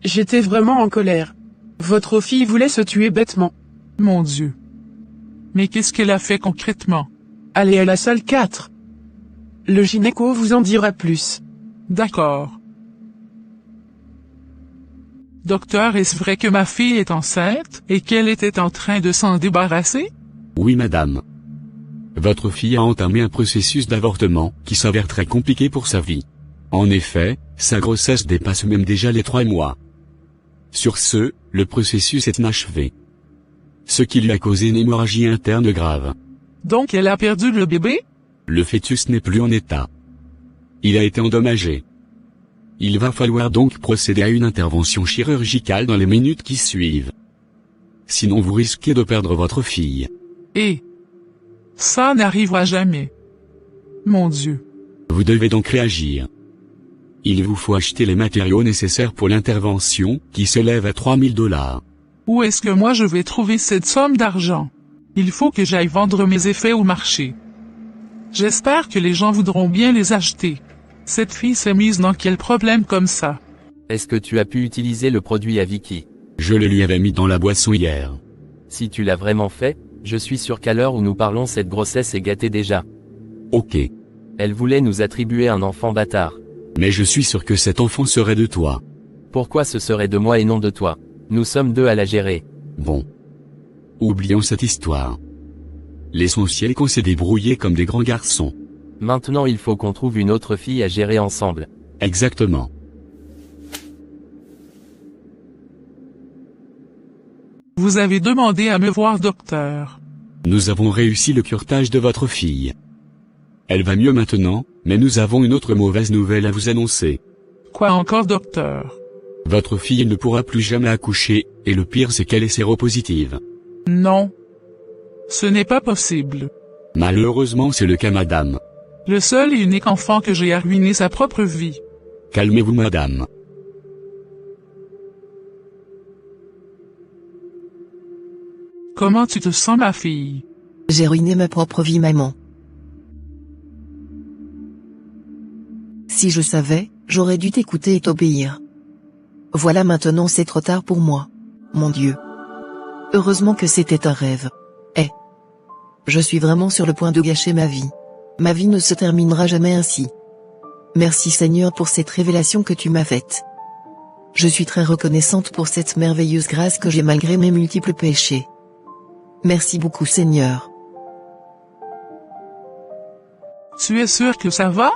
J'étais vraiment en colère. Votre fille voulait se tuer bêtement. Mon Dieu. Mais qu'est-ce qu'elle a fait concrètement? Allez à la salle 4. Le gynéco vous en dira plus. D'accord. Docteur, est-ce vrai que ma fille est enceinte et qu'elle était en train de s'en débarrasser? Oui, madame. Votre fille a entamé un processus d'avortement qui s'avère très compliqué pour sa vie. En effet, sa grossesse dépasse même déjà les 3 mois. Sur ce, le processus est inachevé. Ce qui lui a causé une hémorragie interne grave. Donc elle a perdu le bébé? Le fœtus n'est plus en état. Il a été endommagé. Il va falloir donc procéder à une intervention chirurgicale dans les minutes qui suivent. Sinon vous risquez de perdre votre fille. Et ça n'arrivera jamais. Mon Dieu. Vous devez donc réagir. Il vous faut acheter les matériaux nécessaires pour l'intervention, qui s'élève à $3000. Où est-ce que moi je vais trouver cette somme d'argent? Il faut que j'aille vendre mes effets au marché. J'espère que les gens voudront bien les acheter. Cette fille s'est mise dans quel problème comme ça? Est-ce que tu as pu utiliser le produit à Vicky? Je le lui avais mis dans la boisson hier. Si tu l'as vraiment fait, je suis sûr qu'à l'heure où nous parlons cette grossesse est gâtée déjà. Ok. Elle voulait nous attribuer un enfant bâtard. Mais je suis sûr que cet enfant serait de toi. Pourquoi ce serait de moi et non de toi? Nous sommes deux à la gérer. Bon. Oublions cette histoire. L'essentiel qu'on s'est débrouillé comme des grands garçons. Maintenant il faut qu'on trouve une autre fille à gérer ensemble. Exactement. Vous avez demandé à me voir, docteur. Nous avons réussi le curetage de votre fille. Elle va mieux maintenant, mais nous avons une autre mauvaise nouvelle à vous annoncer. Quoi encore, docteur? Votre fille ne pourra plus jamais accoucher, et le pire c'est qu'elle est séropositive. Non. Ce n'est pas possible. Malheureusement c'est le cas, madame. Le seul et unique enfant que j'ai a ruiné sa propre vie. Calmez-vous, madame. Comment tu te sens, ma fille? J'ai ruiné ma propre vie, maman. Si je savais, j'aurais dû t'écouter et t'obéir. Voilà, maintenant c'est trop tard pour moi. Mon Dieu. Heureusement que c'était un rêve. Je suis vraiment sur le point de gâcher ma vie. Ma vie ne se terminera jamais ainsi. Merci Seigneur pour cette révélation que tu m'as faite. Je suis très reconnaissante pour cette merveilleuse grâce que j'ai malgré mes multiples péchés. Merci beaucoup Seigneur. Tu es sûr que ça va?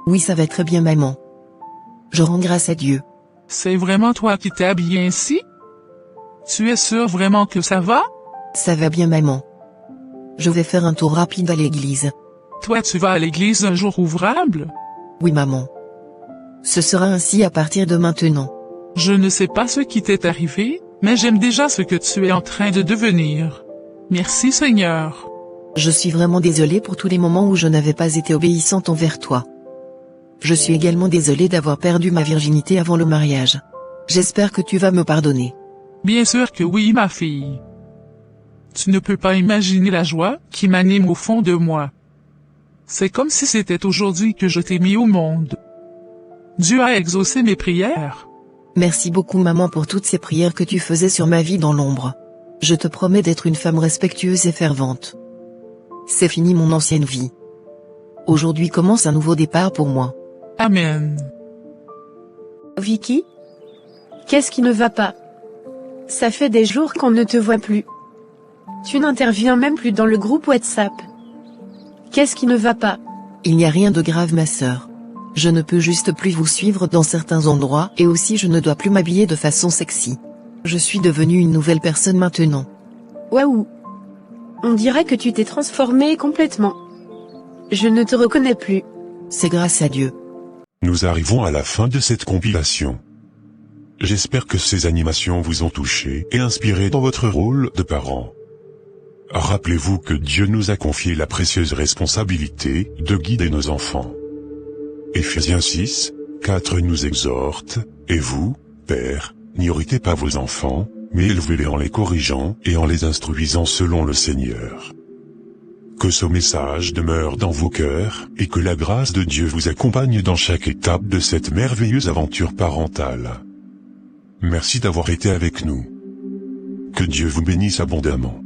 Oui, ça va très bien, maman. Je rends grâce à Dieu. C'est vraiment toi qui t'es habillé ainsi? Tu es sûr vraiment que ça va? Ça va bien, maman. Je vais faire un tour rapide à l'église. Toi, tu vas à l'église un jour ouvrable? Oui, maman. Ce sera ainsi à partir de maintenant. Je ne sais pas ce qui t'est arrivé, mais j'aime déjà ce que tu es en train de devenir. Merci Seigneur. Je suis vraiment désolée pour tous les moments où je n'avais pas été obéissante envers toi. Je suis également désolée d'avoir perdu ma virginité avant le mariage. J'espère que tu vas me pardonner. Bien sûr que oui, ma fille. Tu ne peux pas imaginer la joie qui m'anime au fond de moi. C'est comme si c'était aujourd'hui que je t'ai mis au monde. Dieu a exaucé mes prières. Merci beaucoup, maman, pour toutes ces prières que tu faisais sur ma vie dans l'ombre. Je te promets d'être une femme respectueuse et fervente. C'est fini mon ancienne vie. Aujourd'hui commence un nouveau départ pour moi. Amen. Vicky? Qu'est-ce qui ne va pas? Ça fait des jours qu'on ne te voit plus. Tu n'interviens même plus dans le groupe WhatsApp. Qu'est-ce qui ne va pas? Il n'y a rien de grave, ma sœur. Je ne peux juste plus vous suivre dans certains endroits et aussi je ne dois plus m'habiller de façon sexy. Je suis devenue une nouvelle personne maintenant. Waouh! On dirait que tu t'es transformée complètement. Je ne te reconnais plus. C'est grâce à Dieu. Nous arrivons à la fin de cette compilation. J'espère que ces animations vous ont touché et inspiré dans votre rôle de parent. Rappelez-vous que Dieu nous a confié la précieuse responsabilité de guider nos enfants. Éphésiens 6, 4 nous exhorte, et vous, pères, n'irritez pas vos enfants, mais élevez-les en les corrigeant et en les instruisant selon le Seigneur. Que ce message demeure dans vos cœurs, et que la grâce de Dieu vous accompagne dans chaque étape de cette merveilleuse aventure parentale. Merci d'avoir été avec nous. Que Dieu vous bénisse abondamment.